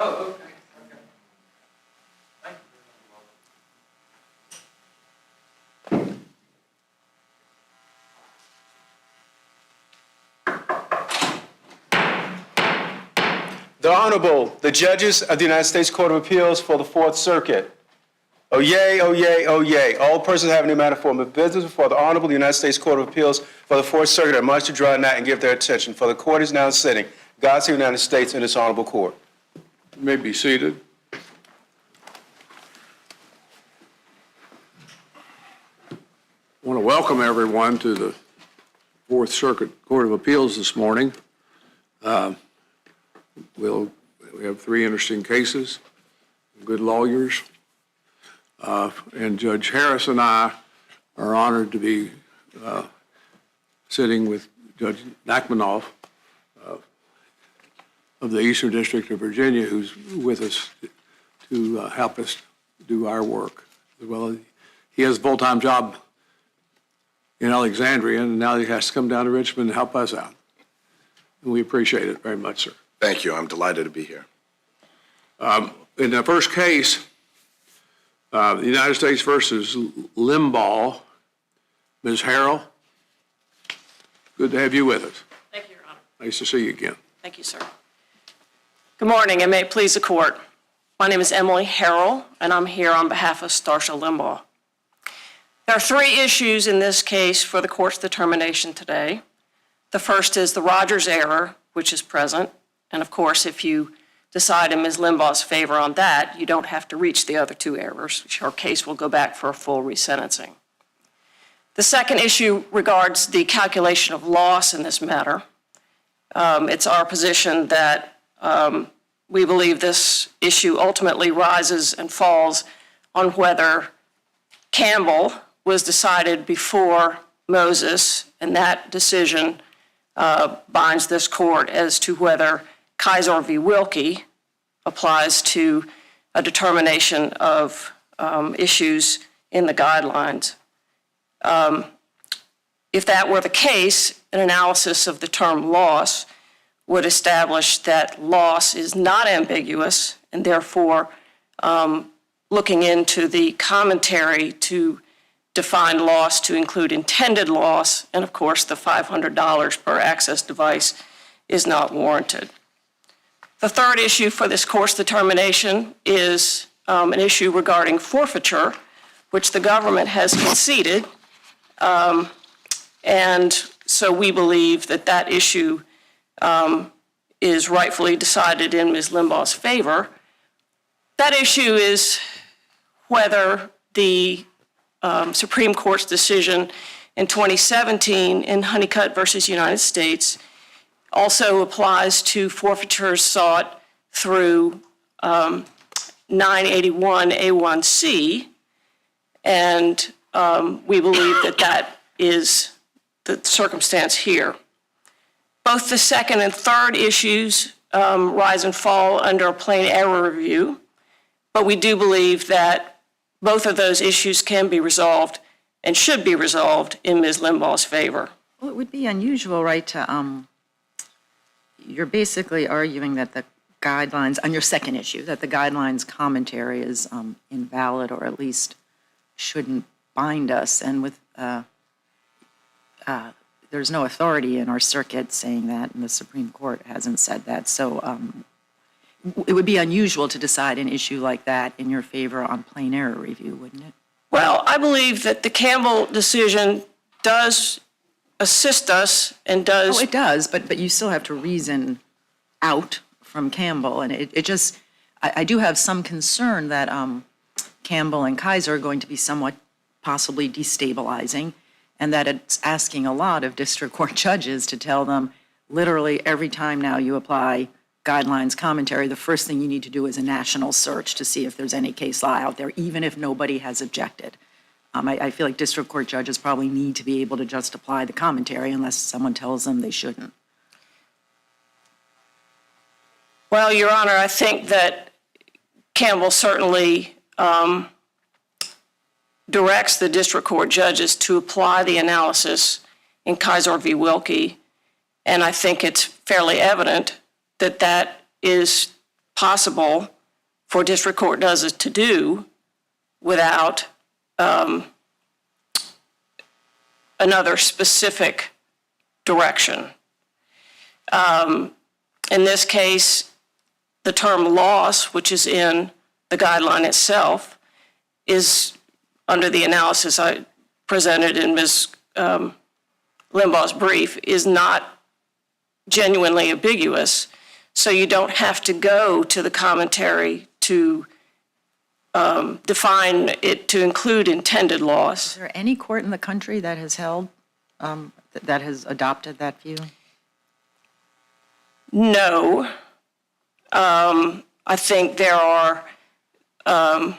Oh, okay. Okay. Thank The Honorable, the judges of the United States Court of Appeals for the Fourth Circuit. Oh yay, oh yay, oh yay. All persons having any matter form of business before the Honorable United States Court of Appeals for the Fourth Circuit are admonished to draw nigh and give their attention, for the court is now sitting. God save the United States and this honorable court. You may be seated. I want to welcome everyone to the Fourth Circuit Court of Appeals this morning. We have three interesting cases, good lawyers, and Judge Harris and I are honored to be sitting with Judge Nachmanoff of the Eastern District of Virginia, who's with us to help us do our work. Well, he has a full-time job in Alexandria, and now he has to come down to Richmond and help us out. And we appreciate it very much, sir. Thank you. I'm delighted to be here. In the first case, the United States versus Limbaugh, Ms. Harrell, good to have you with us. Thank you, Your Honor. Nice to see you again. Thank you, sir. Good morning, and may it please the court. My name is Emily Harrell, and I'm here on behalf of Starsha Limbaugh. There are three issues in this case for the court's determination today. The first is the Rogers error, which is present. And of course, if you decide in Ms. Limbaugh's favor on that, you don't have to reach the other two errors. Her case will go back for a full resentencing. The second issue regards the calculation of loss in this matter. It's our position that we believe this issue ultimately rises and falls on whether Campbell was decided before Moses, and that decision binds this court as to whether Kaiser v. Wilkie applies to a determination of issues in the guidelines. If that were the case, an analysis of the term loss would establish that loss is not ambiguous, and therefore looking into the commentary to define loss to include intended loss, and of course the $500 per access device is not warranted. The third issue for this court's determination is an issue regarding forfeiture, which the government has conceded, and so we believe that that issue is rightfully decided in Ms. Limbaugh's favor. That issue is whether the Supreme Court's decision in 2017 in Honeycutt versus United States also applies to forfeitures sought through 981A1C, and we believe that that is the circumstance here. Both the second and third issues rise and fall under a plain error review, but we do believe that both of those issues can be resolved and should be resolved in Ms. Limbaugh's favor. Well, it would be unusual, right, to, you're basically arguing that the guidelines, on your second issue, that the guidelines commentary is invalid or at least shouldn't bind us, and with, there's no authority in our circuit saying that, and the Supreme Court hasn't said that, so it would be unusual to decide an issue like that in your favor on plain error review, wouldn't it? Well, I believe that the Campbell decision does assist us and does... Oh, it does, but you still have to reason out from Campbell, and it just, I do have some concern that Campbell and Kaiser are going to be somewhat possibly destabilizing, and that it's asking a lot of district court judges to tell them literally every time now you apply guidelines commentary, the first thing you need to do is a national search to see if there's any case law out there, even if nobody has objected. I feel like district court judges probably need to be able to just apply the commentary unless someone tells them they shouldn't. Well, Your Honor, I think that Campbell certainly directs the district court judges to apply the analysis in Kaiser v. Wilkie, and I think it's fairly evident that that is possible for district court does it to do without another specific direction. In this case, the term loss, which is in the guideline itself, is under the analysis I presented in Ms. Limbaugh's brief, is not genuinely ambiguous. So you don't have to go to the commentary to define it to include intended loss. Is there any court in the country that has held, that has adopted that view? No. I think there are, I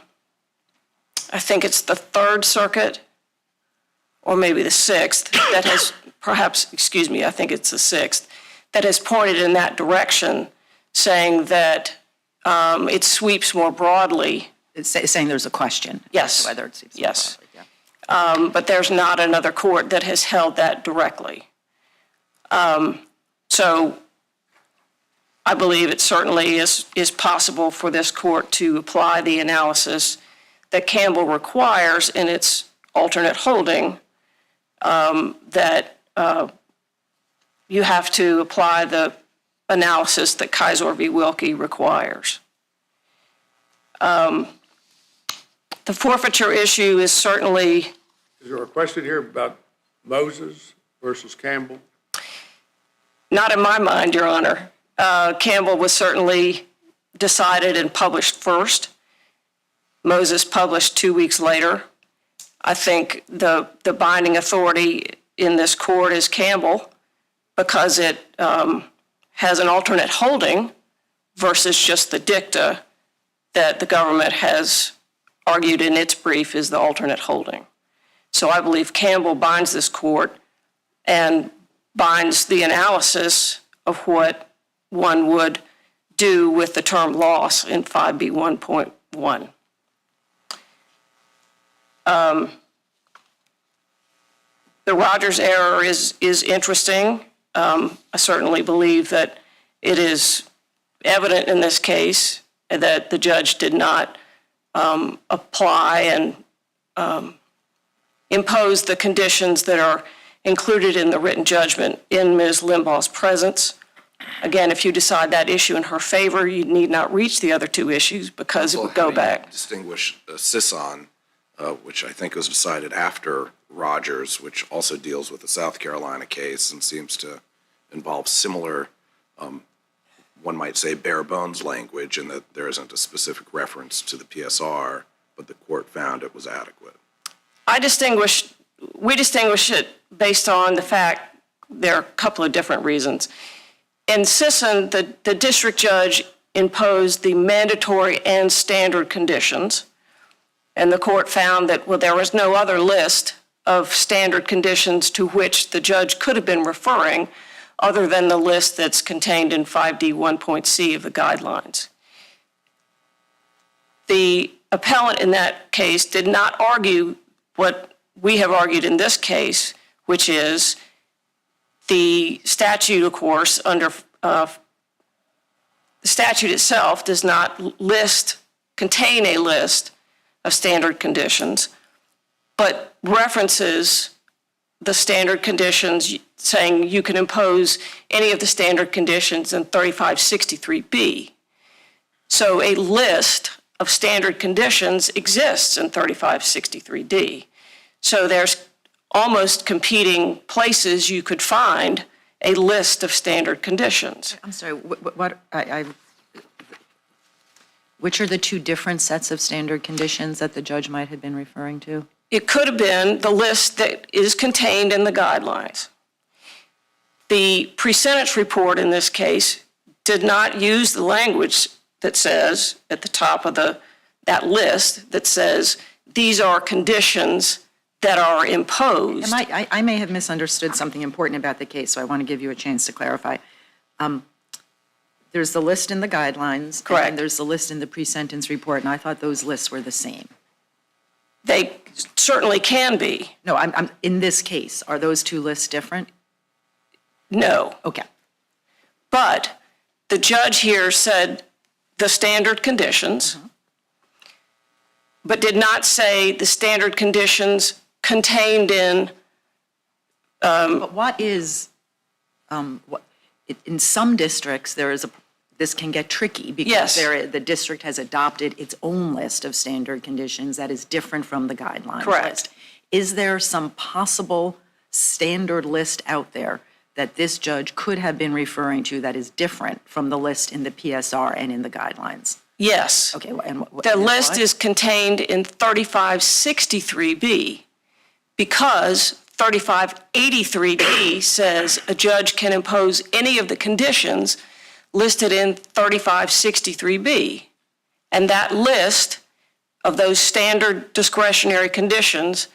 think it's the Third Circuit, or maybe the Sixth, that has perhaps, excuse me, I think it's the Sixth, that has pointed in that direction, saying that it sweeps more broadly. It's saying there's a question. Yes. Whether it's Yes. broadly, yeah. But there's not another court that has held that directly. So I believe it certainly is possible for this court to apply the analysis that Campbell requires in its alternate holding, that you have to apply the analysis that Kaiser v. Wilkie requires. The forfeiture issue is certainly. Is there a question here about Moses versus Campbell? Not in my mind, Your Honor. Campbell was certainly decided and published first. Moses published 2 weeks later. I think the binding authority in this court is Campbell because it has an alternate holding versus just the dicta that the government has argued in its brief is the alternate holding. So I believe Campbell binds this court and binds the analysis of what one would do with the term loss in 5B1.1. The Rogers error is interesting. I certainly believe that it is evident in this case that the judge did not apply and impose the conditions that are included in the written judgment in Ms. Limbaugh's presence. Again, if you decide that issue in her favor, you need not reach the other two issues because it would go back. Distinguish Sisson, which I think was decided after Rogers, which also deals with the South Carolina case and seems to involve similar, one might say, bare bones language in that there isn't a specific reference to the PSR, but the court found it was adequate. We distinguish it based on the fact there are a couple of different reasons. In Sisson, the district judge imposed the mandatory and standard conditions, and the court found that, well, there was no other list of standard conditions to which the judge could have been referring other than the list that's contained in 5D1.C of the guidelines. The appellant in that case did not argue what we have argued in this case, which is the statute, of course, under the statute itself does not contain a list of standard conditions, but references the standard conditions saying you can impose any of the standard conditions in 3563B. So a list of standard conditions exists in 3563D. So there's almost competing places you could find a list of standard conditions. I'm sorry, which are the two different sets of standard conditions that the judge might have been referring to? It could have been the list that is contained in the guidelines. The pre-sentence report in this case did not use the language that says at the top of that list that says these are conditions that are imposed. I may have misunderstood something important about the case, so I want to give you a chance to clarify. There's the list in the guidelines. Correct. And there's the list in the pre-sentence report, and I thought those lists were the same. They certainly can be. No, I'm in this case, are those two lists different? No. Okay. But the judge here said the standard conditions, but did not say the standard conditions contained in. But what is, in some districts, this can get tricky because Yes. the district has adopted its own list of standard conditions that is different from the guidelines Correct. list. Is there some possible standard list out there that this judge could have been referring to that is different from the list in the PSR and in the guidelines? Yes. Okay, and what? The list what? is contained in 3563B because 3583B says a judge can impose any of the conditions listed in 3563B. And that list of those standard discretionary conditions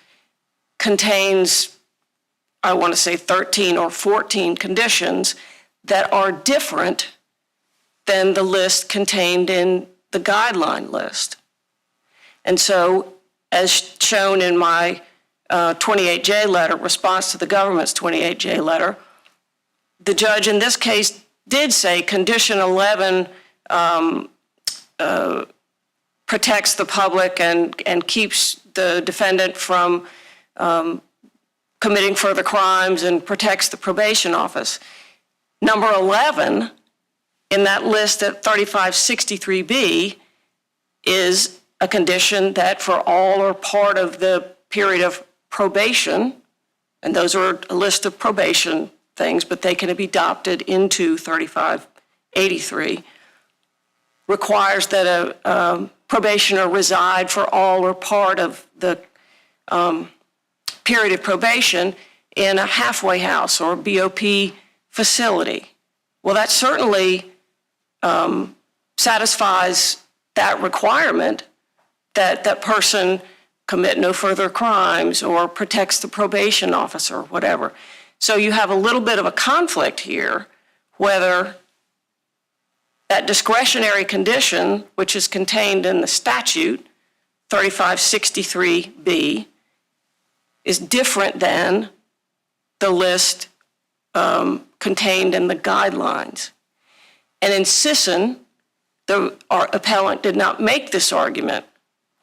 contains, I want to say 13 or 14 conditions that are different than the list contained in the guideline list. And so, as shown in my 28J letter, response to the government's 28J letter, the judge in this case did say condition 11 protects the public and keeps the defendant from committing further crimes and protects the probation office. Number 11 in that list at 3563B is a condition that for all or part of the period of probation, and those are a list of probation things, but they can be adopted into 3583, requires that a probationer reside for all or part of the period of probation in a halfway house or BOP facility. Well, that certainly satisfies that requirement that that person commit no further crimes or protects the probation officer or whatever. So you have a little bit of a conflict here, whether that discretionary condition, which is contained in the statute, 3563B, is different than the list contained in the guidelines. And in Sisson, our appellant did not make this argument,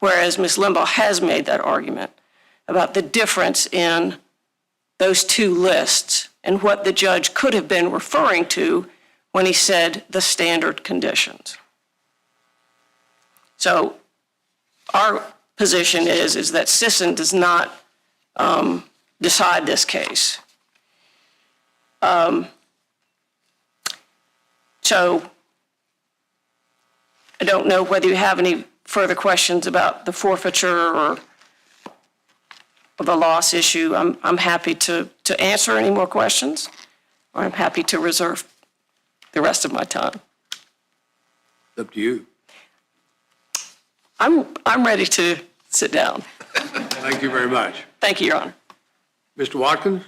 whereas Ms. Limbaugh has made that argument about the difference in those two lists and what the judge could have been referring to when he said the standard conditions. So our position is that Sisson does not decide this case. So I don't know whether you have any further questions about the forfeiture or the loss issue. I'm happy to answer any more questions, or I'm happy to reserve the rest of my time. It's up to you. I'm ready to sit down. Thank you very much. Thank you, Your Honor. Mr. Watkins?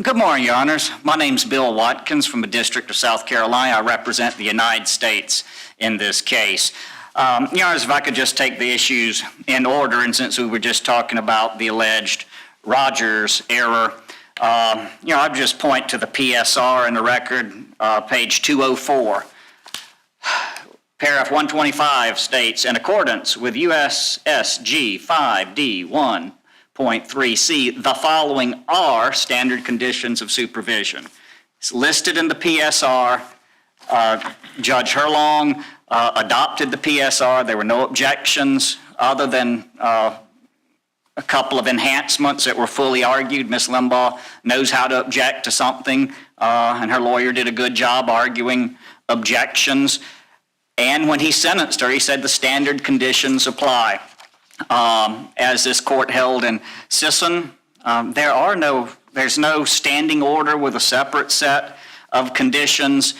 Good morning, Your Honors. My name's Bill Watkins from the District of South Carolina. I represent the United States in this case. Your Honors, if I could just take the issues in order, and since we were just talking about the alleged Rogers error, I'd just point to the PSR in the record, page 204. Paragraph 125 states, in accordance with USSG 5D1.3C, the following are standard conditions of supervision. It's listed in the PSR. Judge Herlong adopted the PSR. There were no objections other than a couple of enhancements that were fully argued. Ms. Limbaugh knows how to object to something, and her lawyer did a good job arguing objections. And when he sentenced her, he said the standard conditions apply. As this court held in Sisson, there's no standing order with a separate set of conditions.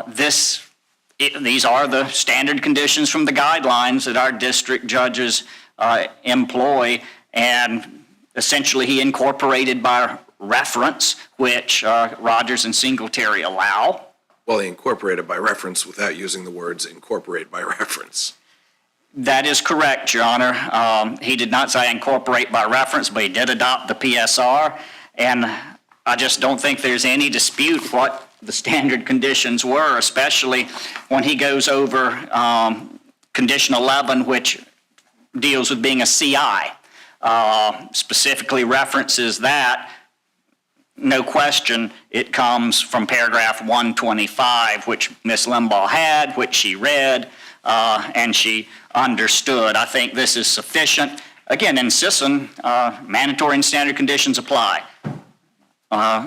These are the standard conditions from the guidelines that our district judges employ, and essentially he incorporated by reference, which Rogers and Singletary allow. Well, he incorporated by reference without using the words incorporate by reference. That is correct, Your Honor. He did not say incorporate by reference, but he did adopt the PSR. And I just don't think there's any dispute what the standard conditions were, especially when he goes over Condition 11, which deals with being a CI. Specifically references that. No question, it comes from paragraph 125, which Ms. Limbaugh had, which she read, and she understood. I think this is sufficient. Again, in Sisson, mandatory and standard conditions apply.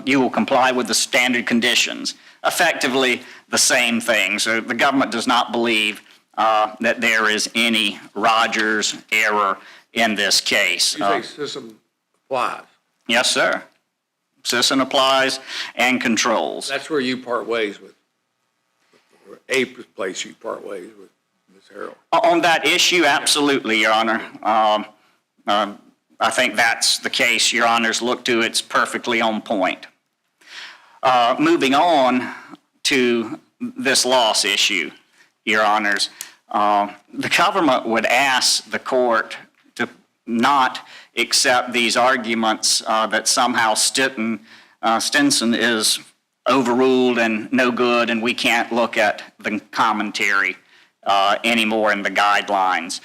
You will comply with the standard conditions. Effectively, the same thing. So the government does not believe that there is any Rogers error in this case. You say system applies. Yes, sir. Sisson applies and controls. That's where you part ways with, or a place you part ways with Ms. Harrell. On that issue, absolutely, Your Honor. I think that's the case. Your Honors look to, it's perfectly on point. Moving on to this loss issue, Your Honors, the government would ask the court to not accept these arguments that somehow Stinson is overruled and no good, and we can't look at the commentary anymore in the guidelines.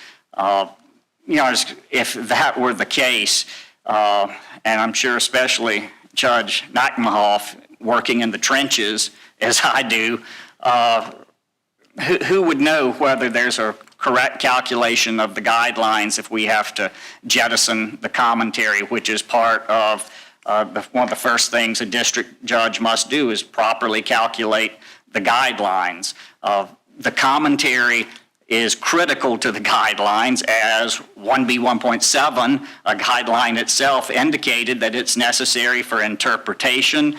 You know, if that were the case, and I'm sure especially Judge Nachmanhoff working in the trenches, as I do, who would know whether there's a correct calculation of the guidelines if we have to jettison the commentary, which is part of one of the first things a district judge must do is properly calculate the guidelines. The commentary is critical to the guidelines, as 1B1.7, a guideline itself, indicated that it's necessary for interpretation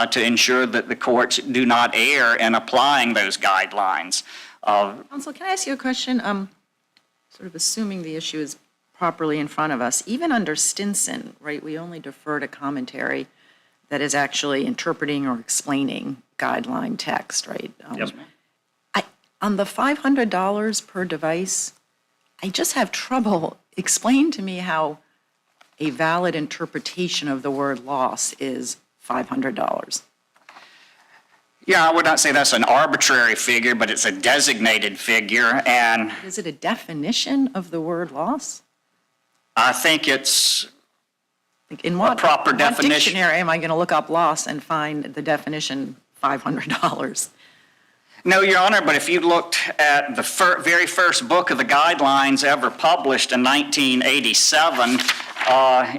to ensure that the courts do not err in applying those guidelines. Counsel, can I ask you a question? Sort of assuming the issue is properly in front of us, even under Stinson, right, we only defer to commentary that is actually interpreting or explaining guideline text, right? Yes, ma'am. On the $500 per device, I just have trouble. Explain to me how a valid interpretation of the word loss is $500. Yeah, I would not say that's an arbitrary figure, but it's a designated figure, and Is it a definition of the word loss? I think it's Like, in what proper what definition. dictionary am I going to look up loss and find the definition $500? No, Your Honor, but if you looked at the very first book of the guidelines ever published in 1987,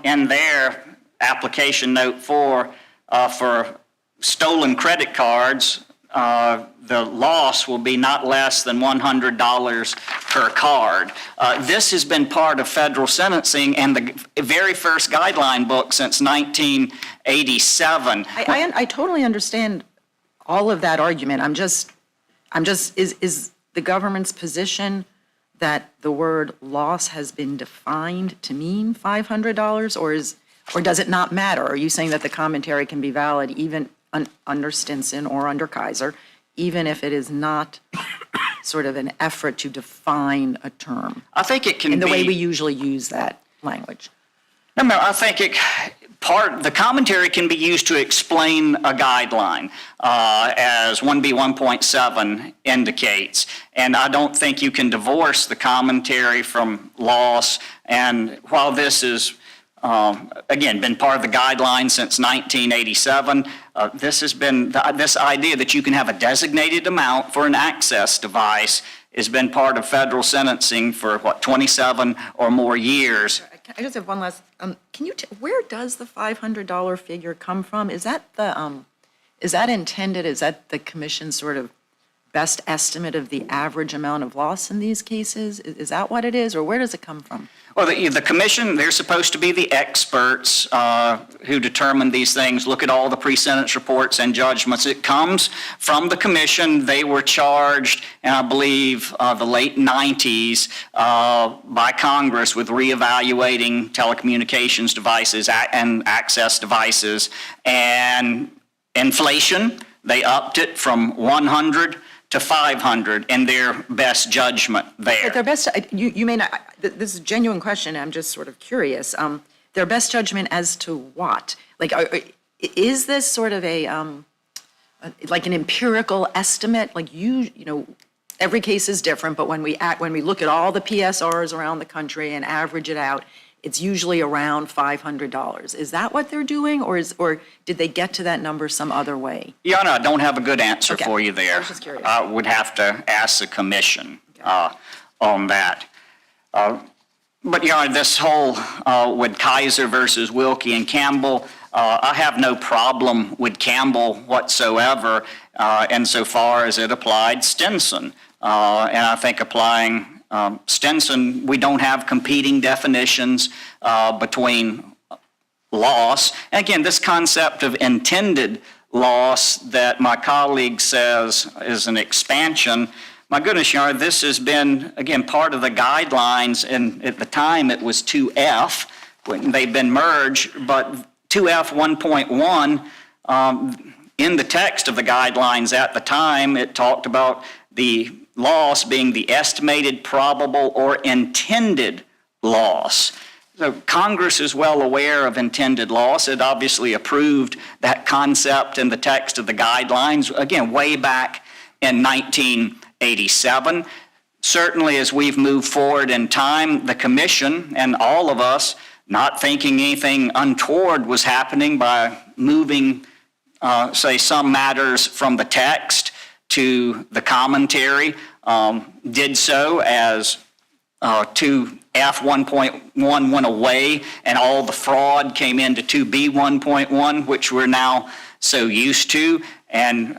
in their application note 4 for stolen credit cards, the loss will be not less than $100 per card. This has been part of federal sentencing and the very first guideline book since 1987. I totally understand all of that argument. Is the government's position that the word loss has been defined to mean $500, or does it not matter? Are you saying that the commentary can be valid even under Stinson or under Kaiser, even if it is not sort of an effort to define a term I think it can in the be. way we usually use that language? No, I think the commentary can be used to explain a guideline, as 1B1.7 indicates. And I don't think you can divorce the commentary from loss. And while this is, again, been part of the guidelines since 1987, this has been, this idea that you can have a designated amount for an access device has been part of federal sentencing for, 27 or more years. I just have one last, where does the $500 figure come from? Is that intended, is that the commission's sort of best estimate of the average amount of loss in these cases? Is that what it is, or where does it come from? Well, the commission, they're supposed to be the experts who determine these things, look at all the pre-sentence reports and judgments. It comes from the commission. They were charged, in, I believe, the late 90s by Congress with reevaluating telecommunications devices and access devices. And inflation, they upped it from 100 to 500 in their best judgment there. But their best, you may not, this is a genuine question, I'm just sort of curious. Their best judgment as to what? Like, is this sort of like an empirical estimate? Like you know, every case is different, but when we look at all the PSRs around the country and average it out, it's usually around $500. Is that what they're doing, or did they get to that number some other way? Your Honor, I don't have a good answer Okay. for you there. I was just curious. I would have to ask the commission on that. But, Your Honor, this whole with Kaiser versus Wilkie and Campbell, I have no problem with Campbell whatsoever insofar as it applied Stinson. And I think applying Stinson, we don't have competing definitions between loss. And again, this concept of intended loss that my colleague says is an expansion, my goodness, Your Honor, this has been, again, part of the guidelines, and at the time it was 2F, when they've been merged, but 2F 1.1, in the text of the guidelines at the time, it talked about the loss being the estimated, probable, or intended loss. So Congress is well aware of intended loss. It obviously approved that concept in the text of the guidelines, again, way back in 1987. Certainly, as we've moved forward in time, the commission and all of us, not thinking anything untoward was happening by moving, say, some matters from the text to the commentary, did so as 2F 1.1 went away and all the fraud came into 2B 1.1, which we're now so used to, and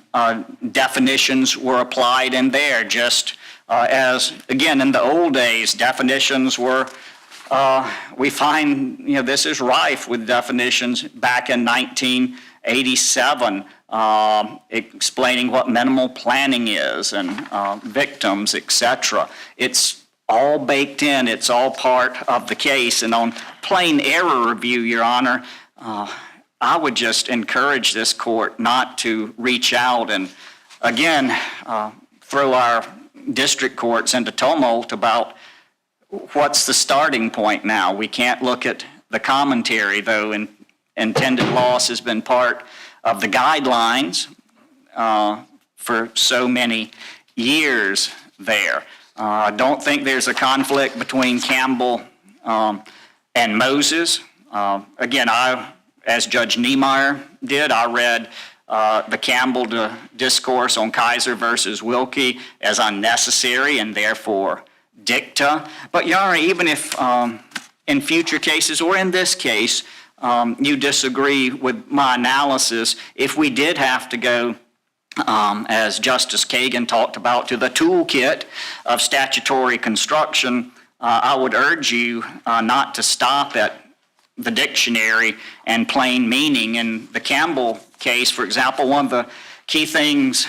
definitions were applied in there, just as, again, in the old days, definitions were, we find, you know, this is rife with definitions back in 1987, explaining what minimal planning is and victims, etc. It's all baked in. It's all part of the case. And on plain error review, Your Honor, I would just encourage this court not to reach out and, again, throw our district courts into tumult about what's the starting point now. We can't look at the commentary, though, and intended loss has been part of the guidelines for so many years there. I don't think there's a conflict between Campbell and Moses. Again, as Judge Niemeyer did, I read the Campbell discourse on Kaiser versus Wilkie as unnecessary and therefore dicta. But, Your Honor, even if in future cases or in this case, you disagree with my analysis, if we did have to go, as Justice Kagan talked about, to the toolkit of statutory construction, I would urge you not to stop at the dictionary and plain meaning. In the Campbell case, for example, one of the key things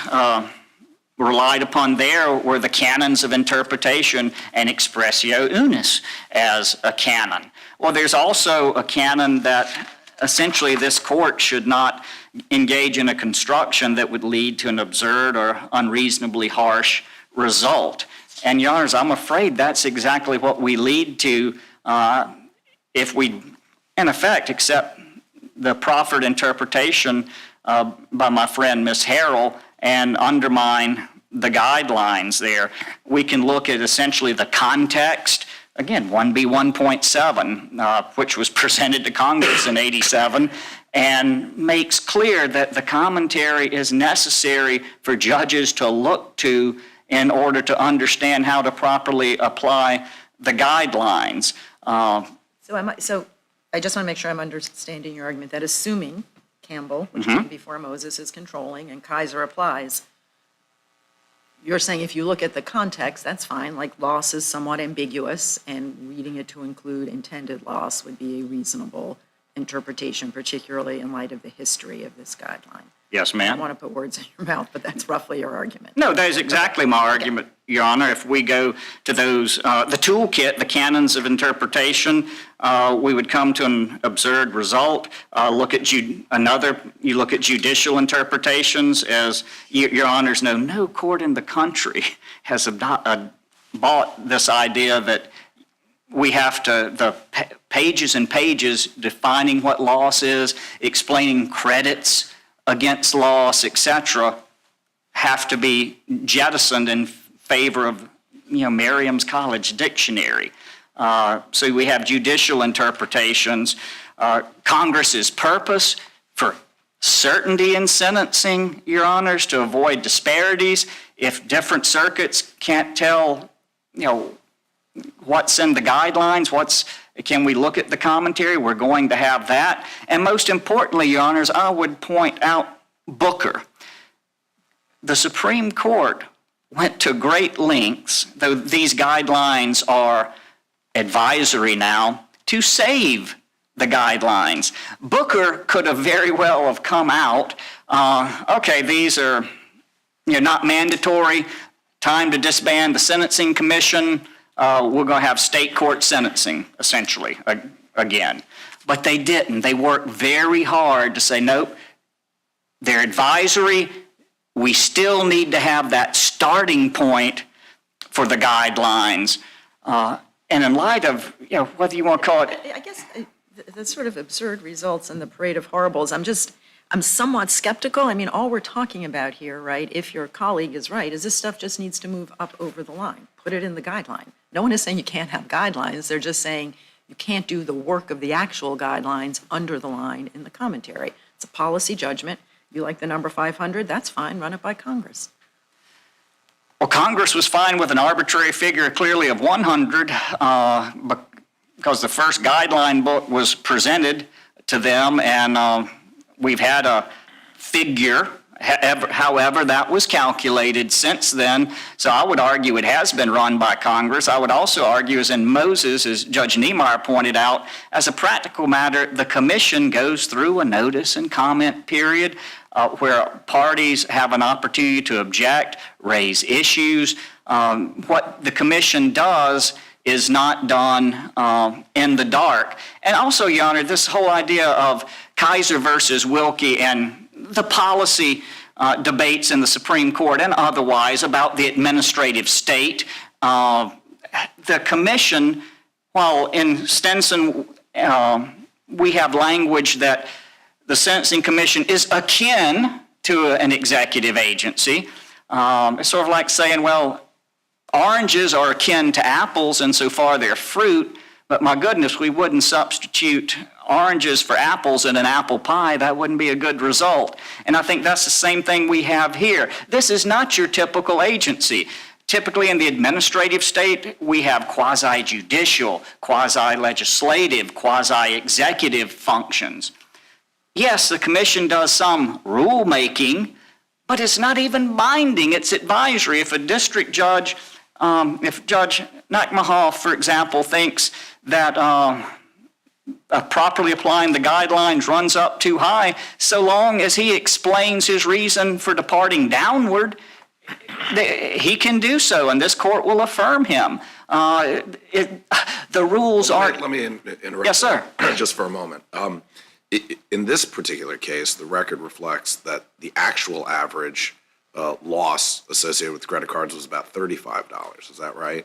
relied upon there were the canons of interpretation and expressio unis as a canon. Well, there's also a canon that essentially this court should not engage in a construction that would lead to an absurd or unreasonably harsh result. And, Your Honors, I'm afraid that's exactly what we lead to if we, in effect, accept the proffered interpretation by my friend Ms. Harrell and undermine the guidelines there. We can look at essentially the context. Again, 1B 1.7, which was presented to Congress in '87, and makes clear that the commentary is necessary for judges to look to in order to understand how to properly apply the guidelines. So I just want to make sure I'm understanding your argument, that assuming Campbell, which came before Moses, is controlling and Kaiser applies, you're saying if you look at the context, that's fine, like loss is somewhat ambiguous, and reading it to include intended loss would be a reasonable interpretation, particularly in light of the history of this guideline. Yes, I ma'am. don't want to put words in your mouth, but that's roughly your argument. No, that is exactly my argument, Your Honor. If we go to those, the toolkit, the canons of interpretation, we would come to an absurd result. You look at judicial interpretations, as Your Honors know, no court in the country has bought this idea that we have to, pages and pages defining what loss is, explaining credits against loss, et cetera, have to be jettisoned in favor of, Merriam's College Dictionary. So we have judicial interpretations. Congress's purpose for certainty in sentencing, Your Honors, to avoid disparities. If different circuits can't tell, what's in the guidelines, can we look at the commentary? We're going to have that. And most importantly, Your Honors, I would point out Booker. The Supreme Court went to great lengths, though these guidelines are advisory now, to save the guidelines. Booker could have very well have come out, okay, these are not mandatory, time to disband the Sentencing Commission, we're going to have state court sentencing, essentially, again. But they didn't. They worked very hard to say, nope, they're advisory. We still need to have that starting point for the guidelines. And in light of, whether you want to call it... I guess the sort of absurd results in the parade of horribles, I'm somewhat skeptical. I mean, all we're talking about here, right, if your colleague is right, is this stuff just needs to move up over the line. Put it in the guideline. No one is saying you can't have guidelines. They're just saying you can't do the work of the actual guidelines under the line in the commentary. It's a policy judgment. You like the number 500? That's fine. Run it by Congress. Well, Congress was fine with an arbitrary figure clearly of 100 because the first guideline book was presented to them, and we've had a figure, however that was calculated since then. So I would argue it has been run by Congress. I would also argue, as in Moses, as Judge Niemeyer pointed out, as a practical matter, the commission goes through a notice and comment period where parties have an opportunity to object, raise issues. What the commission does is not done in the dark. And also, Your Honor, this whole idea of Kaiser versus Wilkie and the policy debates in the Supreme Court and otherwise about the administrative state. The commission, while in Stinson we have language that the Sentencing Commission is akin to an executive agency, it's sort of like saying, well, oranges are akin to apples insofar they're fruit, but my goodness, we wouldn't substitute oranges for apples in an apple pie. That wouldn't be a good result. And I think that's the same thing we have here. This is not your typical agency. Typically in the administrative state, we have quasi-judicial, quasi-legislative, quasi-executive functions. Yes, the commission does some rulemaking, but it's not even binding, it's advisory. If a district judge, if Judge Nachmahal, for example, thinks that properly applying the guidelines runs up too high, so long as he explains his reason for departing downward, he can do so, and this court will affirm him. The rules aren't... Let me interrupt. Yes, sir. Just for a moment. In this particular case, the record reflects that the actual average loss associated with credit cards was about $35. Is that right?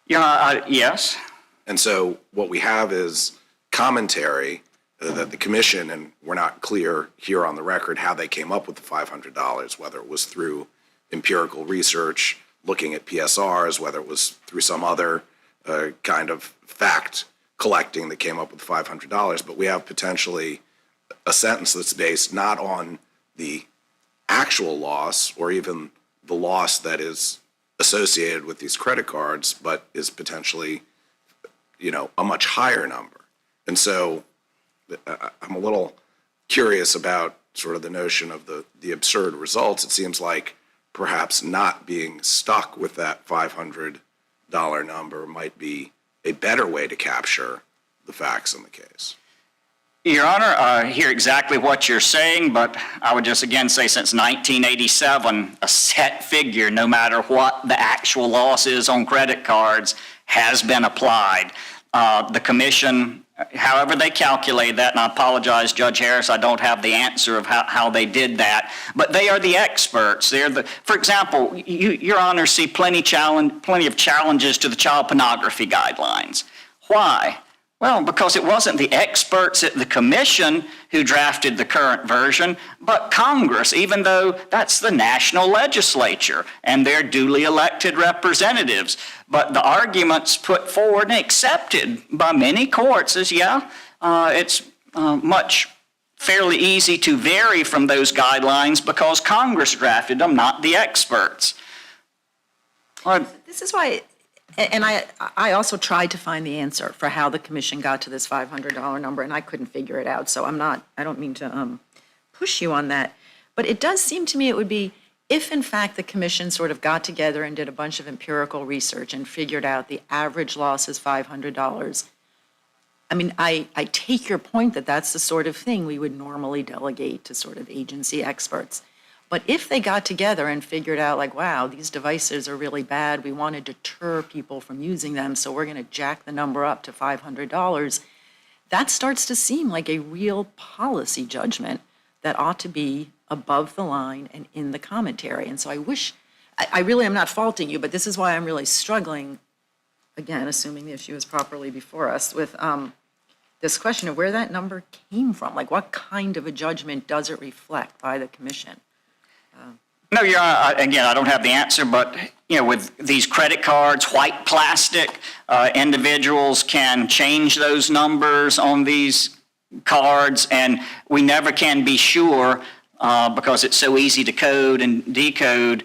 Yeah, yes. And so what we have is commentary that the commission, and we're not clear here on the record how they came up with the $500, whether it was through empirical research, looking at PSRs, whether it was through some other kind of fact collecting that came up with $500. But we have potentially a sentence that's based not on the actual loss or even the loss that is associated with these credit cards, but is potentially, a much higher number. And so I'm a little curious about sort of the notion of the absurd results. It seems like perhaps not being stuck with that $500 number might be a better way to capture the facts in the case. Your Honor, I hear exactly what you're saying, but I would just again say since 1987, a set figure, no matter what the actual loss is on credit cards, has been applied. The commission, however they calculate that, and I apologize, Judge Harris, I don't have the answer of how they did that, but they are the experts. For example, Your Honor, see plenty of challenges to the child pornography guidelines. Why? Well, because it wasn't the experts at the commission who drafted the current version, but Congress, even though that's the national legislature and their duly elected representatives. But the arguments put forward and accepted by many courts is, it's much fairly easy to vary from those guidelines because Congress drafted them, not the experts. This is why, and I also tried to find the answer for how the commission got to this $500 number, and I couldn't figure it out. So I don't mean to push you on that. But it does seem to me it would be, if in fact the commission sort of got together and did a bunch of empirical research and figured out the average loss is $500, I mean, I take your point that that's the sort of thing we would normally delegate to sort of agency experts. But if they got together and figured out like, wow, these devices are really bad, we want to deter people from using them, so we're going to jack the number up to $500, that starts to seem like a real policy judgment that ought to be above the line and in the commentary. And so I really am not faulting you, but this is why I'm really struggling, again, assuming the issue is properly before us, with this question of where that number came from. Like, what kind of a judgment does it reflect by the commission? No, Your Honor, again, I don't have the answer, but with these credit cards, white plastic, individuals can change those numbers on these cards, and we never can be sure because it's so easy to code and decode.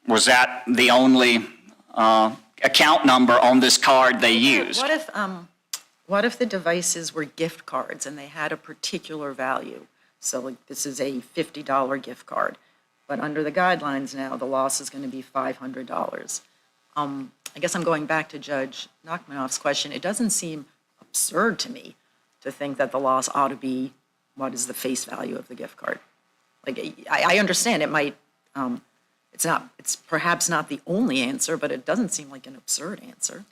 Was that the only account number on this card they used? What if the devices were gift cards and they had a particular value? So like this is a $50 gift card, but under the guidelines now, the loss is going to be $500. I guess I'm going back to Judge Nachmanoff's question. It doesn't seem absurd to me to think that the loss ought to be what is the face value of the gift card. Like I understand it might, it's perhaps not the only answer, but it doesn't seem like an absurd answer.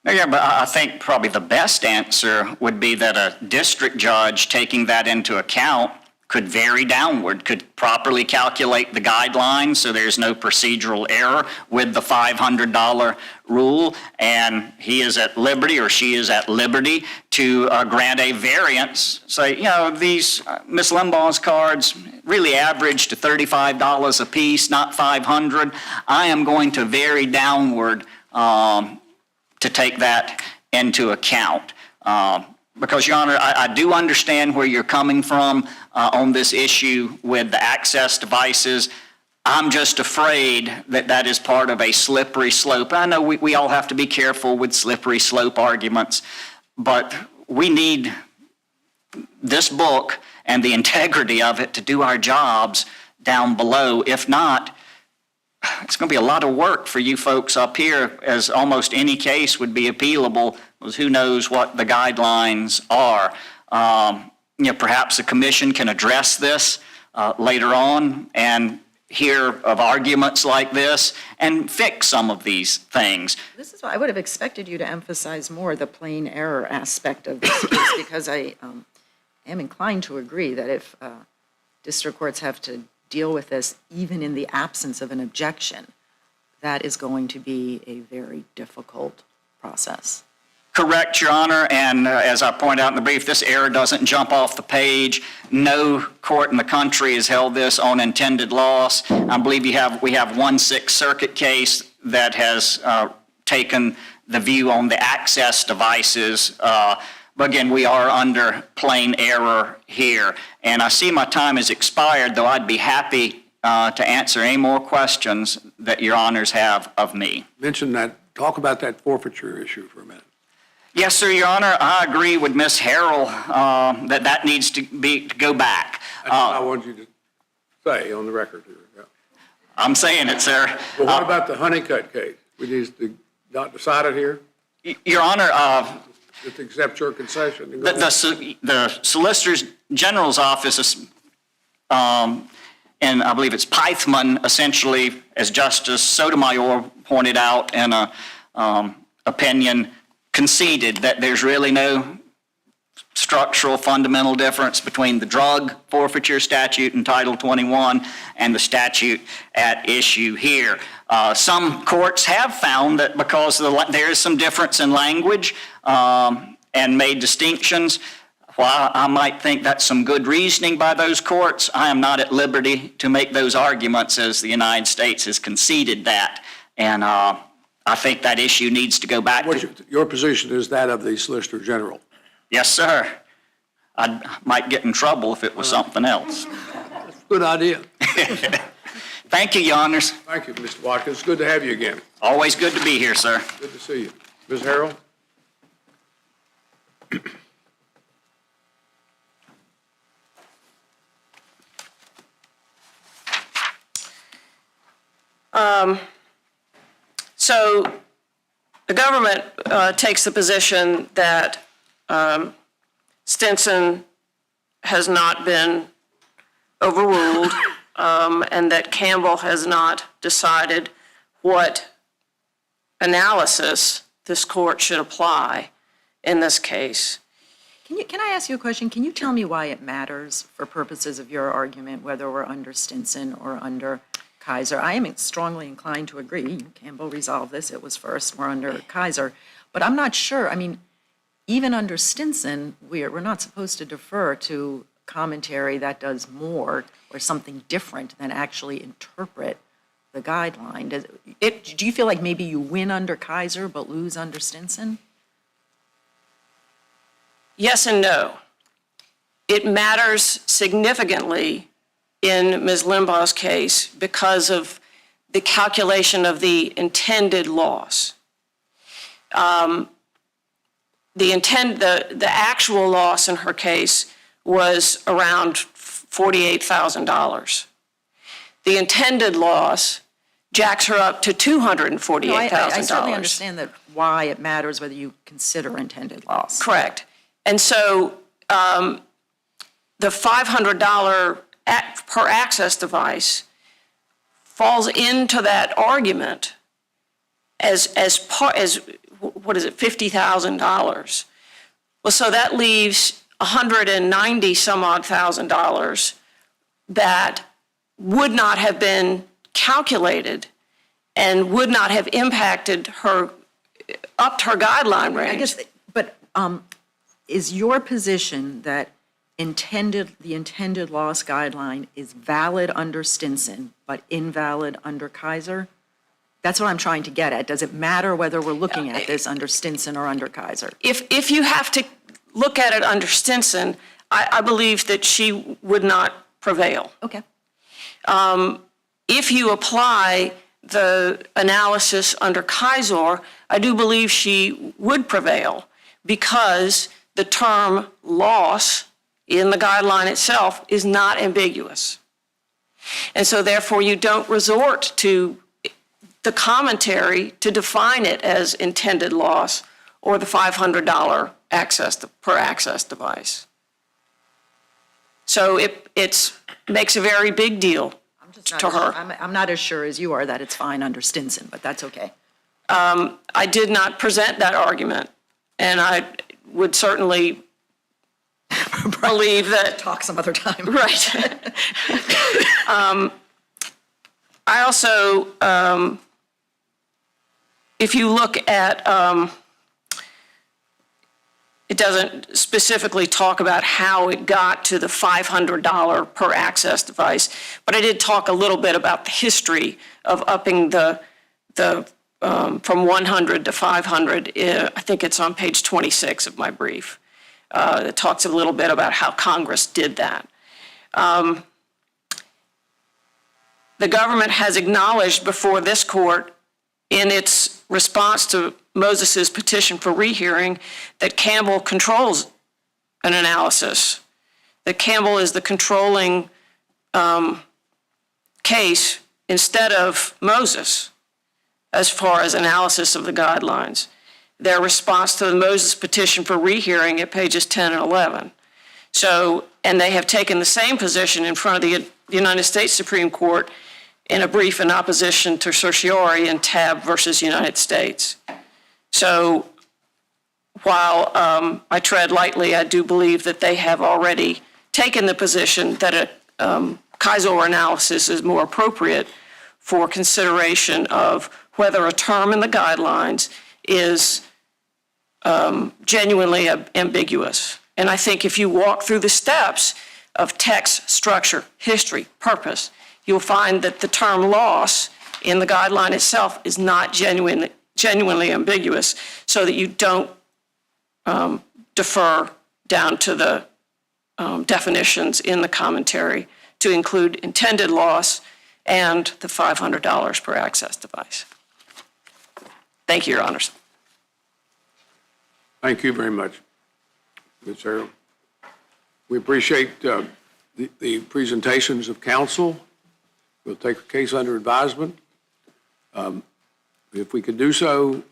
Yeah, but I think probably the best answer would be that a district judge taking that into account could vary downward, could properly calculate the guidelines so there's no procedural error with the $500 rule, and he is at liberty or she is at liberty to grant a variance. Say, these Ms. Limbaugh's cards really average to $35 a piece, not $500. I am going to vary downward to take that into account. Because, Your Honor, I do understand where you're coming from on this issue with the access devices. I'm just afraid that that is part of a slippery slope. I know we all have to be careful with slippery slope arguments, but we need this book and the integrity of it to do our jobs down below. If not, it's going to be a lot of work for you folks up here, as almost any case would be appealable, because who knows what the guidelines are. Perhaps the commission can address this later on and hear of arguments like this and fix some of these things. This is why I would have expected you to emphasize more the plain error aspect of this case, because I am inclined to agree that if district courts have to deal with this, even in the absence of an objection, that is going to be a very difficult process. Correct, Your Honor, and as I point out in the brief, this error doesn't jump off the page. No court in the country has held this on intended loss. I believe we have one Sixth Circuit case that has taken the view on the access devices. But again, we are under plain error here. And I see my time has expired, though I'd be happy to answer any more questions that Your Honors have of me. Talk about that forfeiture issue for a minute. Yes, sir, Your Honor. I agree with Ms. Harrell that needs to go back. That's what I want you to say on the record here. Yeah. I'm saying it, sir. But what about the Honeycutt case? We need to not decide it here? Your Honor, Just accept your concession and go The Solicitor General's office is, and I believe it's Pythman, essentially, as Justice Sotomayor pointed out in a opinion, conceded that there's really no structural fundamental difference between the drug forfeiture statute in Title 21 and the statute at issue here. Some courts have found that because there is some difference in language and made distinctions. While I might think that's some good reasoning by those courts, I am not at liberty to make those arguments, as the United States has conceded that. And I think that issue needs to go back to... Your position is that of the Solicitor General. Yes, sir. I might get in trouble if it was something else. Good idea. Thank you, Your Honors. Thank you, Mr. Watkins. It's good to have you again. Always good to be here, sir. Good to see you. Ms. Harrell? So the government takes the position that Stinson has not been overruled and that Campbell has not decided what analysis this court should apply in this case. Can I ask you a question? Can you tell me why it matters for purposes of your argument, whether we're under Stinson or under Kaiser? I am strongly inclined to agree. Campbell resolved this. It was first. We're under Kaiser. But I'm not sure. I mean, even under Stinson, we're not supposed to defer to commentary that does more or something different than actually interpret the guideline. Do you feel like maybe you win under Kaiser but lose under Stinson? Yes and no. It matters significantly in Ms. Limbaugh's case because of the calculation of the intended loss. The actual loss in her case was around $48,000. The intended loss jacks her up to $248,000. I certainly understand that why it matters whether you consider intended loss. Correct. And so the $500 per access device falls into that argument as what is it, $50,000. Well, so that leaves $190 some odd thousand that would not have been calculated and would not have impacted her, upped her guideline range. I guess, but is your position that the intended loss guideline is valid under Stinson but invalid under Kaiser? That's what I'm trying to get at. Does it matter whether we're looking at this under Stinson or under Kaiser? If you have to look at it under Stinson, I believe that she would not prevail. Okay. If you apply the analysis under Kaiser, I do believe she would prevail because the term loss in the guideline itself is not ambiguous. And so therefore you don't resort to the commentary to define it as intended loss or the $500 per access device. So it makes a very big deal to her. I'm not as sure as you are that it's fine under Stinson, but that's okay. I did not present that argument, and I would certainly believe that. Talk some other time. Right. I also, if you look at, it doesn't specifically talk about how it got to the $500 per access device, but I did talk a little bit about the history of upping from 100 to 500. I think it's on page 26 of my brief. It talks a little bit about how Congress did that. The government has acknowledged before this court in its response to Moses's petition for rehearing that Campbell controls an analysis, that Campbell is the controlling case instead of Moses as far as analysis of the guidelines. their response to the Moses petition for rehearing at pages 10 and 11. So, and they have taken the same position in front of the United States Supreme Court in a brief in opposition to certiorari in Tab versus United States. So while I tread lightly, I do believe that they have already taken the position that a Kaiser analysis is more appropriate for consideration of whether a term in the guidelines is genuinely ambiguous. And I think if you walk through the steps of text, structure, history, purpose, you'll find that the term loss in the guideline itself is not genuinely ambiguous, so that you don't defer down to the definitions in the commentary to include intended loss and the $500 per access device. Thank you, Your Honors. Thank you very much, Ms. Harrell. We appreciate the presentations of counsel. We'll take the case under advisement. If we could do so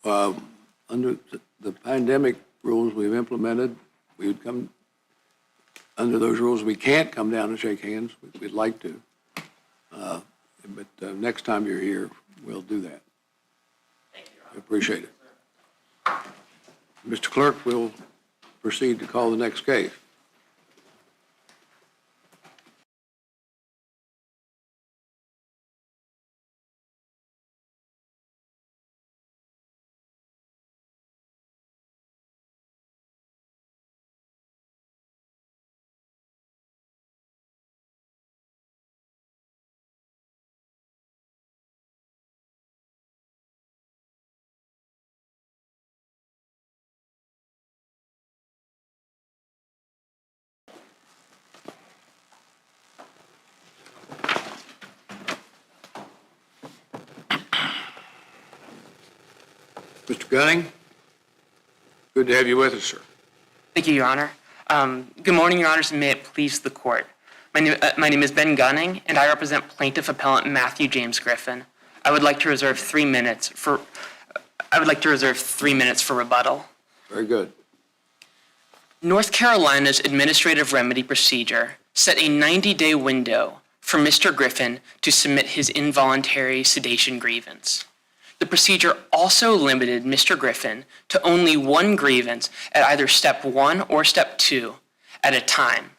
under the pandemic rules we've implemented, we would come under those rules. We can't come down and shake hands. We'd like to. But next time you're here, we'll do that. Thank you, Your Honor. I appreciate it. Mr. Clerk, we'll proceed to call the next case. Mr. Gunning, good to have you with us, sir. Thank you, Your Honor. Good morning, Your Honors, and may it please the court. My name is Ben Gunning, and I represent plaintiff appellant Matthew James Griffin. I would like to reserve 3 minutes for rebuttal. Very good. North Carolina's administrative remedy procedure set a 90-day window for Mr. Griffin to submit his involuntary sedation grievance. The procedure also limited Mr. Griffin to only one grievance at either step 1 or step 2 at a time.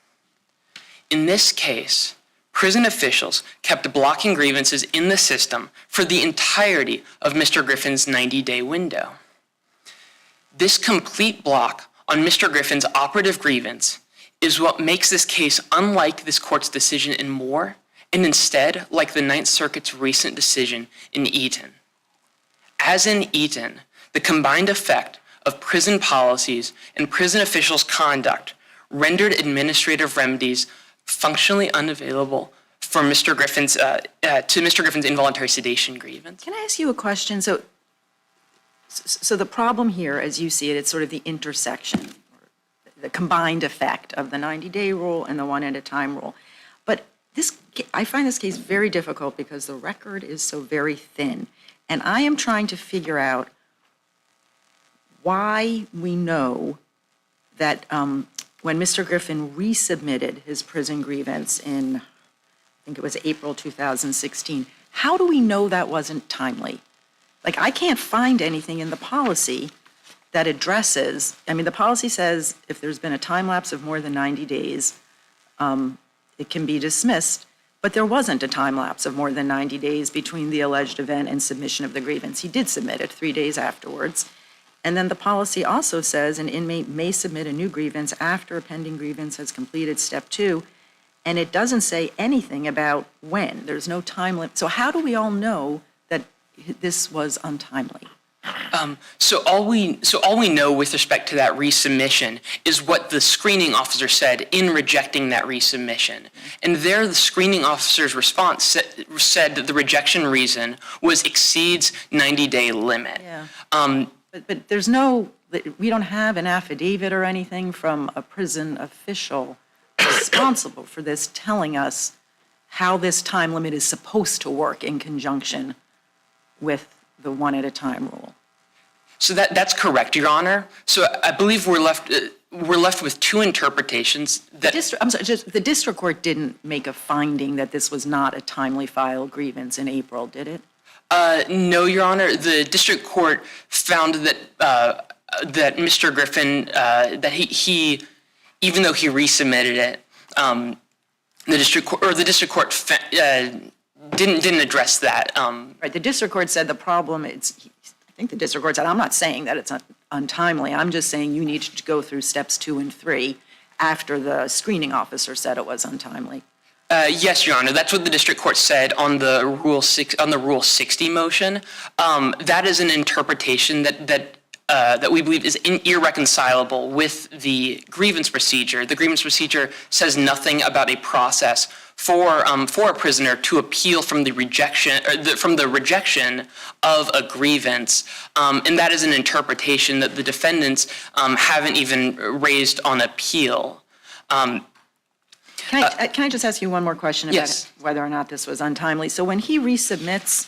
In this case, prison officials kept blocking grievances in the system for the entirety of Mr. Griffin's 90-day window. This complete block on Mr. Griffin's operative grievance is what makes this case unlike this court's decision in Moore, and instead like the Ninth Circuit's recent decision in Eaton. As in Eaton, the combined effect of prison policies and prison officials' conduct rendered administrative remedies functionally unavailable for Mr. Griffin's involuntary sedation grievance. Can I ask you a question? So the problem here, as you see it, it's sort of the intersection, the combined effect of the 90-day rule and the one-at-a-time rule. But I find this case very difficult because the record is so very thin. And I am trying to figure out why we know that when Mr. Griffin resubmitted his prison grievance in, I think it was April 2016, how do we know that wasn't timely? Like, I can't find anything in the policy that addresses, I mean, the policy says if there's been a time lapse of more than 90 days, it can be dismissed. But there wasn't a time lapse of more than 90 days between the alleged event and submission of the grievance. He did submit it 3 days afterwards. And then the policy also says an inmate may submit a new grievance after a pending grievance has completed step 2. And it doesn't say anything about when. There's no time limit. So how do we all know that this was untimely? So all we know with respect to that resubmission is what the screening officer said in rejecting that resubmission. And there, the screening officer's response said that the rejection reason was exceeds 90-day limit. Yeah. But there's we don't have an affidavit or anything from a prison official responsible for this telling us how this time limit is supposed to work in conjunction with the one-at-a-time rule. So that's correct, Your Honor. So I believe we're left with two interpretations that. I'm sorry, the district court didn't make a finding that this was not a timely filed grievance in April, did it? No, Your Honor. The district court found that that Mr. Griffin, that he, even though he resubmitted it, the district court didn't address that. Right, the district court said the problem, I think the district court said, I'm not saying that it's untimely, I'm just saying you need to go through steps 2 and 3 after the screening officer said it was untimely. Yes, Your Honor. That's what the district court said on the Rule 60 motion. That is an interpretation that we believe is irreconcilable with the grievance procedure. The grievance procedure says nothing about a process for a prisoner to appeal from the rejection of a grievance, and that is an interpretation that the defendants haven't even raised on appeal. Can I just ask you one more question about Yes. whether or not this was untimely? So when he resubmits,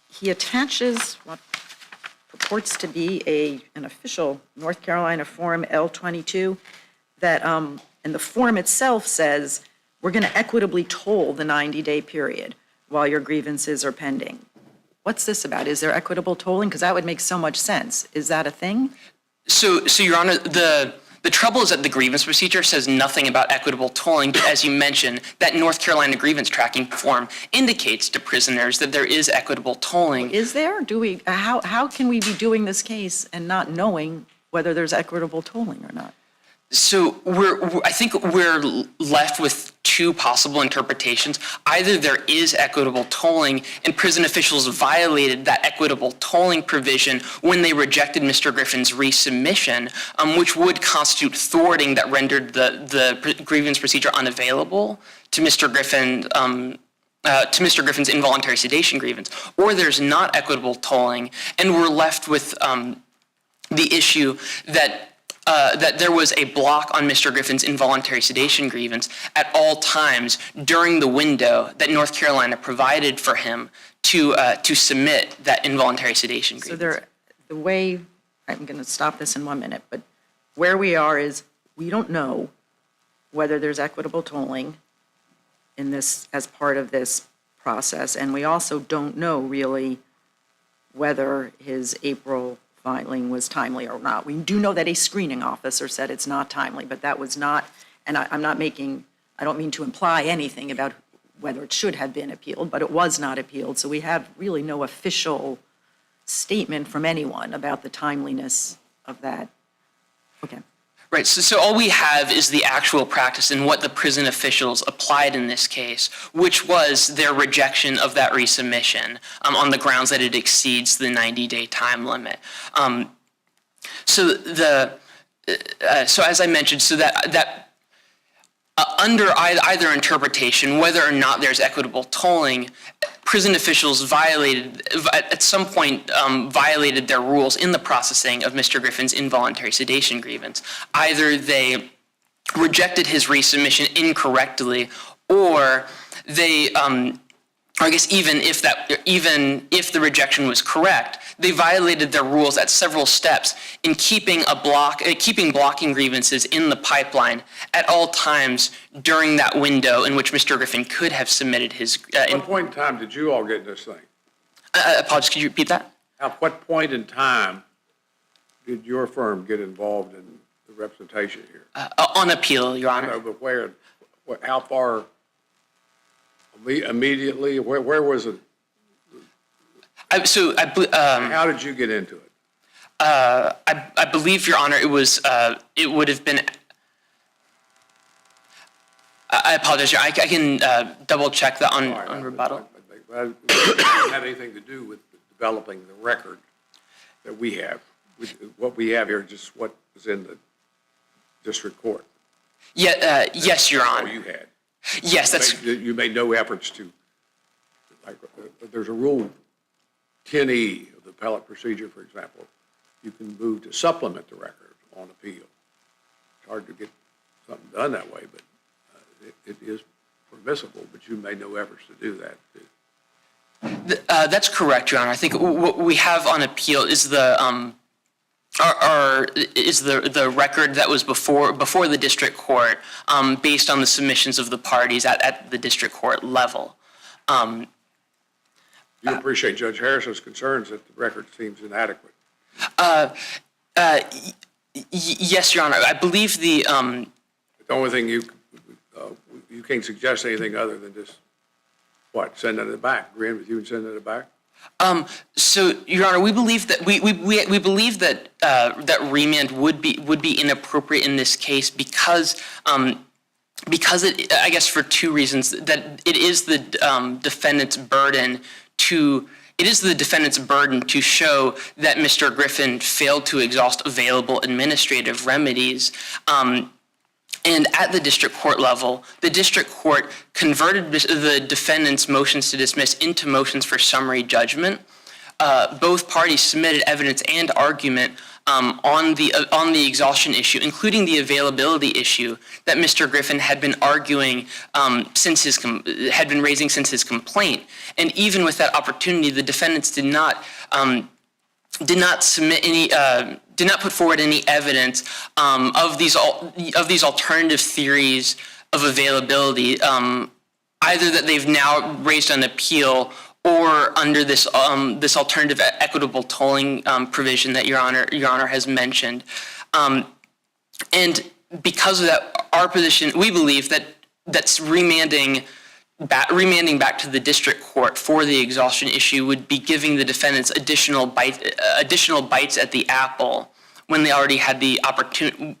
he attaches what purports to be an official North Carolina Form L-22 that, and the form itself says, we're going to equitably toll the 90-day period while your grievances are pending. What's this about? Is there equitable tolling? Because that would make so much sense. Is that a thing? So Your Honor, the trouble is that the grievance procedure says nothing about equitable tolling, but as you mentioned, that North Carolina grievance tracking form indicates to prisoners that there is equitable tolling. Is there? How can we be doing this case and not knowing whether there's equitable tolling or not? So I think we're left with two possible interpretations. Either there is equitable tolling and prison officials violated that equitable tolling provision when they rejected Mr. Griffin's resubmission, which would constitute thwarting that rendered the grievance procedure unavailable to Mr. Griffin's involuntary sedation grievance, or there's not equitable tolling, and we're left with the issue that there was a block on Mr. Griffin's involuntary sedation grievance at all times during the window that North Carolina provided for him to submit that involuntary sedation grievance. The way, I'm going to stop this in 1 minute, but where we are is we don't know whether there's equitable tolling in this, as part of this process, and we also don't know really whether his April filing was timely or not. We do know that a screening officer said it's not timely, but that was not, and I don't mean to imply anything about whether it should have been appealed, but it was not appealed, so we have really no official statement from anyone about the timeliness of that. Okay. Right, so all we have is the actual practice and what the prison officials applied in this case, which was their rejection of that resubmission on the grounds that it exceeds the 90-day time limit. So as I mentioned, so that under either interpretation, whether or not there's equitable tolling, prison officials at some point violated their rules in the processing of Mr. Griffin's involuntary sedation grievance. Either they rejected his resubmission incorrectly, or they, I guess even if the rejection was correct, they violated their rules at several steps in keeping blocking grievances in the pipeline at all times during that window in which Mr. Griffin could have submitted his. At what point in time did you all get in this thing? Apologies, could you repeat that? At what point in time did your firm get involved in the representation here? On appeal, Your Honor. No, but where, how far, immediately, where was it? How did you get into it? I believe, Your Honor, it would have been. I apologize. I can double check that on rebuttal. It didn't have anything to do with developing the record that we have. What we have here is just what was in the district court. Yeah, yes, Your Honor. That's all you had. Yes, that's. You made no efforts to, like, there's a rule 10E of the appellate procedure, for example. You can move to supplement the record on appeal. It's hard to get something done that way, but it is permissible, but you made no efforts to do that. That's correct, Your Honor. I think what we have on appeal is the the record that was before the district court, based on the submissions of the parties at the district court level. You appreciate Judge Harrison's concerns that the record seems inadequate. Yes, Your Honor. I believe the only thing you can't suggest anything other than just, send it back, agreeing with you and sending it back? So, Your Honor, we believe that we believe that that remand would be inappropriate in this case because it, I guess for two reasons, that it is the defendant's burden to show that Mr. Griffin failed to exhaust available administrative remedies. And at the district court level, the district court converted the defendant's motions to dismiss into motions for summary judgment. Both parties submitted evidence and argument on the exhaustion issue, including the availability issue that Mr. Griffin had been arguing had been raising since his complaint. And even with that opportunity, the defendants did not submit any. Did not put forward any evidence of these alternative theories of availability, either that they've now raised on appeal or under this alternative equitable tolling provision that Your Honor has mentioned. And because of that, our position, we believe that's remanding back to the district court for the exhaustion issue would be giving the defendants additional bites at the apple when they already had the opportunity.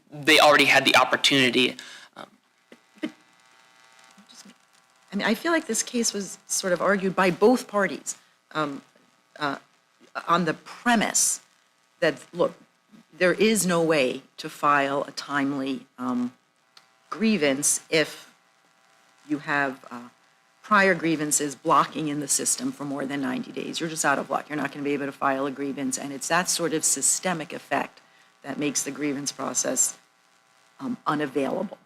I mean, I feel like this case was sort of argued by both parties on the premise that, look, there is no way to file a timely grievance if you have prior grievances blocking in the system for more than 90 days. You're just out of luck. You're not going to be able to file a grievance, and it's that sort of systemic effect that makes the grievance process unavailable.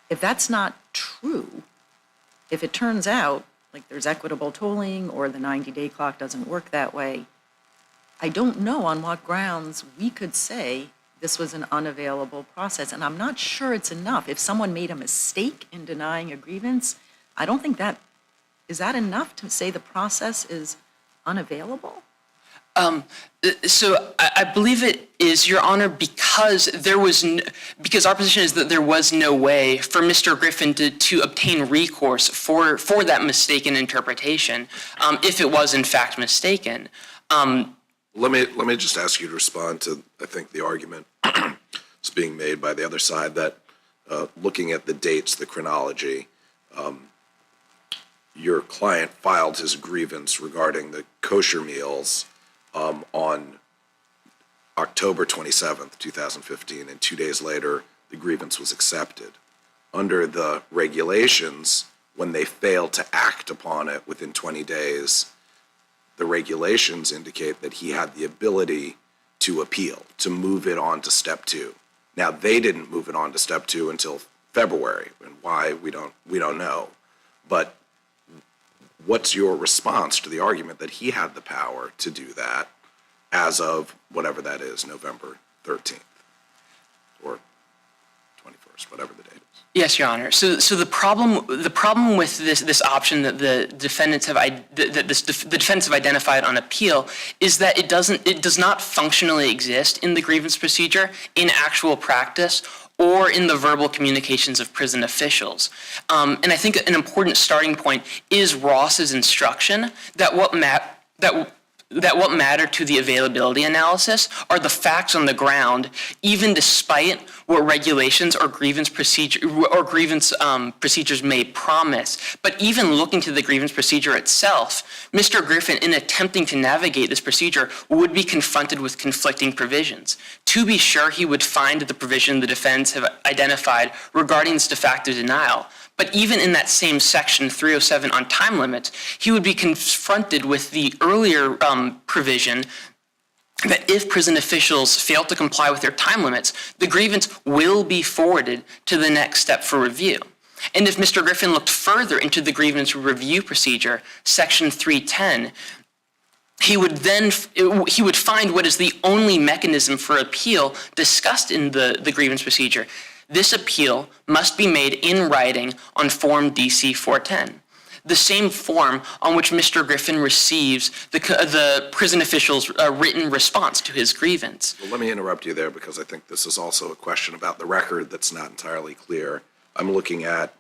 If that's not true, if it turns out like there's equitable tolling or the 90-day clock doesn't work that way, I don't know on what grounds we could say this was an unavailable process. And I'm not sure it's enough. If someone made a mistake in denying a grievance, I don't think is that enough to say the process is unavailable? So I believe it is, Your Honor, because our position is that there was no way for Mr. Griffin to obtain recourse for that mistaken interpretation, if it was in fact mistaken. Let me just ask you to respond to, I think, the argument that's being made by the other side that looking at the dates, the chronology, your client filed his grievance regarding the kosher meals on October 27th, 2015, and 2 days later, the grievance was accepted. Under the regulations, when they fail to act upon it within 20 days, the regulations indicate that he had the ability to appeal, to move it on to step 2. Now, they didn't move it on to step 2 until February, and why, we don't know. But what's your response to the argument that he had the power to do that as of whatever that is, November 13th or 21st, whatever the date is? Yes, Your Honor. So the problem with this option that the defendants have identified on appeal is that it does not functionally exist in the grievance procedure in actual practice or in the verbal communications of prison officials. And I think an important starting point is Ross's instruction that what matter to the availability analysis are the facts on the ground, even despite what regulations or grievance procedures may promise. But even looking to the grievance procedure itself, Mr. Griffin, in attempting to navigate this procedure, would be confronted with conflicting provisions. To be sure, he would find the provision the defendants have identified regarding this de facto denial. But even in that same section 307 on time limits, he would be confronted with the earlier provision that if prison officials fail to comply with their time limits, the grievance will be forwarded to the next step for review. And if Mr. Griffin looked further into the grievance review procedure, Section 310, he would find what is the only mechanism for appeal discussed in the grievance procedure. This appeal must be made in writing on Form DC 410, the same form on which Mr. Griffin receives the prison official's written response to his grievance. Well, let me interrupt you there because I think this is also a question about the record that's not entirely clear. I'm looking at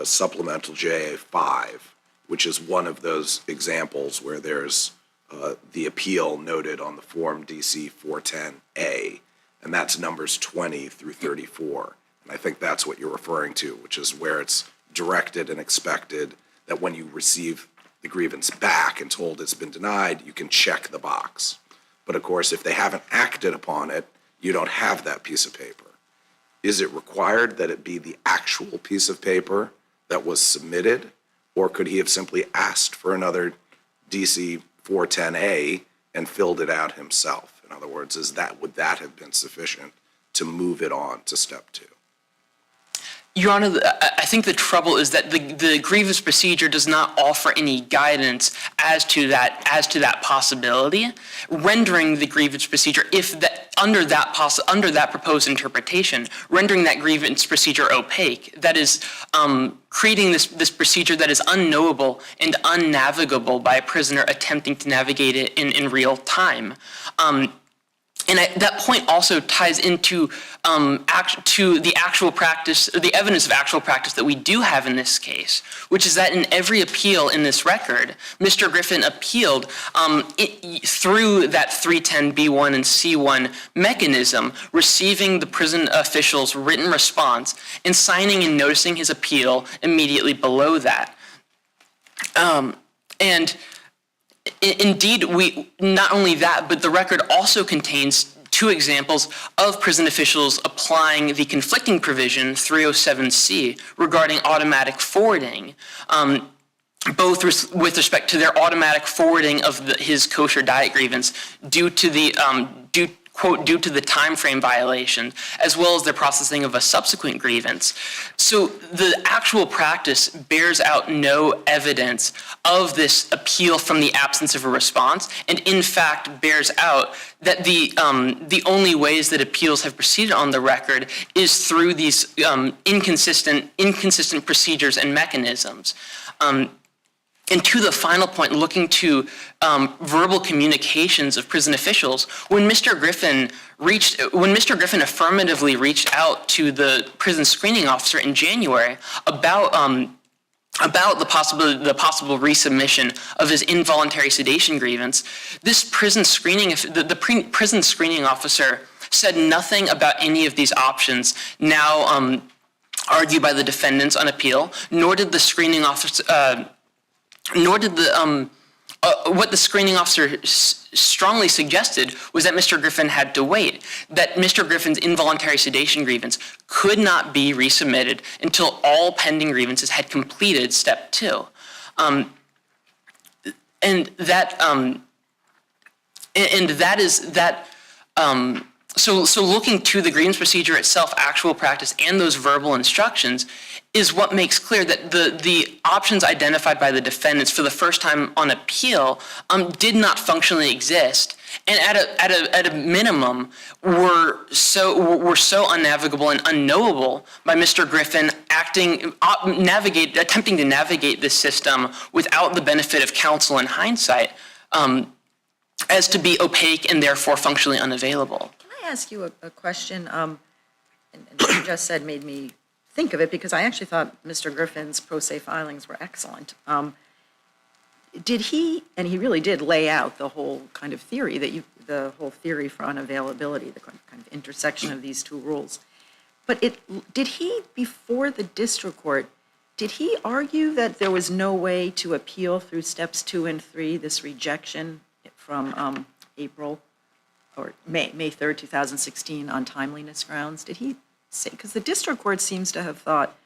Supplemental JA5, which is one of those examples where there's the appeal noted on the Form DC 410A, and that's numbers 20 through 34. And I think that's what you're referring to, which is where it's directed and expected that when you receive the grievance back and told it's been denied, you can check the box. But of course, if they haven't acted upon it, you don't have that piece of paper. Is it required that it be the actual piece of paper that was submitted, or could he have simply asked for another DC 410A and filled it out himself? In other words, would that have been sufficient to move it on to step 2? Your Honor, I think the trouble is that the grievance procedure does not offer any guidance as to that possibility, rendering the grievance procedure, under that proposed interpretation, rendering that grievance procedure opaque. That is, creating this procedure that is unknowable and unnavigable by a prisoner attempting to navigate it in real time. And that point also ties into to the actual practice, the evidence of actual practice that we do have in this case, which is that in every appeal in this record, Mr. Griffin appealed through that 310B1 and C1 mechanism, receiving the prison official's written response and signing and noticing his appeal immediately below that. And indeed, not only that, but the record also contains 2 examples of prison officials applying the conflicting provision 307C regarding automatic forwarding, both with respect to their automatic forwarding of his kosher diet grievance due to the due to the time frame violation, as well as their processing of a subsequent grievance. So the actual practice bears out no evidence of this appeal from the absence of a response, and in fact bears out that the only ways that appeals have proceeded on the record is through these inconsistent procedures and mechanisms. And to the final point, looking to verbal communications of prison officials, when Mr. Griffin affirmatively reached out to the prison screening officer in January about the possible resubmission of his involuntary sedation grievance, this prison screening officer said nothing about any of these options now argued by the defendants on appeal, nor did the screening officer. Nor did what the screening officer strongly suggested was that Mr. Griffin had to wait, that Mr. Griffin's involuntary sedation grievance could not be resubmitted until all pending grievances had completed step 2. So looking to the grievance procedure itself, actual practice, and those verbal instructions is what makes clear that the options identified by the defendants for the first time on appeal did not functionally exist, and at a minimum were so unnavigable and unknowable by Mr. Griffin attempting to navigate this system without the benefit of counsel in hindsight, as to be opaque and therefore functionally unavailable. Can I ask you a question? And what you just said made me think of it, because I actually thought Mr. Griffin's pro se filings were excellent. Did he, and he really did lay out the whole kind of theory the whole theory for unavailability, the kind of intersection of these 2 rules. But did he, before the district court, did he argue that there was no way to appeal through steps 2 and 3, this rejection from April or May 3rd, 2016 on timeliness grounds? Did he say, because the district court seems to have thought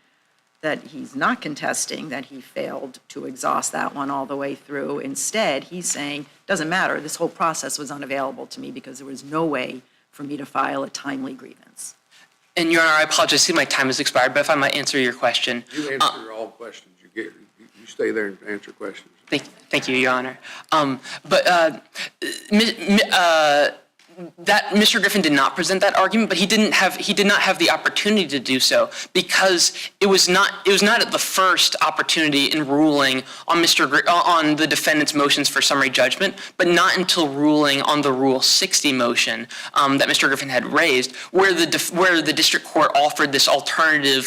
that he's not contesting that he failed to exhaust that one all the way through. Instead, he's saying, doesn't matter, this whole process was unavailable to me because there was no way for me to file a timely grievance. And Your Honor, I apologize, I see my time has expired, but if I might answer your question. You answer all questions. You stay there and answer questions. Thank you, Your Honor. That Mr. Griffin did not present that argument, but he did not have the opportunity to do so because it was not at the first opportunity in ruling on on the defendant's motions for summary judgment, but not until ruling on the Rule 60 motion that Mr. Griffin had raised, where the district court offered this alternative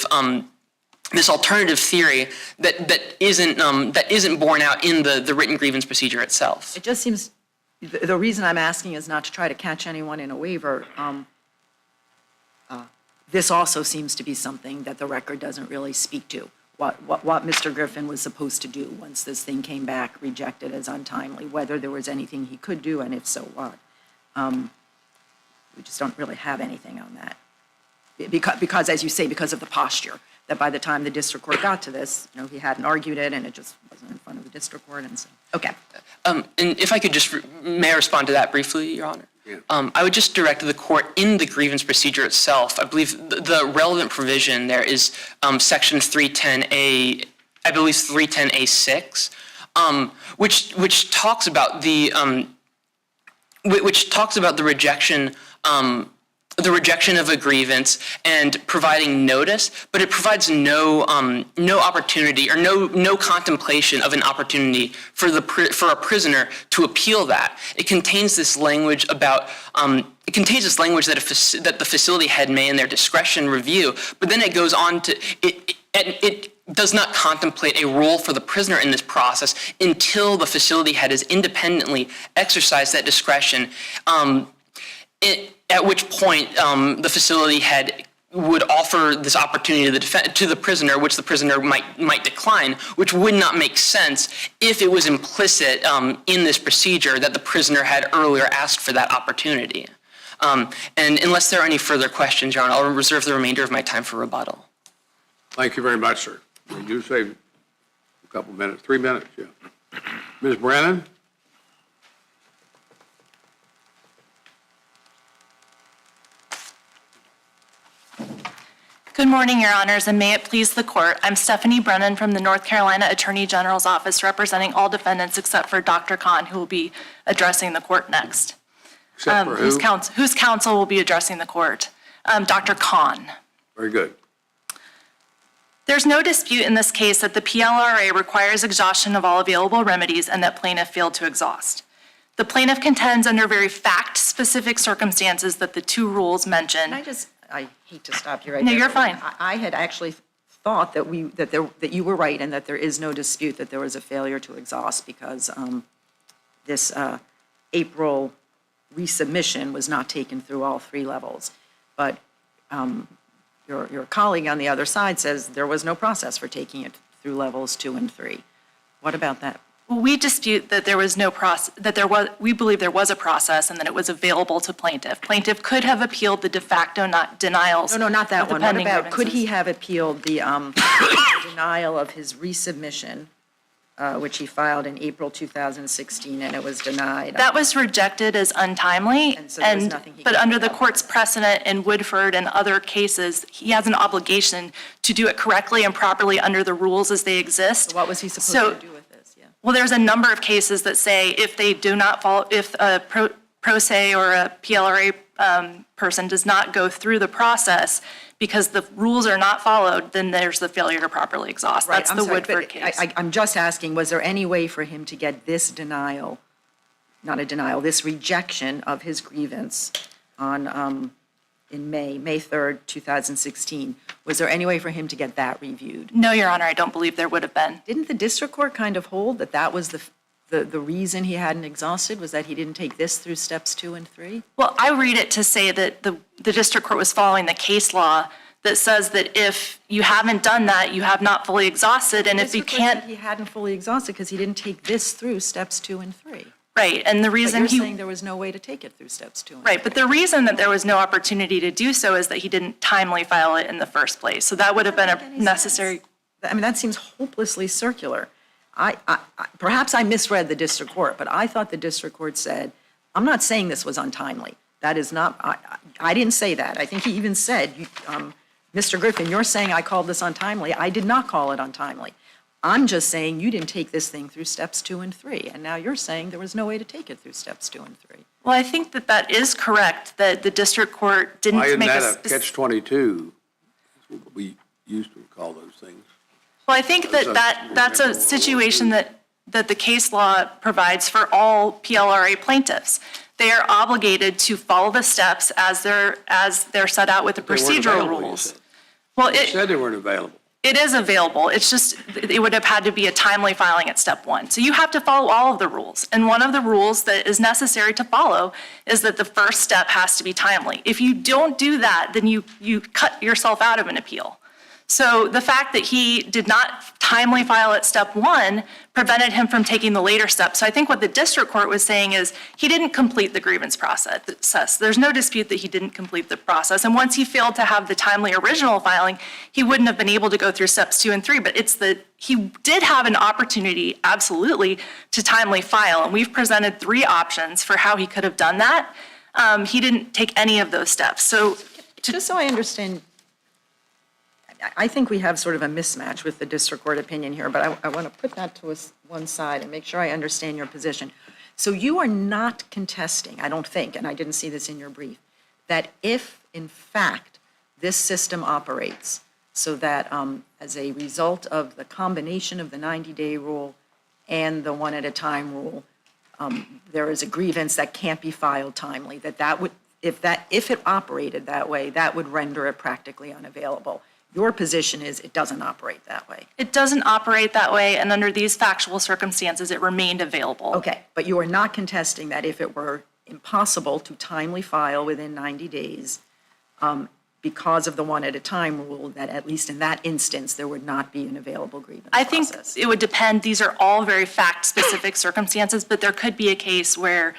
theory that isn't borne out in the written grievance procedure itself. It just seems, the reason I'm asking is not to try to catch anyone in a waiver. This also seems to be something that the record doesn't really speak to, what Mr. Griffin was supposed to do once this thing came back rejected as untimely, whether there was anything he could do, and if so, what. We just don't really have anything on that. Because, as you say, because of the posture, that by the time the district court got to this, he hadn't argued it, and it just wasn't in front of the district court, and so, okay. And if I could may I respond to that briefly, Your Honor? Yeah. I would just direct the court in the grievance procedure itself. I believe the relevant provision there is section 310A, I believe 310A6, which talks about the rejection of a grievance and providing notice, but it provides no opportunity or no contemplation of an opportunity for a prisoner to appeal that. It contains this language about that the facility head may in their discretion review, but then it goes on to it does not contemplate a role for the prisoner in this process until the facility head has independently exercised that discretion. At which point the facility head would offer this opportunity to the prisoner, which the prisoner might decline, which would not make sense if it was implicit in this procedure that the prisoner had earlier asked for that opportunity. And unless there are any further questions, Your Honor, I'll reserve the remainder of my time for rebuttal. Thank you very much, sir. We do save a couple minutes, 3 minutes, yeah. Ms. Brennan? Good morning, Your Honors, and may it please the Court. I'm Stephanie Brennan from the North Carolina Attorney General's Office, representing all defendants except for Dr. Kahn, who will be addressing the Court next. Except for who? Whose counsel will be addressing the Court? Dr. Kahn. Very good. There's no dispute in this case that the PLRA requires exhaustion of all available remedies and that plaintiff failed to exhaust. The plaintiff contends under very fact-specific circumstances that the two rules mentioned. I hate to stop you right No, there. you're fine. I had actually thought that you were right and that there is no dispute that there was a failure to exhaust because this April resubmission was not taken through all three levels. But your colleague on the other side says there was no process for taking it through levels 2 and 3. What about that? Well, we dispute that there was no process, we believe there was a process and that it was available to plaintiff. Plaintiff could have appealed the de facto denials. No, not that of the one. What pending about, could grievances. he have appealed the denial of his resubmission, which he filed in April 2016, and it was denied? That was rejected as untimely, And so there was nothing he but could under do the about court's precedent in Woodford and other cases, he has an obligation to do it correctly and properly under the rules as they exist. What was he supposed to do with this? Yeah. Well, there's a number of cases that say if they do not follow, if a pro se or a PLRA person does not go through the process because the rules are not followed, then there's the failure to properly exhaust. Right, That's I'm the sorry, Woodford but case. I'm just asking, was there any way for him to get this denial, not a denial, this rejection of his grievance on, in May 3rd, 2016, was there any way for him to get that reviewed? No, Your Honor, I don't believe there would have been. Didn't the district court kind of hold that that was the reason he hadn't exhausted, was that he didn't take this through steps 2 and 3? Well, I read it to say that the district court was following the case law that says that if you haven't done that, you have not fully exhausted, and if you District court said can't, he hadn't fully exhausted because he didn't take this through steps 2 and 3. right, and the But reason you're he. saying there was no way to take it through steps 2 and 3. Right, but the reason that there was no opportunity to do so is that he didn't timely file it in the first place. So that would have been Doesn't a make any necessary. sense. I mean, that seems hopelessly circular. Perhaps I misread the district court, but I thought the district court said, I'm not saying this was untimely. That is not, I didn't say that. I think he even said, Mr. Griffin, you're saying I called this untimely. I did not call it untimely. I'm just saying you didn't take this thing through steps 2 and 3, and now you're saying there was no way to take it through steps 2 and 3. Well, I think that that is correct, that the district court didn't Why isn't make a that a catch-22? That's what we used to call those things. Well, I think that's a situation that the case law provides for all PLRA plaintiffs. They are obligated to follow the steps as they're set out with the They weren't procedural available, you rules. said. Well, You said they weren't available. it is available. It's just, it would have had to be a timely filing at step 1. So you have to follow all of the rules. And one of the rules that is necessary to follow is that the first step has to be timely. If you don't do that, then you cut yourself out of an appeal. So the fact that he did not timely file at step 1 prevented him from taking the later steps. So I think what the district court was saying is he didn't complete the grievance process. There's no dispute that he didn't complete the process. And once he failed to have the timely original filing, he wouldn't have been able to go through steps 2 and 3. But he did have an opportunity, absolutely, to timely file. And we've presented 3 options for how he could have done that. He didn't take any of those steps. So Just so I understand, I think we have sort of a mismatch with the district court opinion here, but I want to put that to one side and make sure I understand your position. So you are not contesting, I don't think, and I didn't see this in your brief, that if, in fact, this system operates so that as a result of the combination of the 90-day rule and the one-at-a-time rule, there is a grievance that can't be filed timely, that would, if it operated that way, that would render it practically unavailable. Your position is it doesn't operate that way. it doesn't operate that way, and under these factual circumstances, it remained available. Okay, but you are not contesting that if it were impossible to timely file within 90 days because of the one-at-a-time rule, that at least in that instance, there would not be an available grievance I think process. it would depend. These are all very fact-specific circumstances, but there could be a case where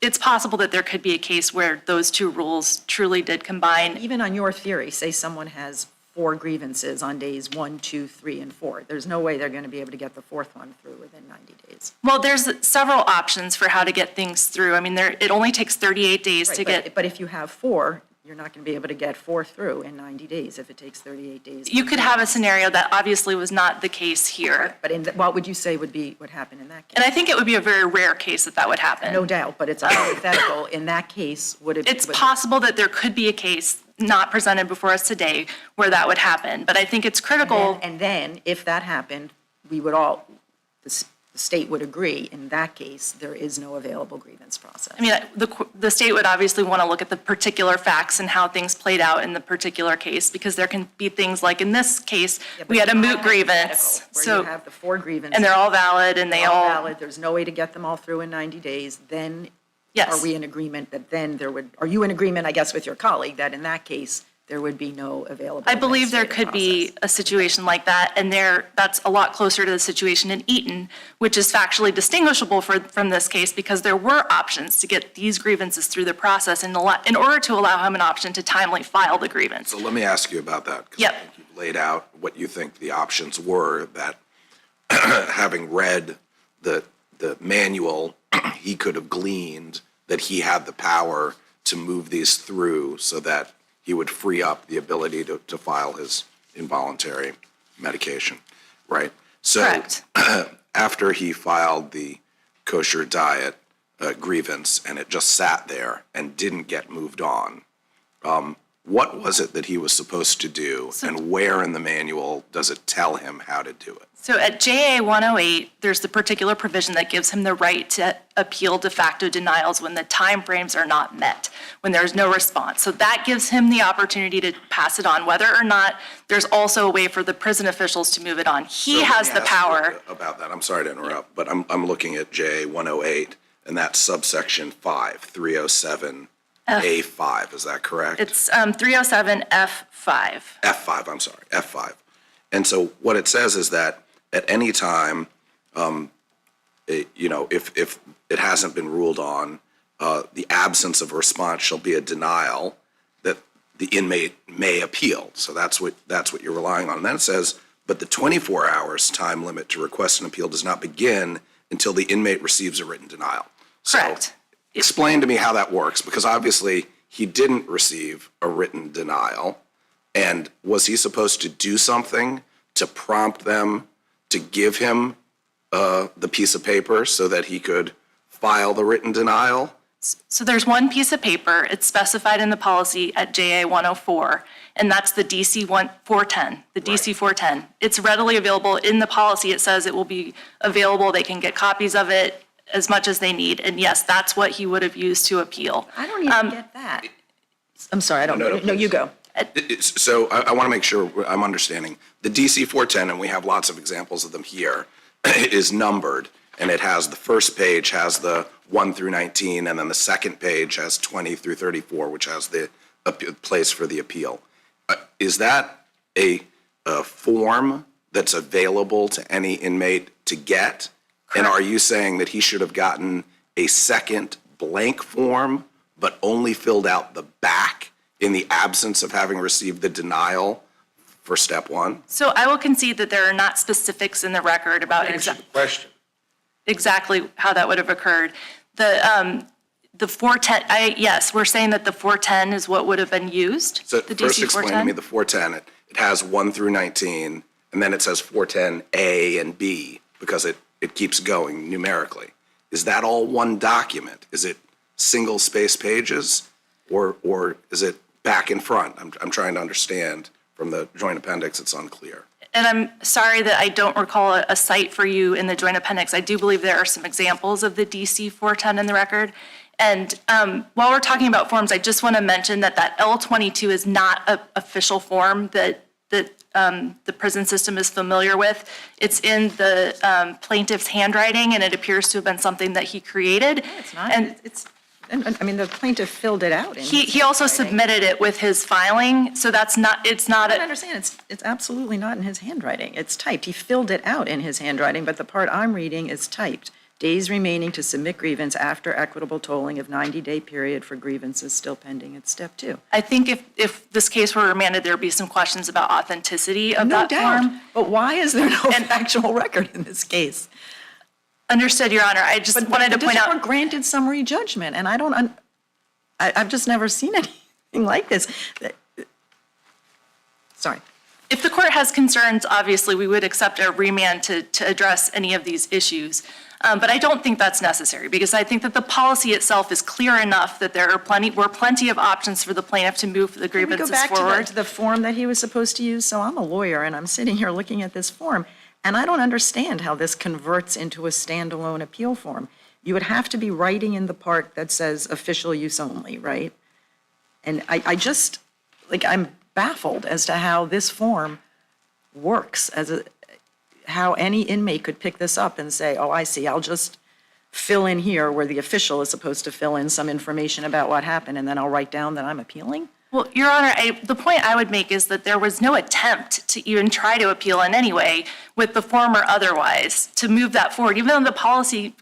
it's possible that there could be a case where those 2 rules truly did combine. Even on your theory, say someone has 4 grievances on days 1, 2, 3, and 4. There's no way they're going to be able to get the 4th one through within 90 days. Well, there's several options for how to get things through. I mean, it only takes 38 days to get. But if you have 4, you're not going to be able to get 4 through in 90 days if it takes 38 days. You could have a scenario that obviously was not the case here. But what would you say would happen in that case? And I think it would be a very rare case that would happen. No doubt, but it's a hypothetical. In that case, would it? It's possible that there could be a case not presented before us today where that would happen. But I think it's critical. And then, if that happened, we would all, the state would agree, in that case, there is no available grievance process. I mean, the state would obviously want to look at the particular facts and how things played out in the particular case, because there can be things like in this case, we had a moot grievance. Where you have the 4 grievances. And they're all valid and they all. Valid, there's no way to get them all through in 90 days, then Yes. are we in agreement that then are you in agreement, I guess, with your colleague, that in that case, there would be no available I believe there administrative could be process? a situation like that, and that's a lot closer to the situation in Eaton, which is factually distinguishable from this case because there were options to get these grievances through the process in order to allow him an option to timely file the grievance. So let me ask you about that. 'Cause Yep. I think you've laid out what you think the options were, that having read the manual, he could have gleaned that he had the power to move these through so that he would free up the ability to file his involuntary medication, right? So Correct. after he filed the kosher diet grievance and it just sat there and didn't get moved on, what was it that he was supposed to do, and where in the manual does it tell him how to do it? So at JA 108, there's the particular provision that gives him the right to appeal de facto denials when the timeframes are not met, when there's no response. So that gives him the opportunity to pass it on, whether or not there's also a way for the prison officials to move it on. He So has let me the ask you power. about that. I'm sorry to interrupt, but I'm looking at JA 108, and that's subsection 5, 307A5, is that correct? It's 307F5. F5, I'm sorry, F5. And so what it says is that at any time, if it hasn't been ruled on, the absence of a response shall be a denial that the inmate may appeal. So that's what you're relying on. And then it says, but the 24 hours time limit to request an appeal does not begin until the inmate receives a written denial. So Correct. Explain to me how that works, because obviously he didn't receive a written denial. And was he supposed to do something to prompt them to give him the piece of paper so that he could file the written denial? So there's one piece of paper, it's specified in the policy at JA 104, and that's the DC 410, the DC 410. It's readily available in the policy. It says it will be available. They can get copies of it as much as they need. And yes, that's what he would have used to appeal. I don't even get that. I'm sorry, I don't, no, you go. So I want to make sure I'm understanding. The DC 410, and we have lots of examples of them here, is numbered, and it has the first page has the 1 through 19, and then the second page has 20 through 34, which has the place for the appeal. Is that a form that's available to any inmate to get? And are you saying that he should have gotten a second blank form, but only filled out the back in the absence of having received the denial for step one? So I will concede that there are not specifics in the record about exactly how that would have occurred. The 410, yes, we're saying that the 410 is what would have been used. So the first DC explain to 410? me the 410. It has 1 through 19, and then it says 410A and B because it keeps going numerically. Is that all one document? Is it single space pages, or is it back and front? I'm trying to understand. From the joint appendix, it's unclear. And I'm sorry that I don't recall a site for you in the joint appendix. I do believe there are some examples of the DC 410 in the record. And while we're talking about forms, I just want to mention that L22 is not an official form that the prison system is familiar with. It's in the plaintiff's handwriting, and it appears to have been something that he created. It's not, And I mean, the plaintiff filled it out. he also submitted it with his filing, so it's not I don't understand, it's absolutely not in his handwriting. It's typed. He filled it out in his handwriting, but the part I'm reading is typed. Days remaining to submit grievance after equitable tolling of 90-day period for grievances still pending at step 2. I think if this case were remanded, there'd be some questions about authenticity of No that doubt, form. but why is there no factual record in this case? Understood, Your Honor. I just wanted to point The district out. court granted summary judgment, and I've just never seen anything like this. Sorry. If the court has concerns, obviously, we would accept a remand to address any of these issues. But I don't think that's necessary, because I think that the policy itself is clear enough that there were plenty of options for the plaintiff to move the Can we grievances go back forward. to the form that he was supposed to use? So I'm a lawyer, and I'm sitting here looking at this form, and I don't understand how this converts into a standalone appeal form. You would have to be writing in the part that says official use only, right? And I just, I'm baffled as to how this form works, how any inmate could pick this up and say, oh, I see, I'll just fill in here where the official is supposed to fill in some information about what happened, and then I'll write down that I'm appealing? Well, Your Honor, the point I would make is that there was no attempt to even try to appeal in any way with the form or otherwise to move that forward, even though the policy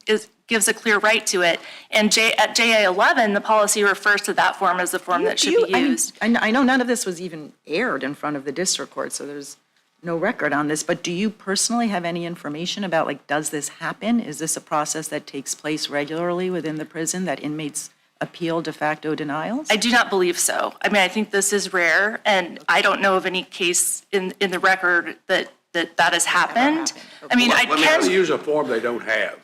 gives a clear right to it. And at JA 11, the policy refers to that form as the form that should be used. I know none of this was even aired in front of the district court, so there's no record on this, but do you personally have any information about, does this happen? Is this a process that takes place regularly within the prison, that inmates appeal de facto denials? I do not believe so. I mean, I think this is rare, and I don't know of any case in the record that has happened. I mean, I Let me can, use a form they don't have.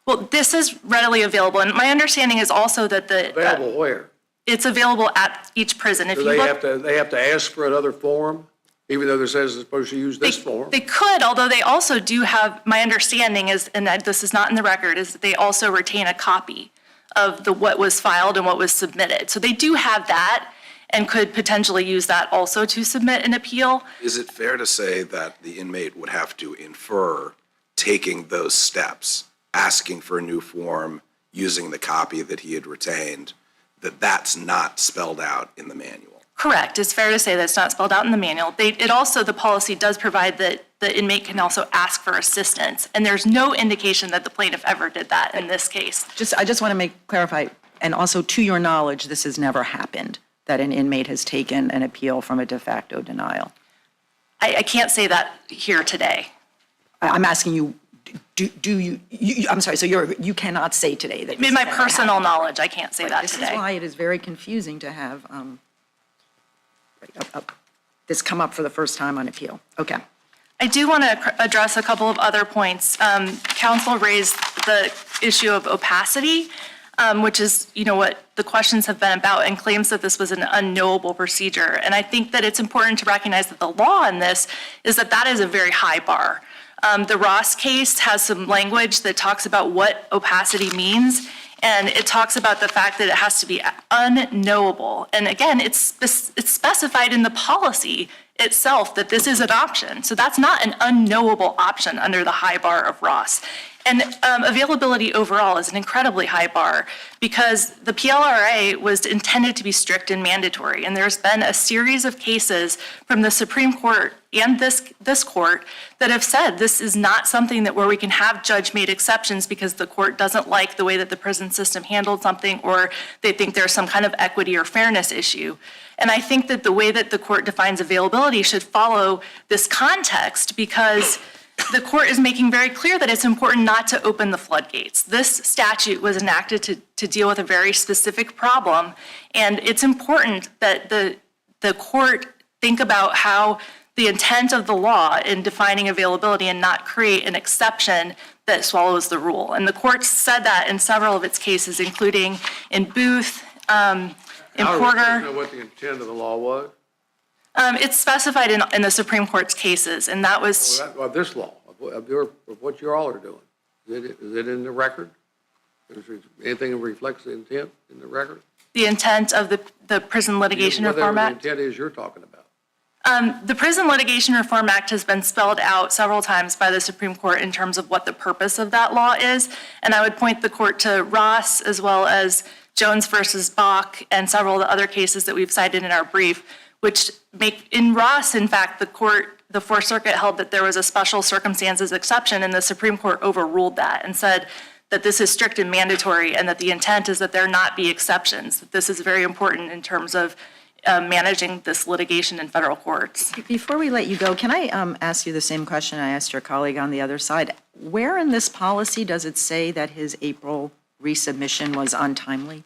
well, this is readily available, and my understanding is also that Available where? it's available at each prison. If Do you look, they have to ask for another form, even though it says it's supposed to use this form? they could, although they also do have, my understanding is, and this is not in the record, is that they also retain a copy of what was filed and what was submitted. So they do have that and could potentially use that also to submit an appeal. Is it fair to say that the inmate would have to infer taking those steps, asking for a new form, using the copy that he had retained, that that's not spelled out in the manual? Correct. It's fair to say that's not spelled out in the manual. The policy does provide that the inmate can also ask for assistance, and there's no indication that the plaintiff ever did that in this case. I just want to clarify, and also to your knowledge, this has never happened, that an inmate has taken an appeal from a de facto denial. I can't say that here today. I'm asking you, I'm sorry, so you cannot say today that. In my personal knowledge, I can't say that This is today. why it is very confusing to have this come up for the first time on appeal. Okay. I do want to address a couple of other points. Council raised the issue of opacity, which is, what the questions have been about, and claims that this was an unknowable procedure. And I think that it's important to recognize that the law in this is that is a very high bar. The Ross case has some language that talks about what opacity means, and it talks about the fact that it has to be unknowable. And again, it's specified in the policy itself that this is an option. So that's not an unknowable option under the high bar of Ross. And availability overall is an incredibly high bar because the PLRA was intended to be strict and mandatory. And there's been a series of cases from the Supreme Court and this court that have said this is not something where we can have judge-made exceptions because the court doesn't like the way that the prison system handled something, or they think there's some kind of equity or fairness issue. And I think that the way that the court defines availability should follow this context, because the court is making very clear that it's important not to open the floodgates. This statute was enacted to deal with a very specific problem, and it's important that the court think about how the intent of the law in defining availability and not create an exception that swallows the rule. And the court said that in several of its cases, including in Booth, in Porter. I don't know what the intent of the law was. It's specified in the Supreme Court's cases, and that was, Of this law, of what you all are doing. Is it in the record? Is there anything that reflects the intent in the record? the intent of the Prison Litigation Reform Act. Whatever the intent is you're talking about. The Prison Litigation Reform Act has been spelled out several times by the Supreme Court in terms of what the purpose of that law is. And I would point the court to Ross, as well as Jones versus Bach, and several of the other cases that we've cited in our brief, which make, in Ross, in fact, the Fourth Circuit held that there was a special circumstances exception, and the Supreme Court overruled that and said that this is strict and mandatory, and that the intent is that there not be exceptions. That this is very important in terms of managing this litigation in federal courts. Before we let you go, can I ask you the same question I asked your colleague on the other side? Where in this policy does it say that his April resubmission was untimely?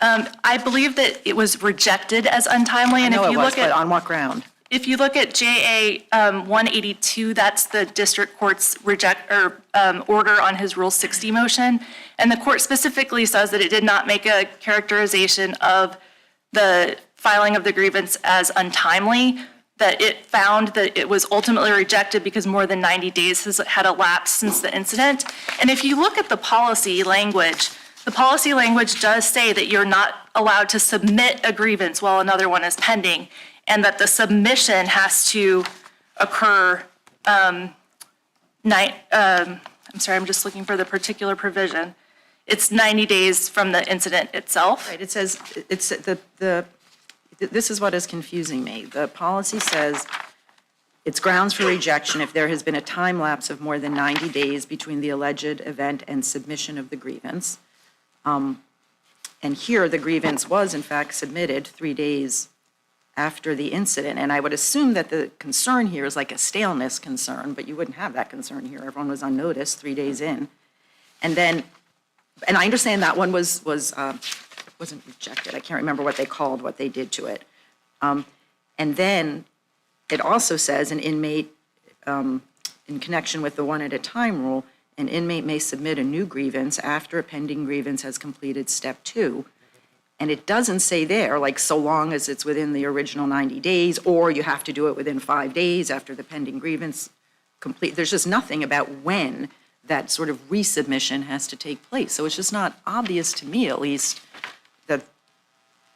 I believe that it was rejected as untimely, and if you look but at on what ground? if you look at JA 182, that's the district court's order on his Rule 60 motion, and the court specifically says that it did not make a characterization of the filing of the grievance as untimely, that it found that it was ultimately rejected because more than 90 days had elapsed since the incident. And if you look at the policy language does say that you're not allowed to submit a grievance while another one is pending, and that the submission has to occur, I'm sorry, I'm just looking for the particular provision. It's 90 days from the incident itself. Right, it says, this is what is confusing me. The policy says it's grounds for rejection if there has been a time lapse of more than 90 days between the alleged event and submission of the grievance. And here, the grievance was in fact submitted 3 days after the incident. And I would assume that the concern here is like a staleness concern, but you wouldn't have that concern here. Everyone was on notice 3 days in. And then, and I understand that one wasn't rejected. I can't remember what they did to it. And then it also says an inmate, in connection with the one-at-a-time rule, an inmate may submit a new grievance after a pending grievance has completed step 2. And it doesn't say there, like, so long as it's within the original 90 days, or you have to do it within 5 days after the pending grievance complete. There's just nothing about when that sort of resubmission has to take place. So it's just not obvious to me, at least, that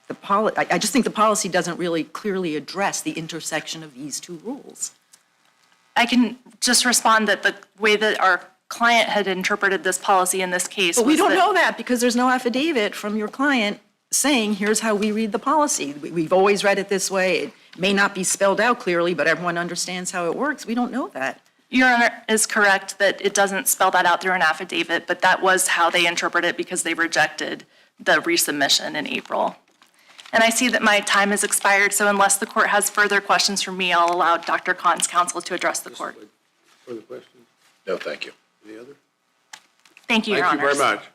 I just think the policy doesn't really clearly address the intersection of these two rules. I can just respond that the way that our client had interpreted this policy in this case. But we was don't that- know that because there's no affidavit from your client saying, here's how we read the policy. We've always read it this way. It may not be spelled out clearly, but everyone understands how it works. We don't know that. Your Honor is correct that it doesn't spell that out through an affidavit, but that was how they interpret it because they rejected the resubmission in April. And I see that my time has expired, so unless the court has further questions for me, I'll allow Dr. Khan's counsel to address the court. Further questions? No, thank you. Any other? Thank you, Your Thank you Honors. very much.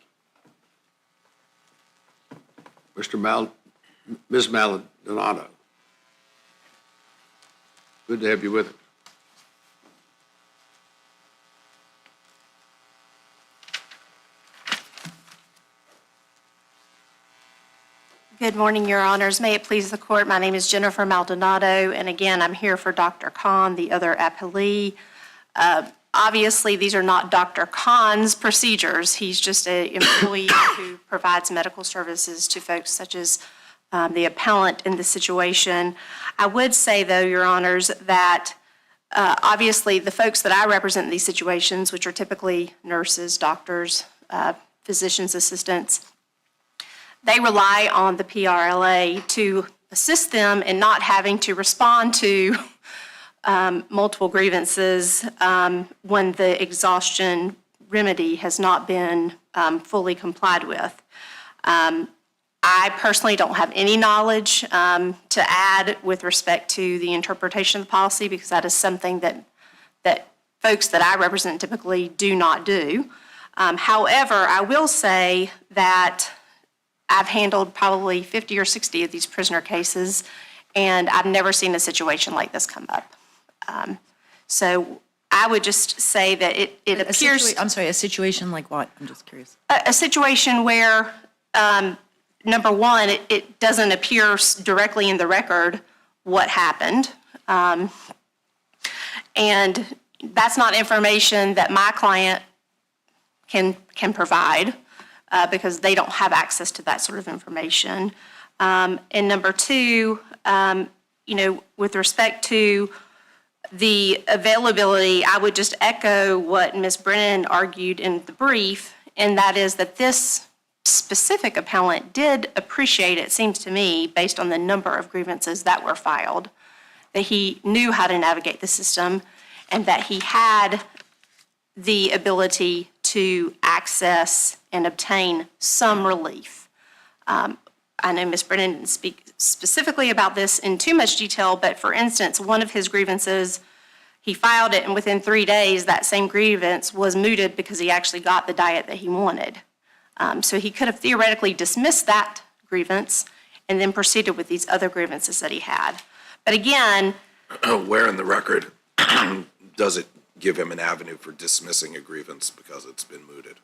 Ms. Maldonado. Good to have you with us. Good morning, Your Honors. May it please the Court, my name is Jennifer Maldonado, and again, I'm here for Dr. Khan, the other appellee. Obviously, these are not Dr. Khan's procedures. He's just an employee who provides medical services to folks such as the appellant in this situation. I would say, though, Your Honors, that obviously the folks that I represent in these situations, which are typically nurses, doctors, physician's assistants, they rely on the PRLA to assist them in not having to respond to multiple grievances when the exhaustion remedy has not been fully complied with. I personally don't have any knowledge to add with respect to the interpretation of the policy because that is something that folks that I represent typically do not do. However, I will say that I've handled probably 50 or 60 of these prisoner cases, and I've never seen a situation like this come up. So I would just say that it appears... I'm sorry, a situation like what? I'm just curious. A situation where, number one, it doesn't appear directly in the record what happened. And that's not information that my client can provide because they don't have access to that sort of information. And number two, with respect to the availability, I would just echo what Ms. Brennan argued in the brief, and that is that this specific appellant did appreciate, it seems to me, based on the number of grievances that were filed, that he knew how to navigate the system and that he had the ability to access and obtain some relief. I know Ms. Brennan didn't speak specifically about this in too much detail, but for instance, one of his grievances, he filed it and within 3 days, that same grievance was mooted because he actually got the diet that he wanted. So he could have theoretically dismissed that grievance and then proceeded with these other grievances that he had. But again... Where in the record does it give him an avenue for dismissing a grievance because it's been mooted?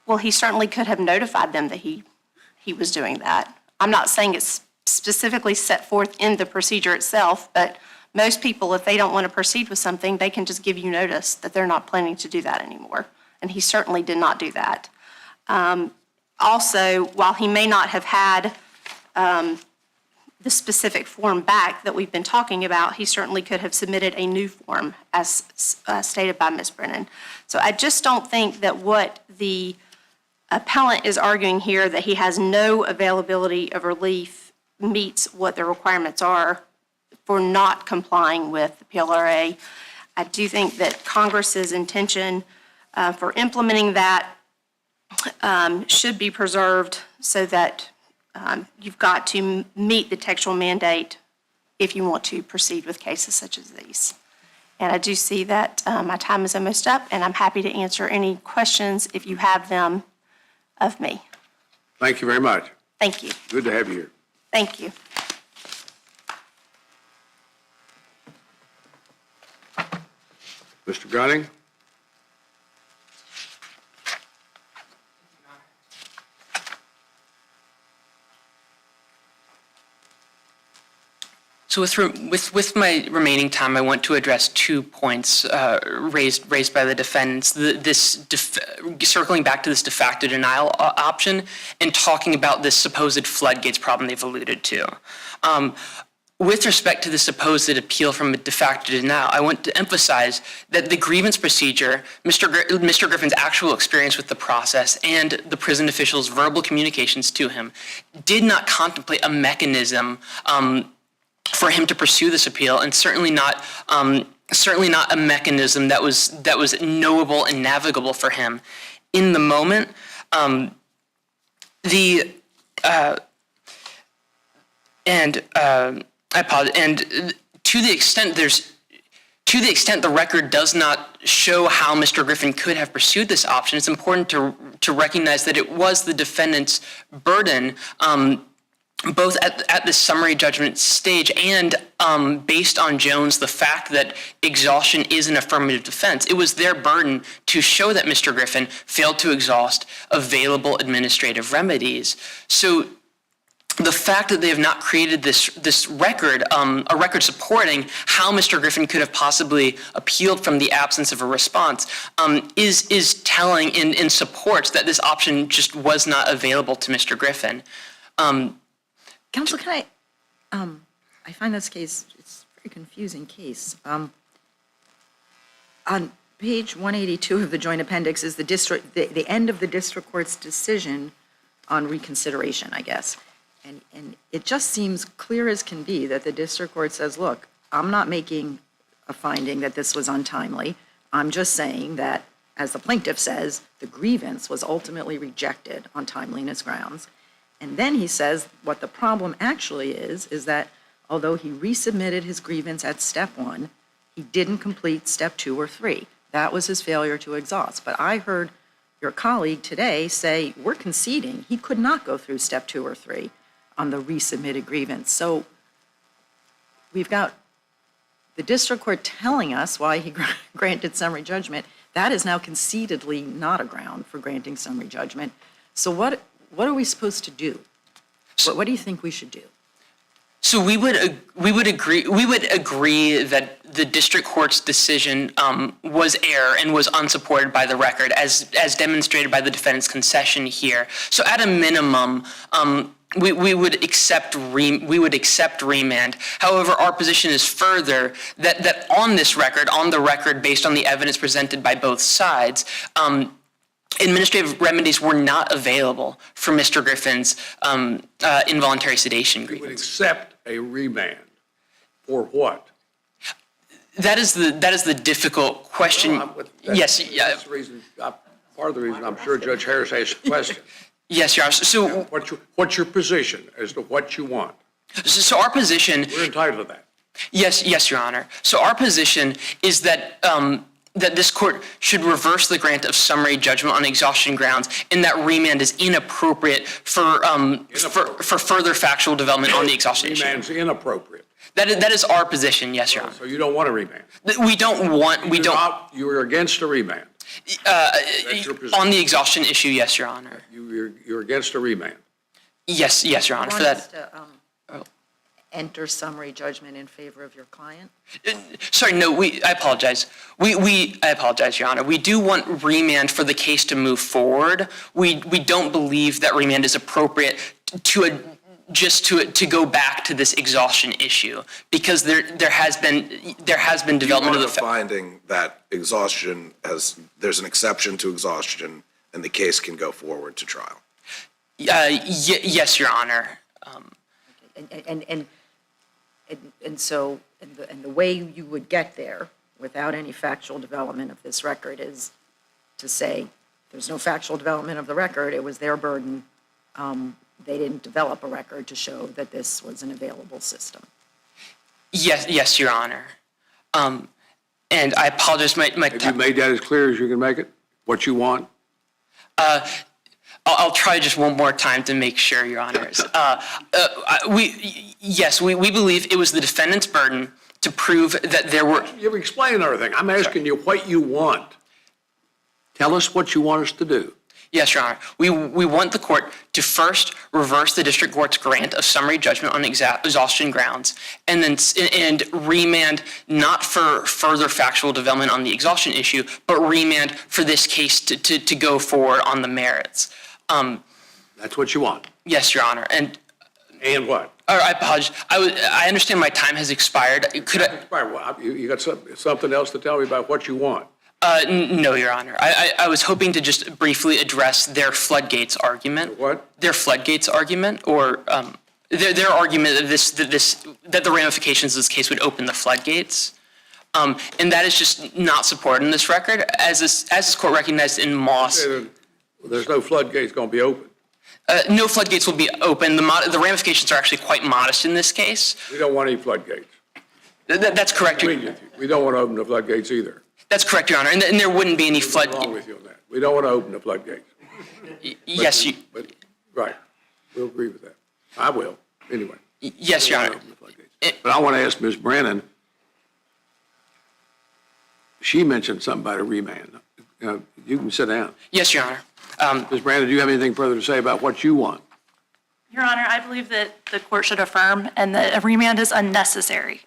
Well, he certainly could have notified them that he was doing that. I'm not saying it's specifically set forth in the procedure itself, but most people, if they don't want to proceed with something, they can just give you notice that they're not planning to do that anymore. And he certainly did not do that. Also, while he may not have had the specific form back that we've been talking about, he certainly could have submitted a new form as stated by Ms. Brennan. So I just don't think that what the appellant is arguing here, that he has no availability of relief, meets what the requirements are for not complying with the PLRA. I do think that Congress's intention for implementing that should be preserved so that you've got to meet the textual mandate if you want to proceed with cases such as these. And I do see that my time is almost up, and I'm happy to answer any questions if you have them of me. Thank you very much. Thank you. Good to have you here. Thank you. Mr. Gunning? So with my remaining time, I want to address 2 points raised by the defendants. Circling back to this de facto denial option and talking about this supposed floodgates problem they've alluded to. With respect to the supposed appeal from a de facto denial, I want to emphasize that the grievance procedure, Mr. Griffin's actual experience with the process, and the prison officials' verbal communications to him did not contemplate a mechanism for him to pursue this appeal, and certainly not a mechanism that was knowable and navigable for him in the moment. I apologize. And to the extent to the extent the record does not show how Mr. Griffin could have pursued this option, it's important to recognize that it was the defendant's burden, both at the summary judgment stage and based on Jones, the fact that exhaustion is an affirmative defense. It was their burden to show that Mr. Griffin failed to exhaust available administrative remedies. So the fact that they have not created this record, a record supporting how Mr. Griffin could have possibly appealed from the absence of a response, is telling and supports that this option just was not available to Mr. Griffin. Counsel, can I find this case, it's a very confusing case. On page 182 of the joint appendix is the end of the district court's decision on reconsideration, I guess. And it just seems clear as can be that the district court says, look, I'm not making a finding that this was untimely. I'm just saying that, as the plaintiff says, the grievance was ultimately rejected on timeliness grounds. And then he says what the problem actually is that although he resubmitted his grievance at step 1, he didn't complete step 2 or 3. That was his failure to exhaust. But I heard your colleague today say, we're conceding he could not go through step 2 or 3 on the resubmitted grievance. So we've got the district court telling us why he granted summary judgment. That is now concededly not a ground for granting summary judgment. So what are we supposed to do? What do you think we should do? So we would agree that the district court's decision was error and was unsupported by the record, as demonstrated by the defendant's concession here. So at a minimum, we would accept remand. However, our position is further that on this record, on the record based on the evidence presented by both sides, administrative remedies were not available for Mr. Griffin's involuntary sedation You would grievance. accept a remand for what? That is the difficult question. Yes, That's the reason, part of the reason I'm sure Judge Harris asked the question. yes, Your Honor. So What's your position as to what you want? our position. We're entitled to that. Yes, Your Honor. So our position is that that this court should reverse the grant of summary judgment on exhaustion grounds, and that remand is inappropriate for further factual development on the exhaustion issue. Remand's inappropriate. That is our position, yes, Your Honor. So you don't want a remand? You're against a remand? That's your position. on the exhaustion issue, yes, Your Honor. You're against a remand? Yes, Your Honor. For Want us that. to enter summary judgment in favor of your client? Sorry, no, I apologize. I apologize, Your Honor. We do want remand for the case to move forward. We don't believe that remand is appropriate to go back to this exhaustion issue, because there has been development of the finding that exhaustion there's an exception to exhaustion and the case can go forward to trial. Yes, Your Honor. And so the way you would get there without any factual development of this record is to say there's no factual development of the record. It was their burden. They didn't develop a record to show that this was an available system. Yes, Your Honor. And I apologize. Have you made that as clear as you can make it? What you want? I'll try just one more time to make sure, Your Honors. We believe it was the defendant's burden to prove that there were. You've explained everything. I'm asking you what you want. Tell us what you want us to do. Yes, Your Honor. We want the court to first reverse the district court's grant of summary judgment on exhaustion grounds, and remand not for further factual development on the exhaustion issue, but remand for this case to go forward on the merits. That's what you want. Yes, Your Honor. And what? I apologize. I understand my time has expired. Could I? You got something else to tell me about what you want? No, Your Honor. I was hoping to just briefly address their floodgates argument. What? Their floodgates argument, or their argument that the ramifications of this case would open the floodgates. And that is just not supported in this record, as this court recognized in Moss. There's no floodgates going to be open. No floodgates will be open. The ramifications are actually quite modest in this case. We don't want any floodgates. That's correct. Agree with you. We don't want to open the floodgates either. That's correct, Your Honor. And there wouldn't be any What's flood. wrong with you on that? We don't want to open the floodgates. Yes, But, right, we'll agree with that. I will, anyway. yes, Your We Honor. don't open the floodgates. But I want to ask Ms. Brennan, she mentioned something about a remand. You can sit down. Yes, Your Honor. Ms. Brandon, do you have anything further to say about what you want? Your Honor, I believe that the court should affirm and that a remand is unnecessary.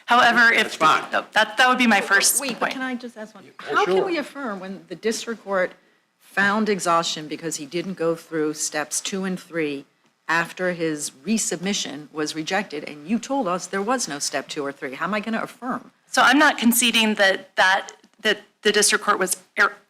However, if. That's fine. No, that would be my first Wait, but point. can I just ask one? How can we affirm when the district court found exhaustion because he didn't go through steps 2 and 3 after his resubmission was rejected, and you told us there was no step 2 or 3? How am I going to affirm? So I'm not conceding that the district court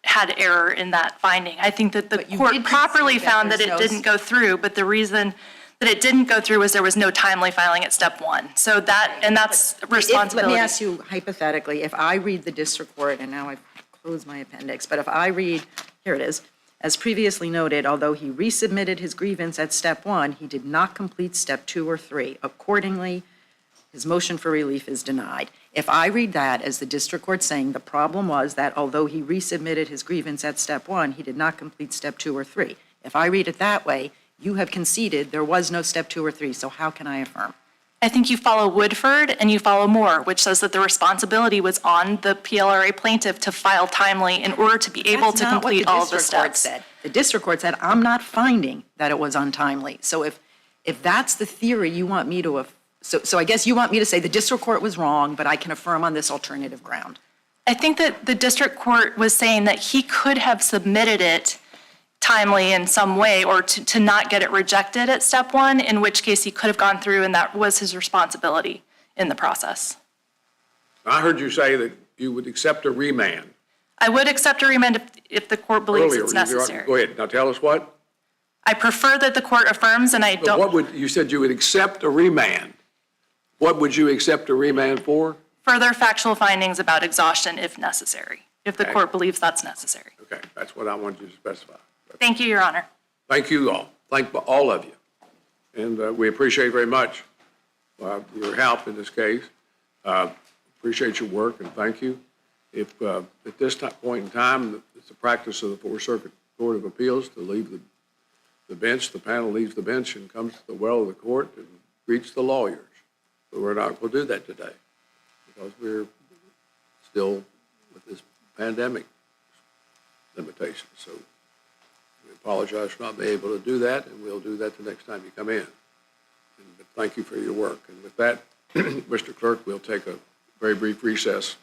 had error in that finding. I think that the But you court did properly concede that found that there's it no didn't go through, but the reason that it didn't go through was there was no timely filing at step 1. So that's responsibility. Let me ask you hypothetically, if I read the district court, and now I've closed my appendix, but if I read, here it is, as previously noted, although he resubmitted his grievance at step 1, he did not complete step 2 or 3. Accordingly, his motion for relief is denied. If I read that as the district court saying the problem was that although he resubmitted his grievance at step 1, he did not complete step 2 or 3. If I read it that way, you have conceded there was no step 2 or 3, so how can I affirm? I think you follow Woodford and you follow Moore, which says that the responsibility was on the PLRA plaintiff to file timely in order to be able to complete all of the steps. That's not what the district court said. The district court said, I'm not finding that it was untimely. So if that's the theory you want me to, so I guess you want me to say the district court was wrong, but I can affirm on this alternative ground. I think that the district court was saying that he could have submitted it timely in some way or to not get it rejected at step 1, in which case he could have gone through and that was his responsibility in the process. I heard you say that you would accept a remand. I would accept a remand if the court believes Earlier. it's Go necessary. ahead, now tell us what? I prefer that the court affirms and I But what don't, would, you said you would accept a remand. What would you accept a remand for? further factual findings about exhaustion if necessary, if the Okay. court believes that's necessary. Okay, that's what I wanted you to specify. Thank you, Your Honor. Thank you all. Thank all of you. And we appreciate very much your help in this case. Appreciate your work and thank you. If at this point in time, it's the practice of the Fourth Circuit Court of Appeals to leave the bench, the panel leaves the bench and comes to the well of the court and greets the lawyers. But we're not going to do that today because we're still with this pandemic limitation. So we apologize for not being able to do that, and we'll do that the next time you come in. But thank you for your work. And with that, Mr. Clerk, we'll take a very brief recess.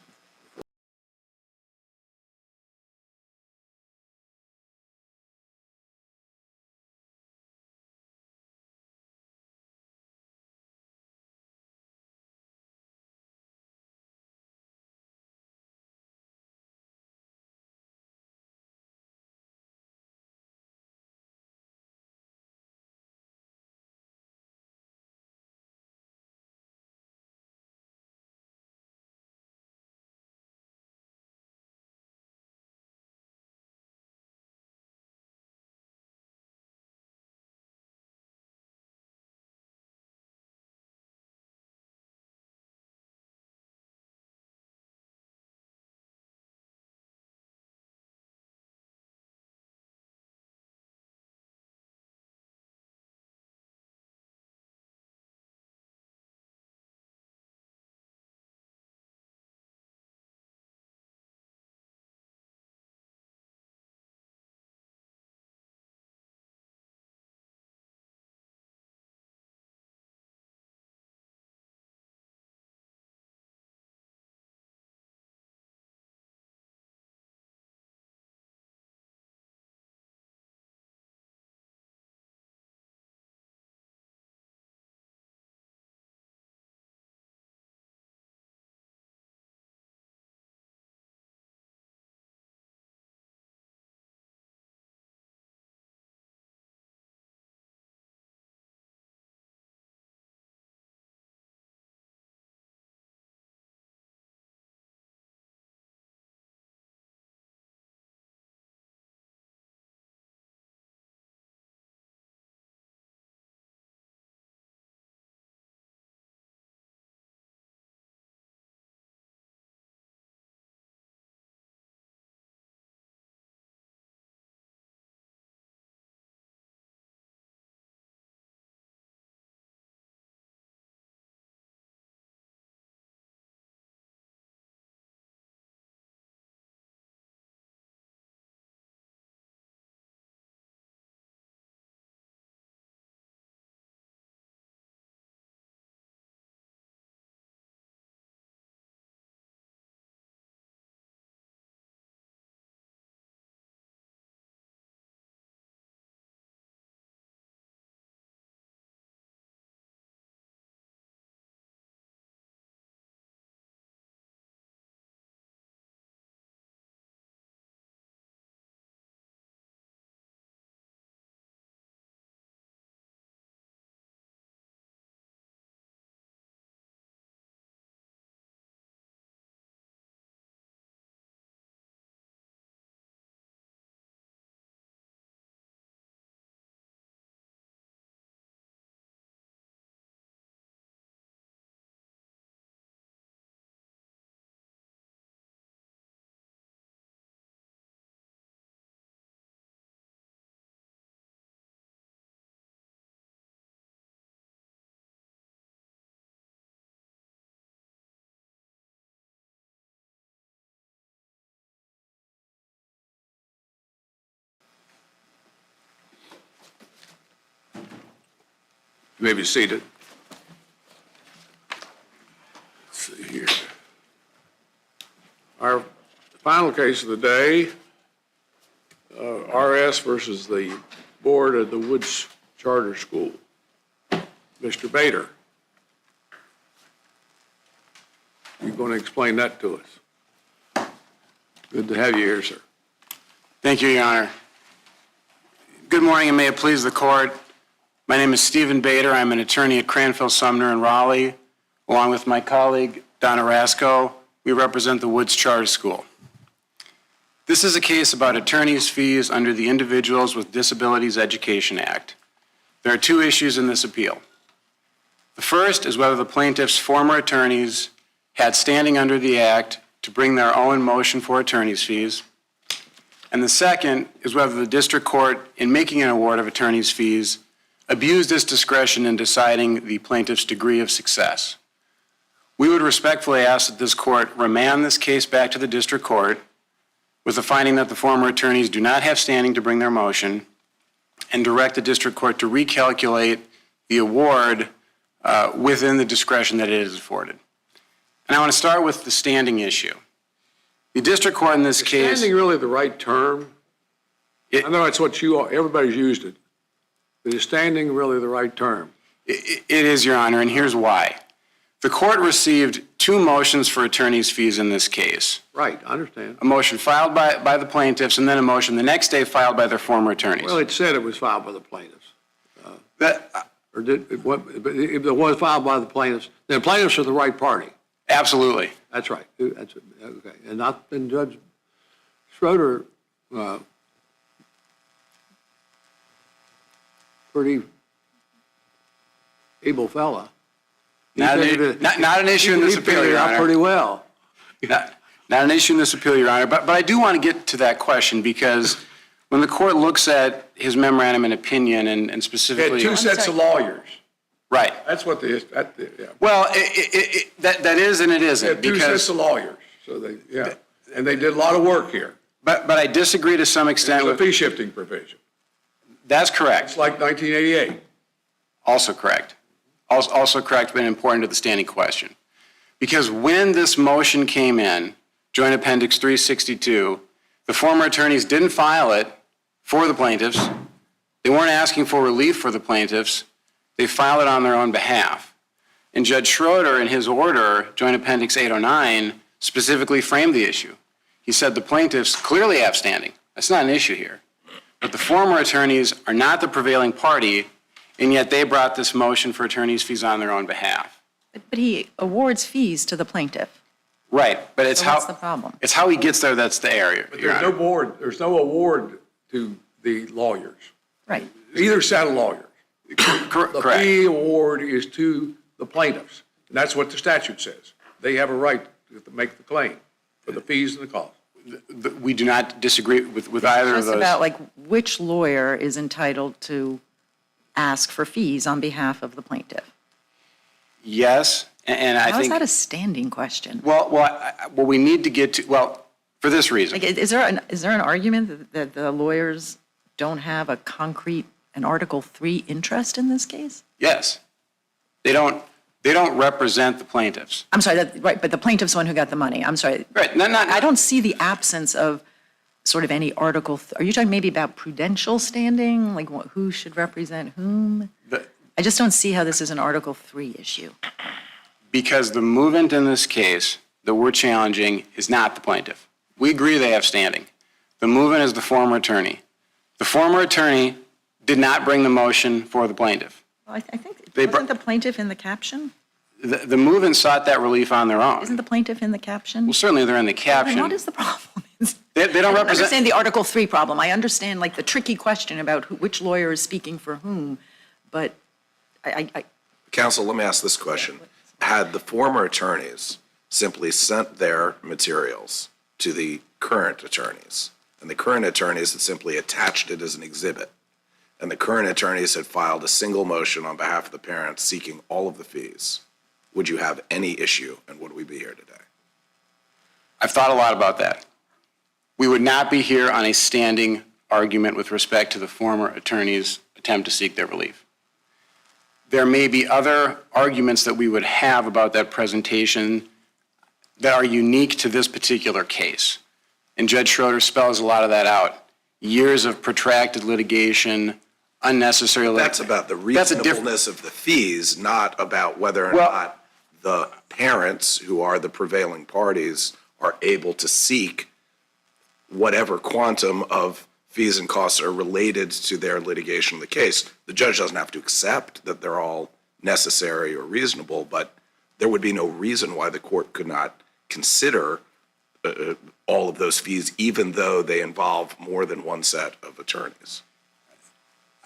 You may be seated. Let's see here. Our final case of the day, RS versus the Board of the Woods Charter School. Mr. Bader, you're going to explain that to us. Good to have you here, sir. Thank you, Your Honor. Good morning, and may it please the court. My name is Stephen Bader. I'm an attorney at Cranfield Sumner in Raleigh. Along with my colleague, Donna Rasco, we represent the Woods Charter School. This is a case about attorney's fees under the Individuals with Disabilities Education Act. There are two issues in this appeal. The first is whether the plaintiff's former attorneys had standing under the Act to bring their own motion for attorney's fees. And the second is whether the district court, in making an award of attorney's fees, abused its discretion in deciding the plaintiff's degree of success. We would respectfully ask that this court remand this case back to the district court with the finding that the former attorneys do not have standing to bring their motion, and direct the district court to recalculate the award within the discretion that it is afforded. And I want to start with the standing issue. The district court in this case... Is standing really the right term? I know it's what everybody's used it. But is standing really the right term? It is, Your Honor, and here's why. The court received two motions for attorney's fees in this case. Right, I understand. A motion filed by the plaintiffs, and then a motion the next day filed by their former attorneys. Well, it said it was filed by the plaintiffs. Or did it? But if it was filed by the plaintiffs, then plaintiffs are the right party. Absolutely. That's right. That's okay. And Judge Schroeder, pretty able fella. Not an issue in this appeal, Your Honor. Pretty well. Not an issue in this appeal, Your Honor. But I do want to get to that question, because when the court looks at his memorandum and opinion and specifically... Two sets of lawyers. Right. That's what yeah. Well, that is and it isn't. Two sets of lawyers. So and they did a lot of work here. But I disagree to some extent with with... a fee shifting provision. That's correct. It's like 1988. Also correct. Also correct, but important to the standing question. Because when this motion came in, Joint Appendix 362, the former attorneys didn't file it for the plaintiffs. They weren't asking for relief for the plaintiffs. They filed it on their own behalf. And Judge Schroeder, in his order, Joint Appendix 809, specifically framed the issue. He said the plaintiffs clearly have standing. That's not an issue here. But the former attorneys are not the prevailing party, and yet they brought this motion for attorney's fees on their own behalf. But he awards fees to the plaintiff. Right, but it's So how... what's the problem? It's how he gets there that's the area. But Your there's Honor. there's no award to the lawyers. Right. Either set of lawyers. The Correct. fee award is to the plaintiffs. And that's what the statute says. They have a right to make the claim for the fees and the costs. We do not disagree with either of Just those. about like which lawyer is entitled to ask for fees on behalf of the plaintiff? Yes, and I How is think... that a standing question? Well, we need to get to... Well, for this reason. Like, is there an argument that the lawyers don't have a concrete, an Article 3 interest in this case? Yes. They don't represent the plaintiffs. I'm sorry, right, but the plaintiff's the one who got the money. I'm sorry. Right. I don't see the absence of sort of any Article, are you talking maybe about prudential standing? Like who should represent whom? I just don't see how this is an Article 3 issue. Because the movement in this case that we're challenging is not the plaintiff. We agree they have standing. The movement is the former attorney. The former attorney did not bring the motion for the plaintiff. Well, I think, wasn't the plaintiff in the caption? The movement sought that relief on their own. Isn't the plaintiff in the caption? Well, certainly they're in the caption. Then what is the problem? They don't I don't represent... understand the Article 3 problem. I understand like the tricky question about which lawyer is speaking for whom, but I Counsel, let me ask this question. Had the former attorneys simply sent their materials to the current attorneys, and the current attorneys had simply attached it as an exhibit, and the current attorneys had filed a single motion on behalf of the parents seeking all of the fees, would you have any issue, and would we be here today? I've thought a lot about that. We would not be here on a standing argument with respect to the former attorney's attempt to seek their relief. there may be other arguments that we would have about that presentation that are unique to this particular case. And Judge Schroeder spells a lot of that out. Years of protracted litigation, unnecessary That's litigation. about the That's a different- reasonableness of the fees, not about whether or Well- not the parents, who are the prevailing parties, are able to seek whatever quantum of fees and costs are related to their litigation of the case. The judge doesn't have to accept that they're all necessary or reasonable, but there would be no reason why the court could not consider all of those fees, even though they involve more than one set of attorneys.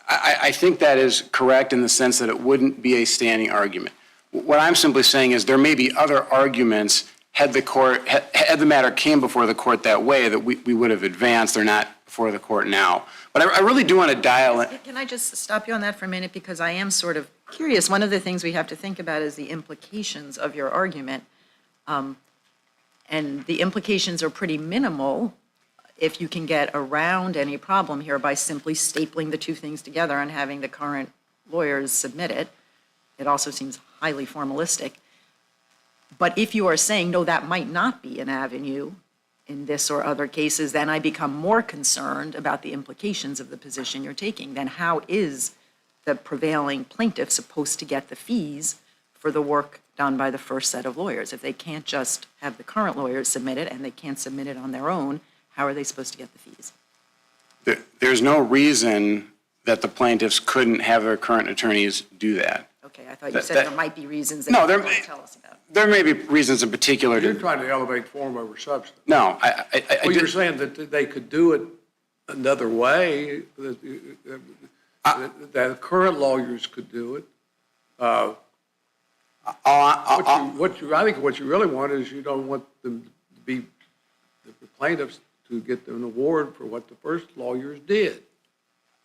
I think that is correct in the sense that it wouldn't be a standing argument. What I'm simply saying is there may be other arguments had the matter came before the court that way that we would have advanced. They're not before the court now. But I really do want to dial in. Can I just stop you on that for a minute, because I am sort of curious. One of the things we have to think about is the implications of your argument. And the implications are pretty minimal if you can get around any problem here by simply stapling the two things together and having the current lawyers submit it. It also seems highly formalistic. But if you are saying, no, that might not be an avenue in this or other cases, then I become more concerned about the implications of the position you're taking. Then how is the prevailing plaintiff supposed to get the fees for the work done by the first set of lawyers? If they can't just have the current lawyers submit it and they can't submit it on their own, how are they supposed to get the fees? There's no reason that the plaintiffs couldn't have their current attorneys do that. Okay, I thought you said there might be reasons that No, you there don't want may- to tell us about. There may be reasons in particular You're to, trying to elevate form over substance. no, Well, you're saying that they could do it another way, that current lawyers could do it. I think what you really want is you don't want them to be, the plaintiffs to get an award for what the first lawyers did.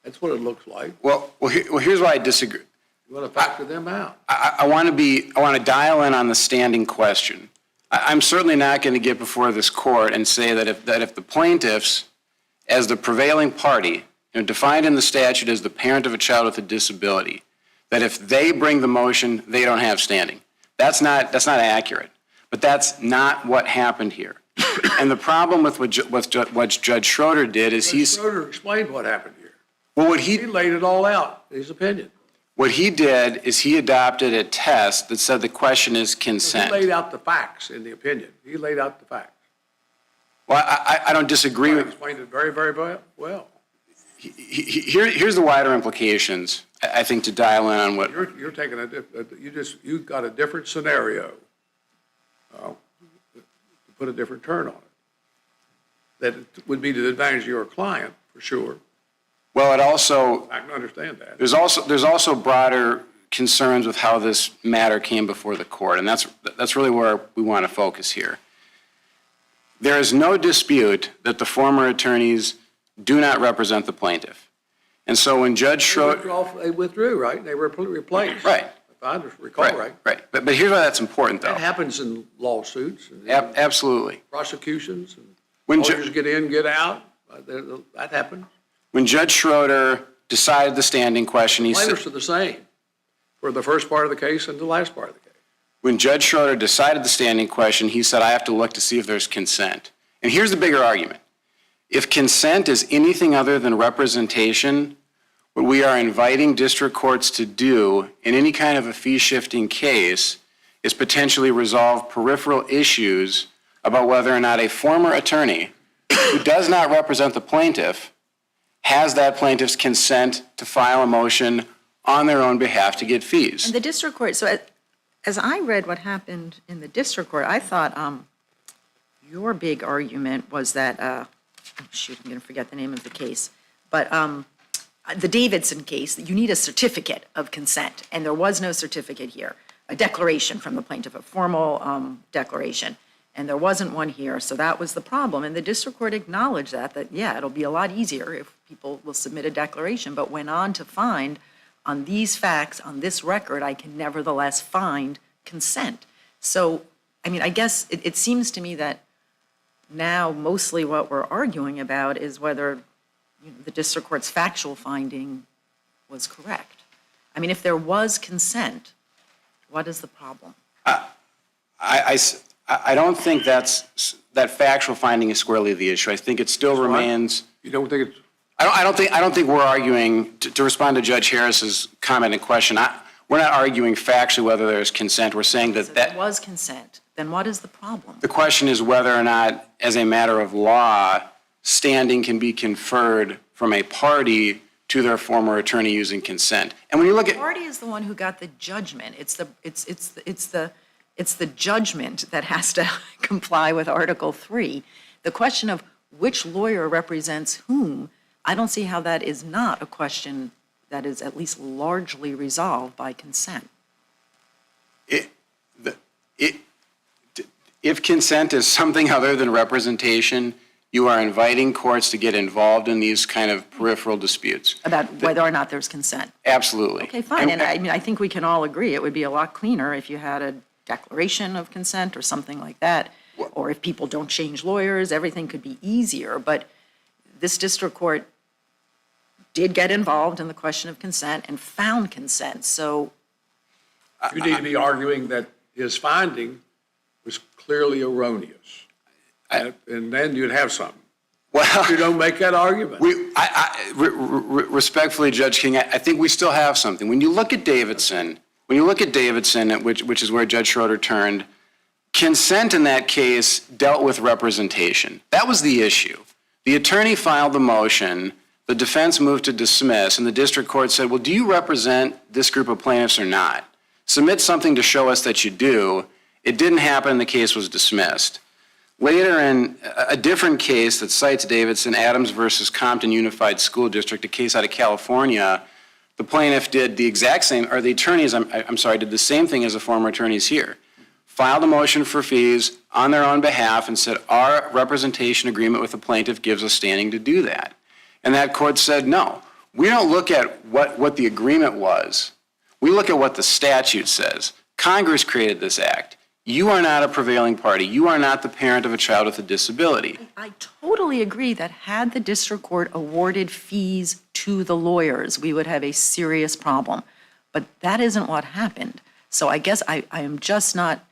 That's what it looks like. well, here's why I disagree. You want to factor them out. I want to dial in on the standing question. I'm certainly not going to get before this court and say that if the plaintiffs, as the prevailing party, defined in the statute as the parent of a child with a disability, that if they bring the motion, they don't have standing. That's not accurate. But that's not what happened here. And the problem with what Judge Schroeder did is Judge Schroeder explained what happened here. well, He laid it all out, his opinion. what he did is he adopted a test that said the question is He consent. laid out the facts in the opinion. He laid out the facts. Well, I don't disagree He with. explained it very, very well. Here's the wider implications, I think, to dial in on what. You're taking you got a different scenario. To put a different turn on it. That it would be to the advantage of your client, for sure. Well, it also, I can understand that. there's also broader concerns with how this matter came before the court, and that's really where we want to focus here. There is no dispute that the former attorneys do not represent the plaintiff. And so when Judge Schroeder. They withdrew, right? They were replaced. Right. If I recall right. Right. But here's why that's important, though. That happens in lawsuits and Absolutely. prosecutions. And When lawyers get in, get out. That happens. When Judge Schroeder decided the standing question, he said. Plaintiffs are the same for the first part of the case and the last part of the case. When Judge Schroeder decided the standing question, he said, I have to look to see if there's consent. And here's the bigger argument. If consent is anything other than representation, what we are inviting district courts to do in any kind of a fee-shifting case is potentially resolve peripheral issues about whether or not a former attorney who does not represent the plaintiff has that plaintiff's consent to file a motion on their own behalf to get fees. And the district court, so as I read what happened in the district court, I thought your big argument was that, I'm going to forget the name of the case, but the Davidson case, you need a certificate of consent, and there was no certificate here, a declaration from the plaintiff, a formal declaration, and there wasn't one here, so that was the problem. And the district court acknowledged that, yeah, it'll be a lot easier if people will submit a declaration, but went on to find, on these facts, on this record, I can nevertheless find consent. So, I mean, I guess it seems to me that now mostly what we're arguing about is whether the district court's factual finding was correct. I mean, if there was consent, what is the problem? I don't think that factual finding is squarely the issue. I think it still remains. You don't think it's, I don't think we're arguing, to respond to Judge Harris's comment and question, we're not arguing factually whether there's consent. We're saying So if there was consent, then what is the problem? the question is whether or not, as a matter of law, standing can be conferred from a party to their former attorney using consent. And when you look The at, party is the one who got the judgment. It's the judgment that has to comply with Article 3. The question of which lawyer represents whom, I don't see how that is not a question that is at least largely resolved by consent. if consent is something other than representation, you are inviting courts to get involved in these kind of peripheral disputes. About whether or not there's consent. Absolutely. Okay, fine, and I mean, I think we can all agree it would be a lot cleaner if you had a declaration of consent or something like that, or if people don't change lawyers, everything could be easier, but this district court did get involved in the question of consent and found consent, so you need to be arguing that his finding was clearly erroneous. And then you'd have something. Well, You don't make that argument. Respectfully, Judge King, I think we still have something. When you look at Davidson, which is where Judge Schroeder turned, consent in that case dealt with representation. That was the issue. The attorney filed the motion, the defense moved to dismiss, and the district court said, well, do you represent this group of plaintiffs or not? Submit something to show us that you do. It didn't happen, the case was dismissed. Later in a different case that cites Davidson, Adams versus Compton Unified School District, a case out of California, the plaintiff did the exact same, or the attorneys, did the same thing as the former attorneys here. Filed a motion for fees on their own behalf and said, our representation agreement with the plaintiff gives us standing to do that. And that court said, no, we don't look at what the agreement was. We look at what the statute says. Congress created this act. You are not a prevailing party. You are not the parent of a child with a disability. I totally agree that had the district court awarded fees to the lawyers, we would have a serious problem. But that isn't what happened. So I guess I am just not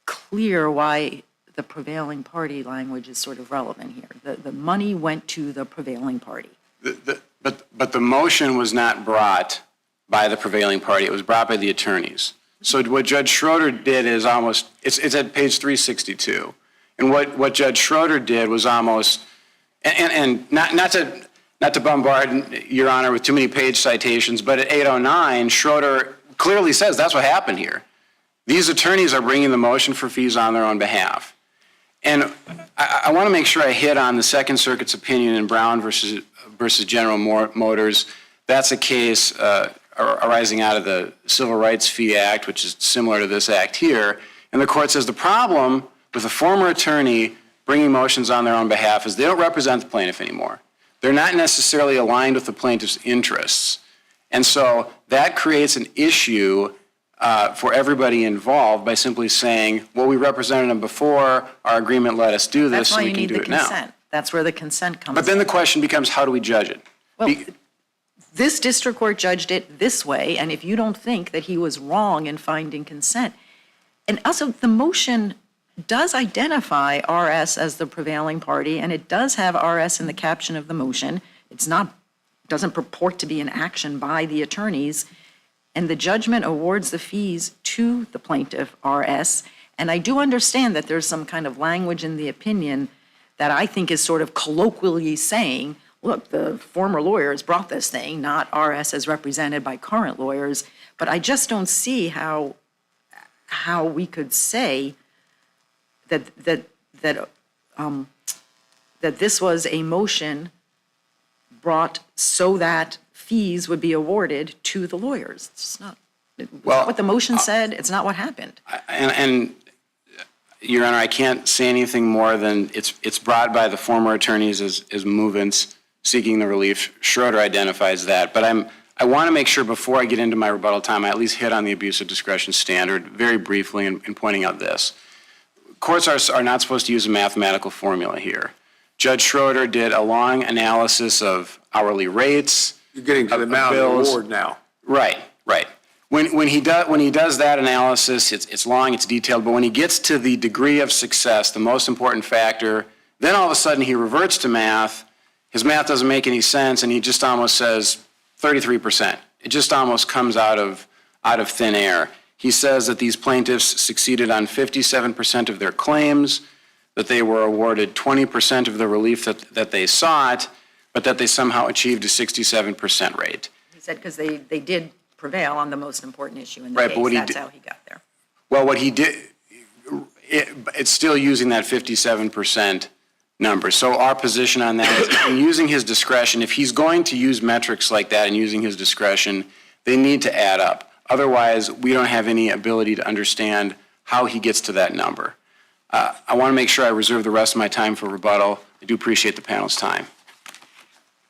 clear why the prevailing party language is sort of relevant here. The money went to the prevailing party. But the motion was not brought by the prevailing party. It was brought by the attorneys. So what Judge Schroeder did is almost, it's at page 362. And what Judge Schroeder did was almost, and not to bombard Your Honor with too many page citations, but at 809, Schroeder clearly says that's what happened here. These attorneys are bringing the motion for fees on their own behalf. And I want to make sure I hit on the Second Circuit's opinion in Brown versus General Motors. That's a case arising out of the Civil Rights Fee Act, which is similar to this act here. And the court says the problem with a former attorney bringing motions on their own behalf is they don't represent the plaintiff anymore. They're not necessarily aligned with the plaintiff's interests. And so that creates an issue for everybody involved by simply saying, well, we represented them before, our agreement let us do this, so we can do it now. That's why you need the consent. That's where the consent comes in. But then the question becomes, how do we judge it? Well, this district court judged it this way, and if you don't think that he was wrong in finding consent, and also the motion does identify RS as the prevailing party, and it does have RS in the caption of the motion. It's not, doesn't purport to be an action by the attorneys, and the judgment awards the fees to the plaintiff, RS. And I do understand that there's some kind of language in the opinion that I think is sort of colloquially saying, look, the former lawyers brought this thing, not RS as represented by current lawyers. But I just don't see how we could say that this was a motion brought so that fees would be awarded to the lawyers. It's just not what the motion said. It's not what happened. And Your Honor, I can't say anything more than it's brought by the former attorneys as movements seeking the relief. Schroeder identifies that. But I want to make sure before I get into my rebuttal time, I at least hit on the abuse of discretion standard very briefly in pointing out this. Courts are not supposed to use a mathematical formula here. Judge Schroeder did a long analysis of hourly rates. You're getting to the amount of the award now. Right. Right. When he does that analysis, it's long, it's detailed, but when he gets to the degree of success, the most important factor, then all of a sudden he reverts to math. His math doesn't make any sense, and he just almost says 33%. It just almost comes out of thin air. He says that these plaintiffs succeeded on 57% of their claims, that they were awarded 20% of the relief that they sought, but that they somehow achieved a 67% rate. He said because they did prevail on the most important issue in the Right, but case. what he That's did- how he got there. Well, what he did, it's still using that 57% number. So our position on that is, in using his discretion, if he's going to use metrics like that and using his discretion, they need to add up. Otherwise, we don't have any ability to understand how he gets to that number. I want to make sure I reserve the rest of my time for rebuttal. I do appreciate the panel's time.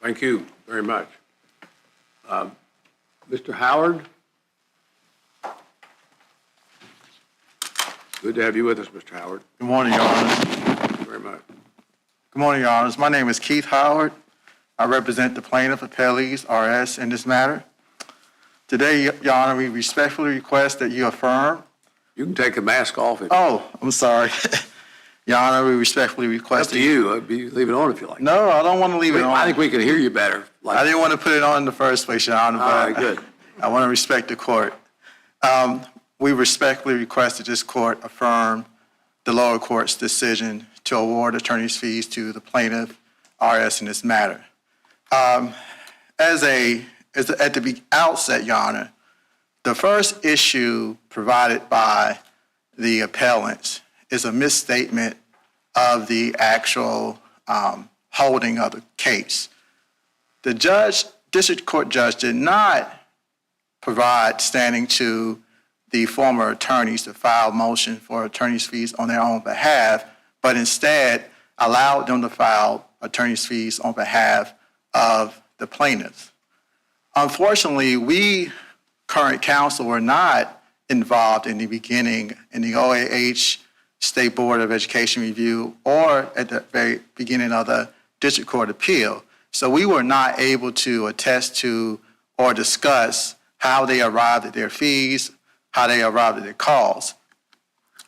Thank you very much. Mr. Howard? Good to have you with us, Mr. Howard. Good morning, Your Honor. Thank you very much. Good morning, Your Honors. My name is Keith Howard. I represent the plaintiff appellees, RS, in this matter. Today, Your Honor, we respectfully request that you affirm. You can take the mask off. It's Oh, I'm sorry. Your Honor, we respectfully up request. to you. Leave it on if you like. No, I don't want to leave it on. I think we can hear you better. I didn't want to put it on in the first place, Your Honor, All right, but good. I want to respect the court. We respectfully request that this court affirm the lower court's decision to award attorney's fees to the plaintiff, RS, in this matter. At the outset, Your Honor, the first issue provided by the appellants is a misstatement of the actual holding of the case. The district court judge did not provide standing to the former attorneys to file motion for attorney's fees on their own behalf, but instead allowed them to file attorney's fees on behalf of the plaintiffs. Unfortunately, we, current counsel, were not involved in the beginning in the OAH State Board of Education review or at the very beginning of the district court appeal. So we were not able to attest to or discuss how they arrived at their fees, how they arrived at their calls.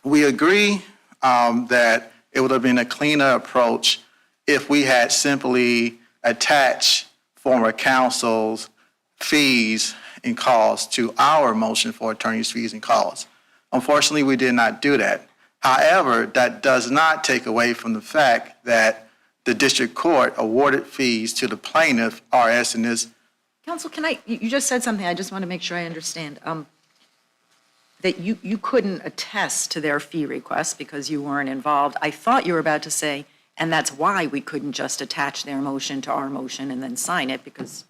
We agree that it would have been a cleaner approach if we had simply attached former counsel's fees and calls to our motion for attorney's fees and calls. Unfortunately, we did not do that. However, that does not take away from the fact that the district court awarded fees to the plaintiff, RS, in this. Counsel, you just said something, I just want to make sure I understand. That you couldn't attest to their fee requests because you weren't involved. I thought you were about to say, and that's why we couldn't just attach their motion to our motion and then sign it, because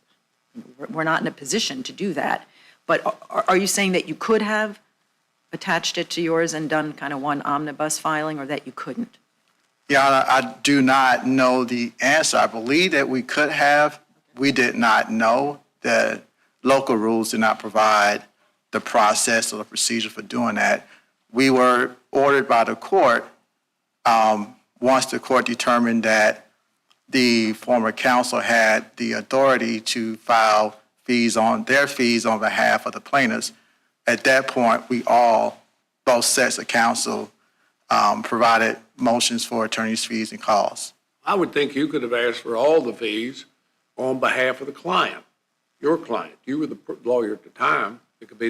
we're not in a position to do that. But are you saying that you could have attached it to yours and done kind of one omnibus filing, or that you couldn't? Your Honor, I do not know the answer. I believe that we could have. We did not know. The local rules did not provide the process or the procedure for doing that. We were ordered by the court, once the court determined that the former counsel had the authority to file fees on behalf of the plaintiffs. At that point, we all, both sets of counsel, provided motions for attorney's fees and calls. I would think you could have asked for all the fees on behalf of the client, your client. You were the lawyer at the time. It could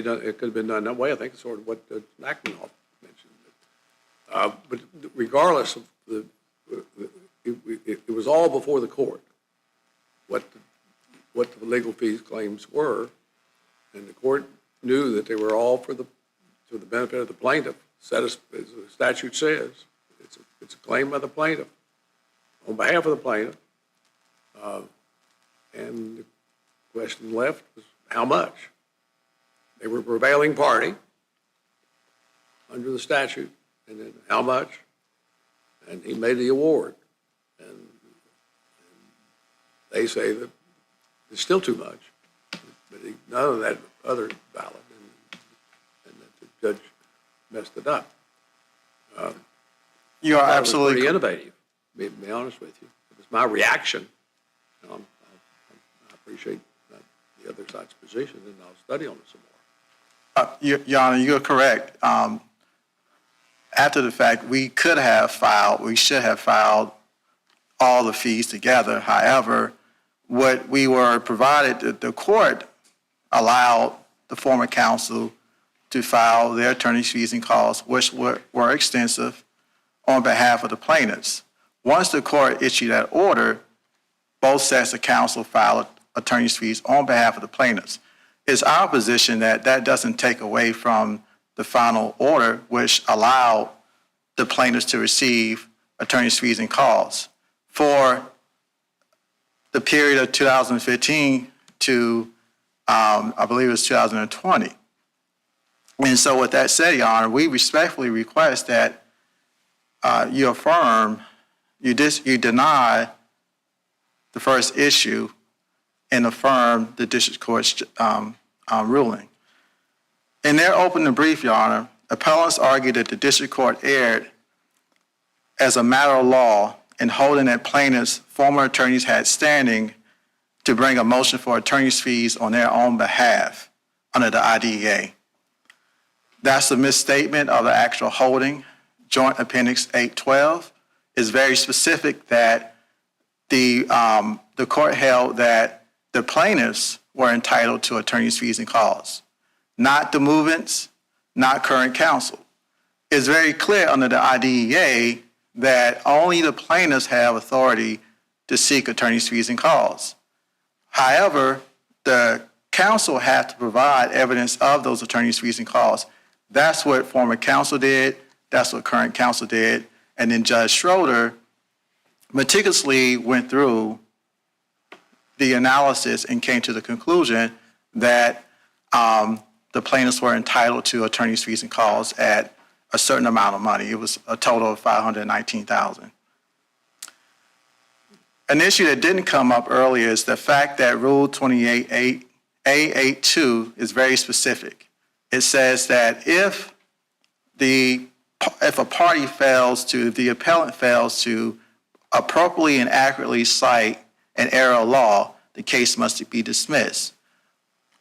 have been done that way. I think it's sort of what Lackmanoff mentioned. But regardless of it was all before the court, what the legal fees claims were, and the court knew that they were all for the benefit of the plaintiff. As the statute says, it's a claim by the plaintiff on behalf of the plaintiff. And the question left was how much? They were a prevailing party under the statute, and then how much? And he made the award. And they say that it's still too much, but none of that other valid, and that the judge messed it up. You are That was absolutely pretty innovative, to be honest with you. It was my reaction. I appreciate the other side's position, and I'll study on it some more. Your Honor, you're correct. After the fact, we should have filed all the fees together. However, what we were provided, the court allowed the former counsel to file their attorney's fees and costs, which were extensive, on behalf of the plaintiffs. Once the court issued that order, both sets of counsel filed attorney's fees on behalf of the plaintiffs. It's our position that that doesn't take away from the final order, which allowed the plaintiffs to receive attorney's fees and costs for the period of 2015 to, I believe it was 2020. And so with that said, Your Honor, we respectfully request that you affirm, you deny the first issue and affirm the district court's ruling. In their opening brief, Your Honor, appellants argued that the district court erred as a matter of law in holding that plaintiffs' former attorneys had standing to bring a motion for attorney's fees on their own behalf under the IDEA. That's a misstatement of the actual holding. Joint Appendix 812 is very specific that the court held that the plaintiffs were entitled to attorney's fees and costs, not the movements, not current counsel. It's very clear under the IDEA that only the plaintiffs have authority to seek attorney's fees and costs. However, the counsel had to provide evidence of those attorney's fees and costs. That's what former counsel did. That's what current counsel did. And then Judge Schroeder meticulously went through the analysis and came to the conclusion that the plaintiffs were entitled to attorney's fees and costs at a certain amount of money. It was a total of $519,000. An issue that didn't come up earlier is the fact that Rule 28A82 is very specific. It says that if a party fails to, if the appellant fails to appropriately and accurately cite an error of law, the case must be dismissed.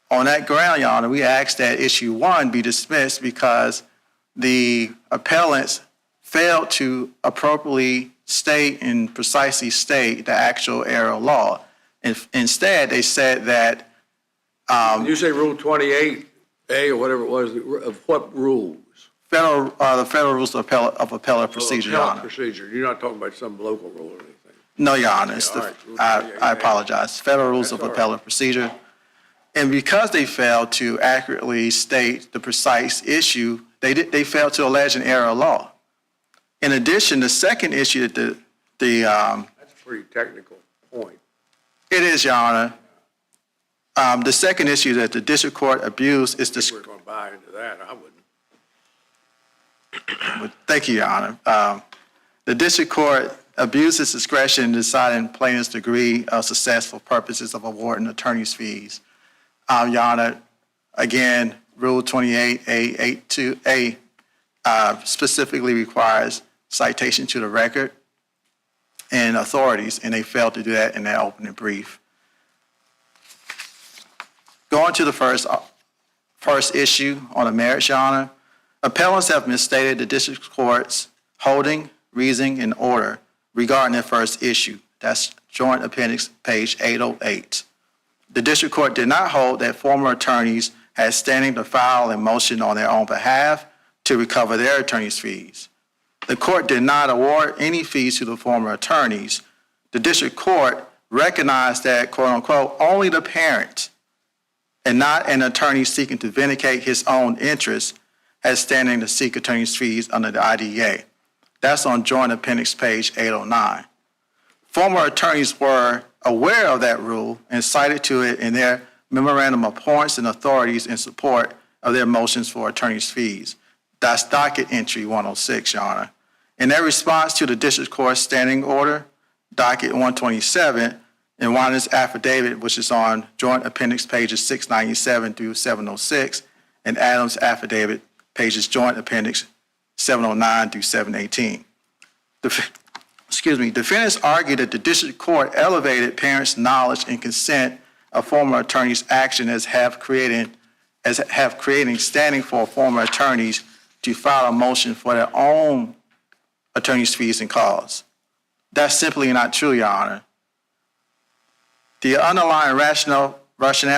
On that ground, Your Honor, we ask that issue 1 be dismissed because the appellants failed to appropriately state and precisely state the actual error of law. Instead, they said that You say Rule 28A or whatever it was, of what rules? the federal rules of appellate procedure, Your Appellate Honor. procedure. You're not talking about some local rule or anything. No, Your Honor. It's all right. I apologize. Federal rules of That's all right. appellate procedure. And because they failed to accurately state the precise issue, they failed to allege an error of law. In addition, the second issue that That's a pretty technical point. it is, Your Honor. The second issue that the district court abused is If we're going to buy into that, I wouldn't. Thank you, Your Honor. The district court abused its discretion in deciding plaintiff's degree of success for purposes of awarding attorney's fees. Your Honor, again, Rule 28A82A specifically requires citation to the record and authorities, and they failed to do that in their opening brief. Going to the first issue on the merits, Your Honor, appellants have misstated the district court's holding, reasoning, and order regarding their first issue. That's Joint Appendix page 808. The district court did not hold that former attorneys had standing to file a motion on their own behalf to recover their attorney's fees. The court did not award any fees to the former attorneys. The district court recognized that, quote unquote, only the parent and not an attorney seeking to vindicate his own interests has standing to seek attorney's fees under the IDEA. That's on Joint Appendix page 809. Former attorneys were aware of that rule and cited to it in their memorandum of points and authorities in support of their motions for attorney's fees. That's docket entry 106, Your Honor. In their response to the district court's standing order, docket 127, in Wanda's affidavit, which is on Joint Appendix pages 697 through 706, and Adams' affidavit, pages Joint Appendix 709 through 718. Defendants argued that the district court elevated parents' knowledge and consent of former attorneys' action as have created as have created standing for former attorneys to file a motion for their own attorney's fees and costs. That's simply not true, Your Honor. The underlying rationale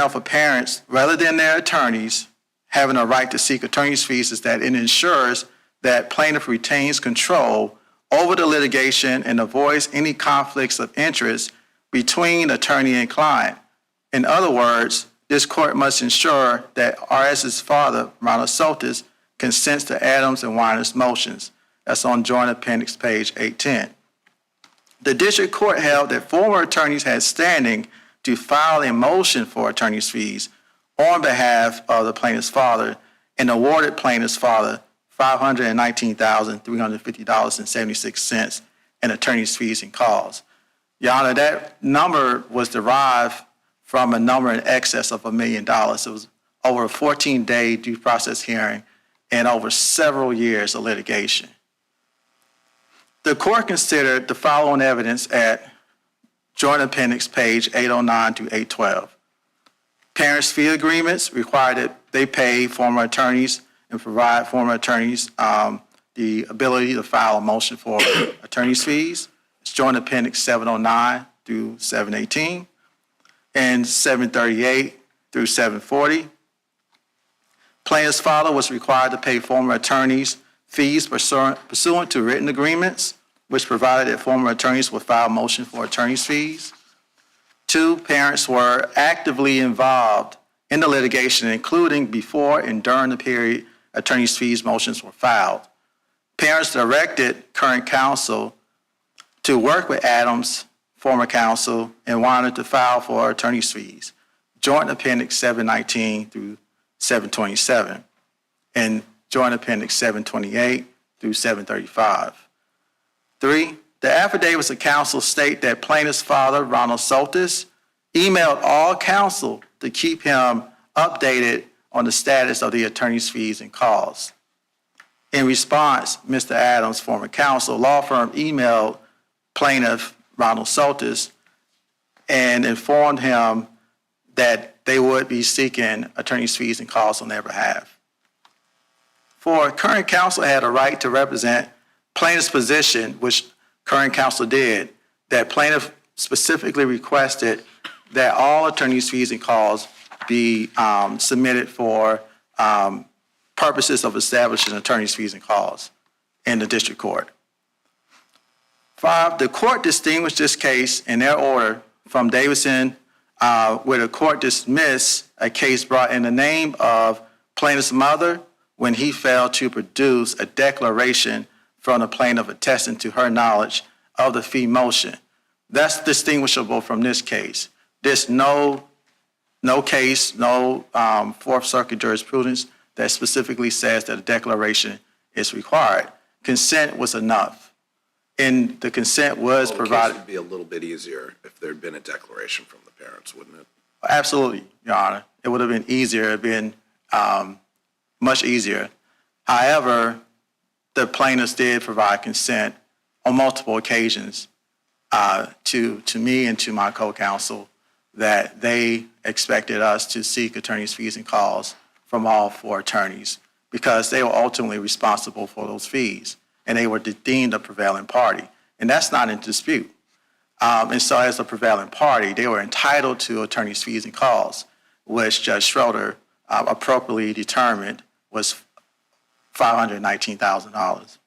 for parents, rather than their attorneys, having a right to seek attorney's fees is that it ensures that plaintiff retains control over the litigation and avoids any conflicts of interest between attorney and client. In other words, this court must ensure that RS's father, Ronald Soltis, consents to Adams and Weiner's motions. That's on Joint Appendix, page 810. The district court held that former attorneys had standing to file a motion for attorney's fees on behalf of the plaintiff's father and awarded plaintiff's father $519,350.76 in attorney's fees and costs. Your Honor, that number was derived from a number in excess of $1 million. It was over a 14-day due process hearing and over several years of litigation. The court considered the following evidence at Joint Appendix page 809 to 812. Parents' fee agreements require that they pay former attorneys and provide former attorneys the ability to file a motion for attorney's fees. It's Joint Appendix 709 through 718 and 738 through 740. Plaintiff's father was required to pay former attorneys fees pursuant to written agreements, which provided that former attorneys would file a motion for attorney's fees. 2, parents were actively involved in the litigation, including before and during the period attorney's fees motions were filed. Parents directed current counsel to work with Adams, former counsel, and wanted to file for attorney's fees. Joint Appendix 719 through 727 and Joint Appendix 728 through 735. 3, the affidavits of counsel state that plaintiff's father, Ronald Soltis, emailed all counsel to keep him updated on the status of the attorney's fees and costs. In response, Mr. Adams, former counsel, law firm emailed plaintiff Ronald Soltis and informed him that they would be seeking attorney's fees and costs on their behalf. 4, current counsel had a right to represent plaintiff's position, which current counsel did, that plaintiff specifically requested that all attorney's fees and costs be submitted for purposes of establishing attorney's fees and costs in the district court. 5, the court distinguished this case in their order from Davidson, where the court dismissed a case brought in the name of plaintiff's mother when he failed to produce a declaration from the plaintiff attesting to her knowledge of the fee motion. That's distinguishable from this case. There's no case, no Fourth Circuit jurisprudence that specifically says that a declaration is required. Consent was enough, and the consent was provided. It would be a little bit easier if there'd been a declaration from the parents, wouldn't it? Absolutely, Your Honor. It would have been easier, much easier. However, the plaintiffs did provide consent on multiple occasions to me and to my co-counsel that they expected us to seek attorney's fees and costs from all 4 attorneys because they were ultimately responsible for those fees and they were deemed a prevailing party. And that's not in dispute. And so as a prevailing party, they were entitled to attorney's fees and costs, which Judge Schroeder appropriately determined was $519,000.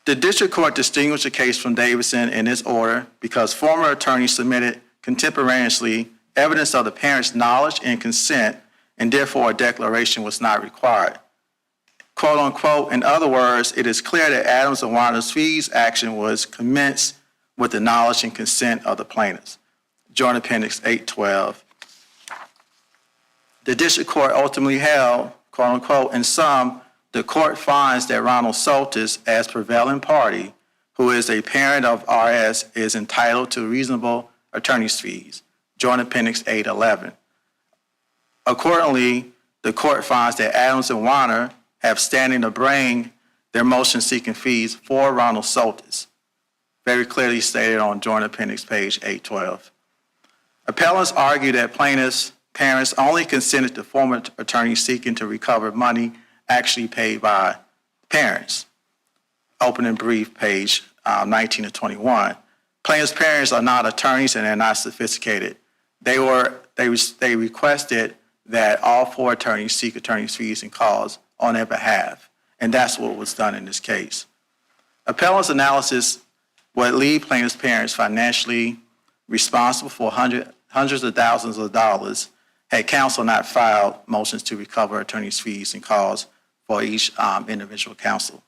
The district court distinguished the case from Davidson in this order because former attorneys submitted contemporaneously evidence of the parents' knowledge and consent, and therefore a declaration was not required. Quote unquote, in other words, it is clear that Adams and Weiner's fees action was commenced with the knowledge and consent of the plaintiffs. Joint Appendix 812. The district court ultimately held, quote unquote, in sum, the court finds that Ronald Soltis, as prevailing party, who is a parent of RS, is entitled to reasonable attorney's fees. Joint Appendix 811. Accordingly, the court finds that Adams and Weiner have standing to bring their motion seeking fees for Ronald Soltis. Very clearly stated on Joint Appendix page 812. Appellants argue that plaintiffs parents only consented to former attorneys seeking to recover money actually paid by parents. Opening brief, page 19 to 21. Plaintiff's parents are not attorneys and they're not sophisticated. They requested that all 4 attorneys seek attorney's fees and costs on their behalf, and that's what was done in this case. Appellant's analysis would leave plaintiff's parents financially responsible for hundreds of thousands of dollars had counsel not filed motions to recover attorney's fees and costs for each individual counsel.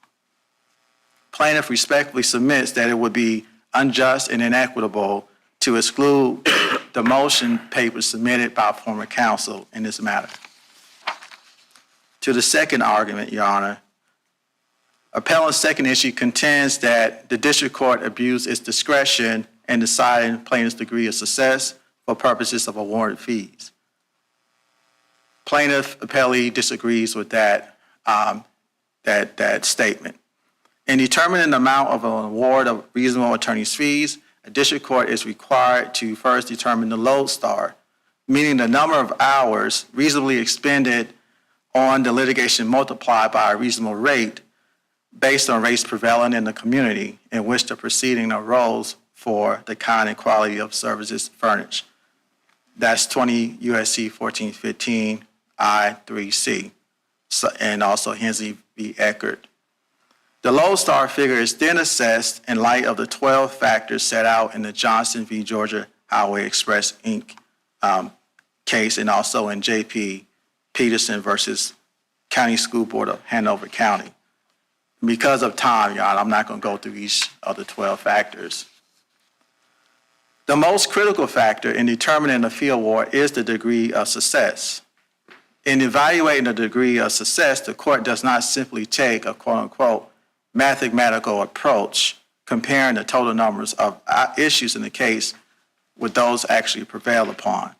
Plaintiff respectfully submits that it would be unjust and inequitable to exclude the motion papers submitted by former counsel in this matter. To the second argument, Your Honor, appellant's second issue contends that the district court abused its discretion in deciding plaintiff's degree of success for purposes of awarded fees. Plaintiff appellee disagrees with that statement. In determining the amount of an award of reasonable attorney's fees, a district court is required to first determine the lodestar, meaning the number of hours reasonably expended on the litigation multiplied by a reasonable rate based on rates prevalent in the community in which the proceeding arose for the kind and quality of services furnished. That's 20 U.S.C. 1415 I3C, and also Hensley v. Eckert. The lodestar figure is then assessed in light of the 12 factors set out in the Johnson v. Georgia Highway Express, Inc. Case, and also in J.P. Peterson versus County School Board of Hanover County. Because of time, Your Honor, I'm not going to go through each of the 12 factors. The most critical factor in determining the fee award is the degree of success. In evaluating the degree of success, the court does not simply take a quote-unquote mathematical approach comparing the total numbers of issues in the case with those actually prevailed upon.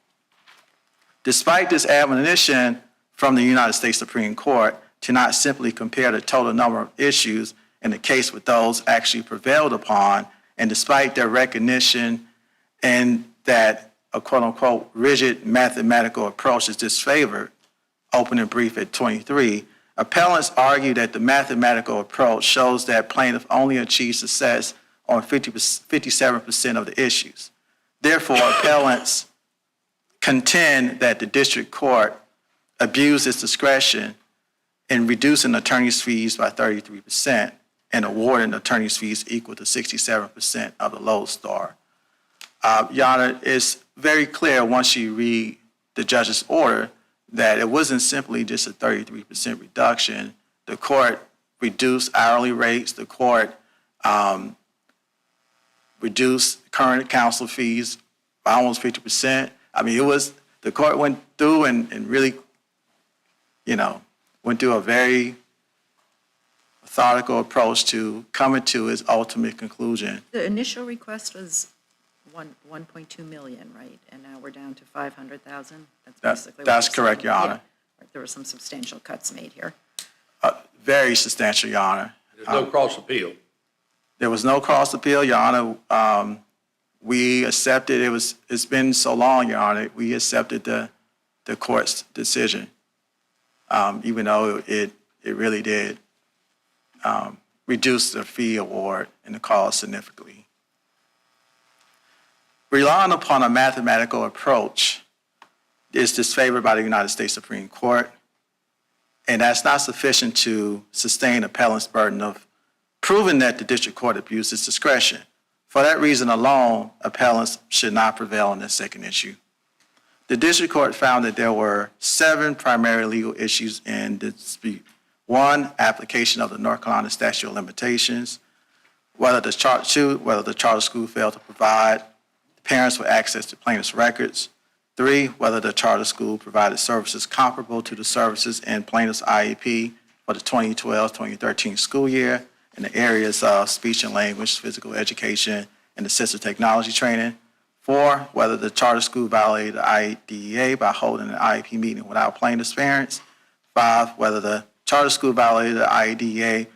Despite this admonition from the United States Supreme Court to not simply compare the total number of issues in the case with those actually prevailed upon, and despite their recognition and that a quote-unquote rigid mathematical approach is disfavored, opening brief at 23, appellants argue that the mathematical approach shows that plaintiff only achieved success on 57% of the issues. Therefore, appellants contend that the district court abused its discretion in reducing attorney's fees by 33% and awarding attorney's fees equal to 67% of the lodestar. Your Honor, it's very clear once you read the judge's order that it wasn't simply just a 33% reduction. The court reduced hourly rates. The court reduced current counsel fees by almost 50%. I mean, the court went through and really, went through a very methodical approach to coming to its ultimate conclusion. The initial request was 1.2 million, right? And now we're down to 500,000? That's basically what That's you're correct, saying. Your Honor. Yeah. There were some substantial cuts made here. Very substantial, Your Honor. There's no cross appeal. There was no cross appeal, Your Honor. We accepted, it's been so long, Your Honor, we accepted the court's decision, even though it really did reduce the fee award and the cost significantly. Relying upon a mathematical approach is disfavored by the United States Supreme Court, and that's not sufficient to sustain appellant's burden of proving that the district court abused its discretion. For that reason alone, appellants should not prevail on this second issue. The district court found that there were 7 primary legal issues in dispute. 1, application of the North Carolina statute of limitations, whether the charter school failed to provide parents with access to plaintiff's records. 3, whether the charter school provided services comparable to the services in plaintiff's IEP for the 2012-2013 school year in the areas of speech and language, physical education, and assistive technology training. 4, whether the charter school violated the IDEA by holding an IEP meeting without plaintiff's parents. 5, whether the charter school violated the IDEA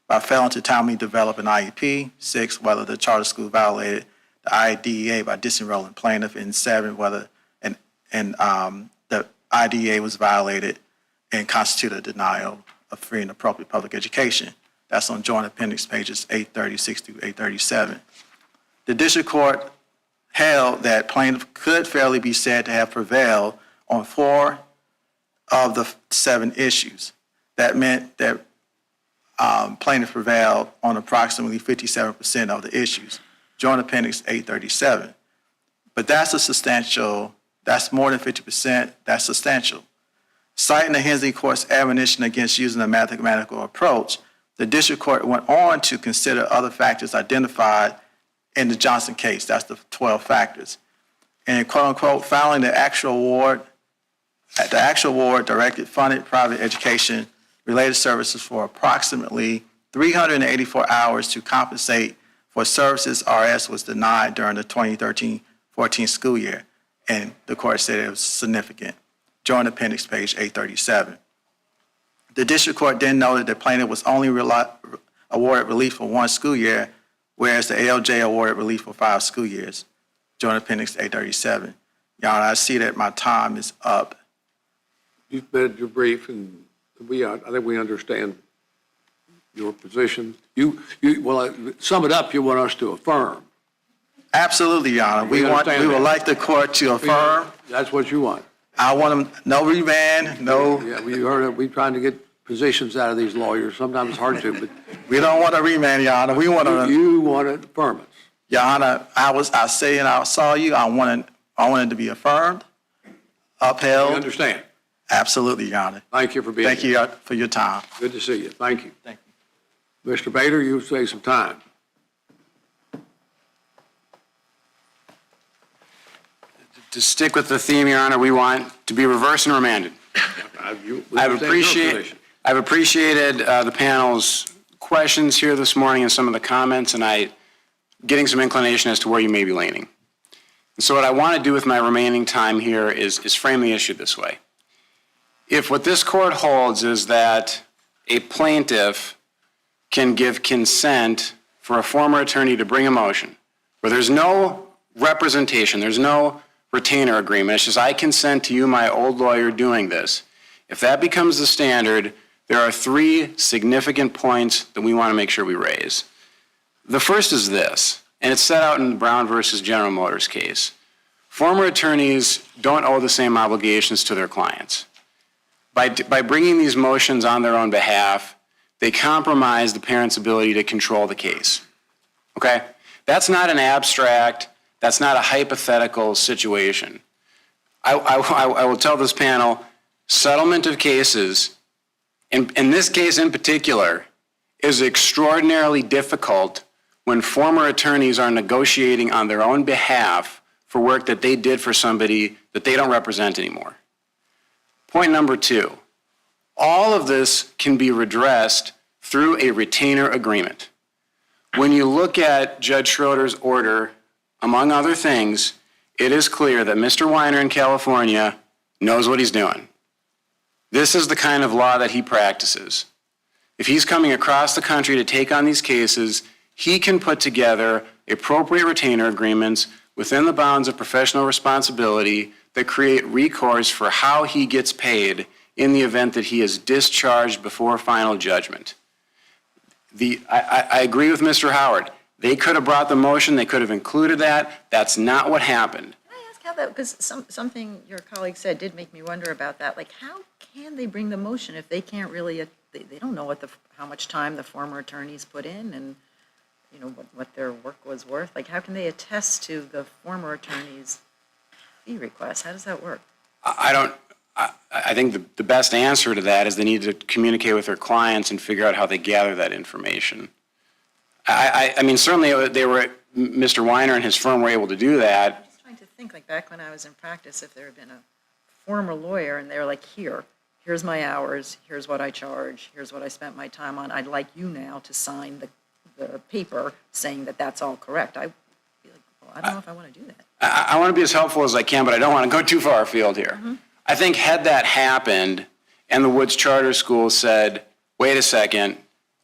by failing to timely develop an IEP. 6, whether the charter school violated the IDEA by disenrolling plaintiff. And 7, whether IDEA was violated and constituted a denial of free and appropriate public education. That's on Joint Appendix pages 836 through 837. The district court held that plaintiff could fairly be said to have prevailed on 4 of the 7 issues. That meant that plaintiff prevailed on approximately 57% of the issues. Joint Appendix 837. But that's that's more than 50%, that's substantial. Citing the Hensley Court's admonition against using a mathematical approach, the district court went on to consider other factors identified in the Johnson case, that's the 12 factors. And quote unquote, following the actual award directed funded private education related services for approximately 384 hours to compensate for services RS was denied during the 2013-14 school year. And the court said it was significant. Joint Appendix page 837. The district court then noted that plaintiff was only awarded relief for 1 school year, whereas the ALJ awarded relief for 5 school years. Joint Appendix 837. Your Honor, I see that my time is up. You've been your brief, and I think we understand your position. Well, sum it up, you want us to affirm. Absolutely, Your Honor. We would like the court to affirm. That's what you want. I want no remand, no. Yeah, we heard it. We're trying to get positions out of these lawyers. Sometimes it's hard to, but. We don't want a remand, Your Honor. We want to. You want an affirmance. Your Honor, I saw you. I wanted to be affirmed, upheld. I understand. Absolutely, Your Honor. Thank you for being here. Thank you for your time. Good to see you. Thank you. Thank you. Mr. Bader, you save some time. To stick with the theme, Your Honor, we want to be reversed and remanded. I've appreciated the panel's questions here this morning and some of the comments, and getting some inclination as to where you may be leaning. And so what I want to do with my remaining time here is frame the issue this way. If what this court holds is that a plaintiff can give consent for a former attorney to bring a motion where there's no representation, there's no retainer agreement, it's just I consent to you, my old lawyer, doing this. If that becomes the standard, there are 3 significant points that we want to make sure we raise. The first is this, and it's set out in the Brown versus General Motors case. Former attorneys don't owe the same obligations to their clients. By bringing these motions on their own behalf, they compromise the parent's ability to control the case. Okay? That's not an abstract, that's not a hypothetical situation. I will tell this panel, settlement of cases, in this case in particular, is extraordinarily difficult when former attorneys are negotiating on their own behalf for work that they did for somebody that they don't represent anymore. Point number 2, all of this can be redressed through a retainer agreement. When you look at Judge Schroeder's order, among other things, it is clear that Mr. Weiner in California knows what he's doing. This is the kind of law that he practices. If he's coming across the country to take on these cases, he can put together appropriate retainer agreements within the bounds of professional responsibility that create recourse for how he gets paid in the event that he is discharged before final judgment. I agree with Mr. Howard. They could have brought the motion, they could have included that. That's not what happened. Can I ask how that, because something your colleague said did make me wonder about that. Like, how can they bring the motion if they can't really, they don't know how much time the former attorneys put in and, you know, what their work was worth? Like, how can they attest to the former attorney's fee request? How does that work? I think the best answer to that is they need to communicate with their clients and figure out how they gather that information. I mean, certainly Mr. Weiner and his firm were able to do that. I'm just trying to think, like back when I was in practice, if there had been a former lawyer and they were like, here's my hours, here's what I charge, here's what I spent my time on, I'd like you now to sign the paper saying that that's all correct. I'd be like, well, I don't know if I want to do that. I want to be as helpful as I can, but I don't want to go too far afield here. Mm-hmm. I think had that happened and the Woods Charter School said, wait a second,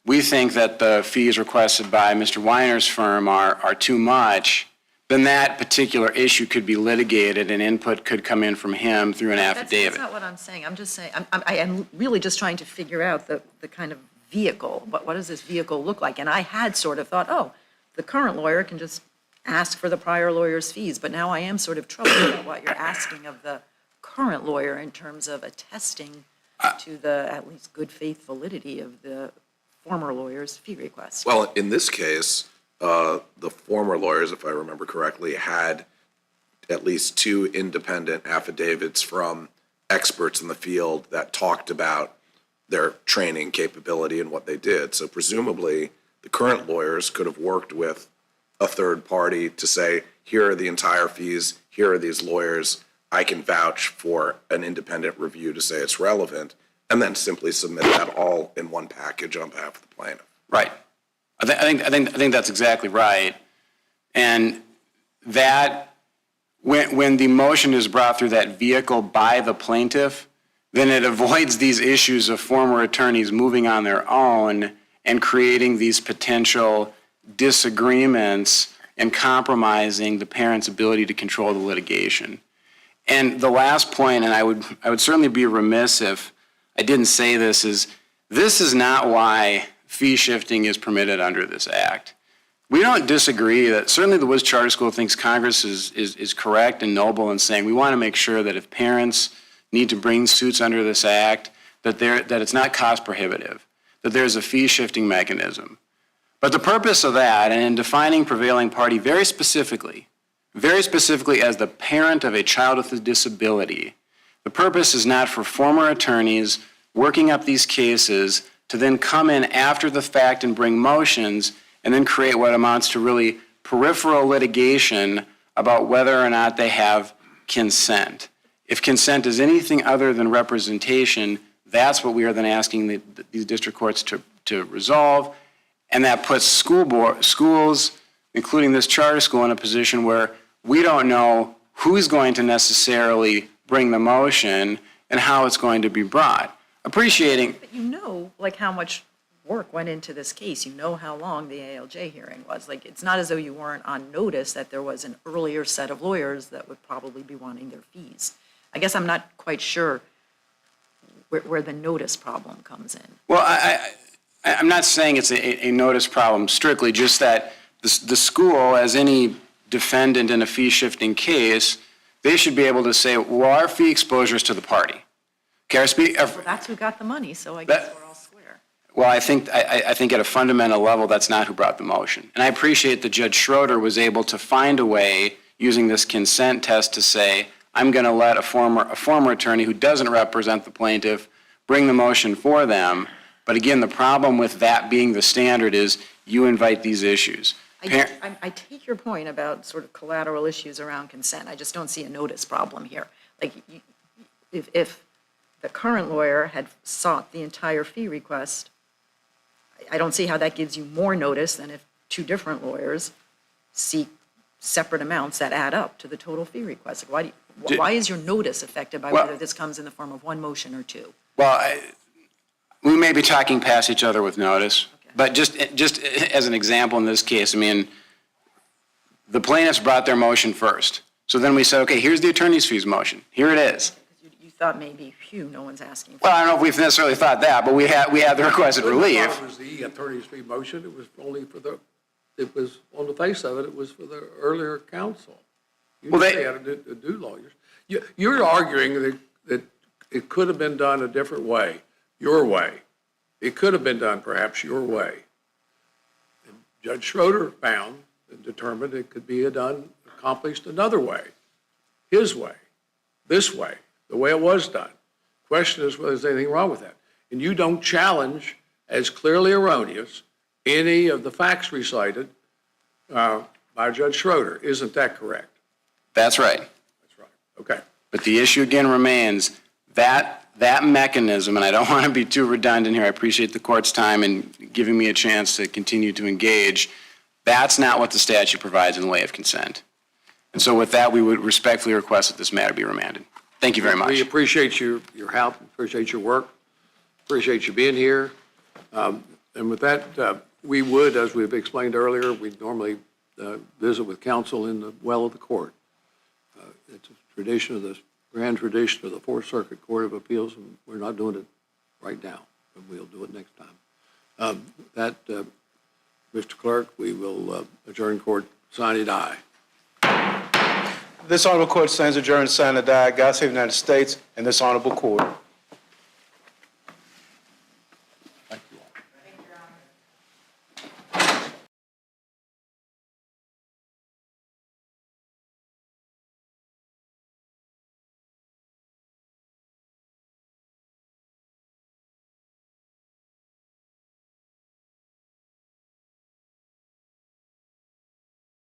we think that the fees requested by Mr. Weiner's firm are too much, then that particular issue could be litigated and input could come in from him through an affidavit. That's not what I'm saying. I'm just saying, I am really just trying to figure out the kind of vehicle. What does this vehicle look like? And I had sort of thought, oh, the current lawyer can just ask for the prior lawyer's fees. But now I am sort of troubled about what you're asking of the current lawyer in terms of attesting to the at least good faith validity of the former lawyer's fee request. Well, in this case, the former lawyers, if I remember correctly, had at least 2 independent affidavits from experts in the field that talked about their training capability and what they did. So presumably, the current lawyers could have worked with a third party to say, here are the entire fees, here are these lawyers, I can vouch for an independent review to say it's relevant, and then simply submit that all in one package on behalf of the plaintiff. Right. I think that's exactly right. And that, when the motion is brought through that vehicle by the plaintiff, then it avoids these issues of former attorneys moving on their own and creating these potential disagreements and compromising the parent's ability to control the litigation. And the last point, and I would certainly be remiss if I didn't say this, is not why fee shifting is permitted under this act. We don't disagree that certainly the Woods Charter School thinks Congress is correct and noble in saying we want to make sure that if parents need to bring suits under this act, that it's not cost prohibitive, that there's a fee shifting mechanism. But the purpose of that, and in defining prevailing party very specifically as the parent of a child with a disability, the purpose is not for former attorneys working up these cases to then come in after the fact and bring motions and then create what amounts to really peripheral litigation about whether or not they have consent. If consent is anything other than representation, that's what we are then asking these district courts to resolve. And that puts schools, including this charter school, in a position where we don't know who's going to necessarily bring the motion and how it's going to be brought. Appreciating. But you know, like, how much work went into this case. You know how long the ALJ hearing was. Like, it's not as though you weren't on notice that there was an earlier set of lawyers that would probably be wanting their fees. I guess I'm not quite sure where the notice problem comes in. Well, I'm not saying it's a notice problem strictly, just that the school, as any defendant in a fee-shifting case, they should be able to say, well, our fee exposure is to the party. Well, that's who got the money, so I guess we're all square. Well, I think at a fundamental level, that's not who brought the motion. And I appreciate that Judge Schroeder was able to find a way, using this consent test, to say, I'm going to let a former attorney who doesn't represent the plaintiff bring the motion for them. But again, the problem with that being the standard is you invite these issues. I take your point about sort of collateral issues around consent. I just don't see a notice problem here. Like, if the current lawyer had sought the entire fee request, I don't see how that gives you more notice than if 2 different lawyers seek separate amounts that add up to the total fee request. Like, why is your notice affected by whether this comes in the form of 1 motion or 2? Well, we may be talking past each other with notice, but just as an example in this case, I mean, the plaintiffs brought their motion first. So then we said, okay, here's the attorney's fees motion. Here it is. You thought maybe, no one's asking for Well, I don't know if we've necessarily thought that, but we had the requested relief. It was the attorney's fee motion, it was only it was, on the face of it, it was for the earlier counsel. You Well, they had to do lawyers. You're arguing that it could have been done a different way, your way. It could have been done perhaps your way. And Judge Schroeder found and determined it could be accomplished another way, his way, this way, the way it was done. Question is whether there's anything wrong with that. And you don't challenge as clearly erroneous any of the facts recited by Judge Schroeder. Isn't that correct? That's right. That's right. Okay. But the issue again remains that mechanism, and I don't want to be too redundant here. I appreciate the court's time and giving me a chance to continue to engage. That's not what the statute provides in the way of consent. And so with that, we would respectfully request that this matter be remanded. Thank you very much. We appreciate your help, appreciate your work, appreciate you being here. And with that, we would, as we've explained earlier, we normally visit with counsel in the well of the court. It's a tradition of the grand tradition of the Fourth Circuit Court of Appeals, and we're not doing it right now, but we'll do it next time. Mr. Clerk, we will adjourn court, sine die. This honorable court stands adjourned, sine die. God save the United States and this honorable court.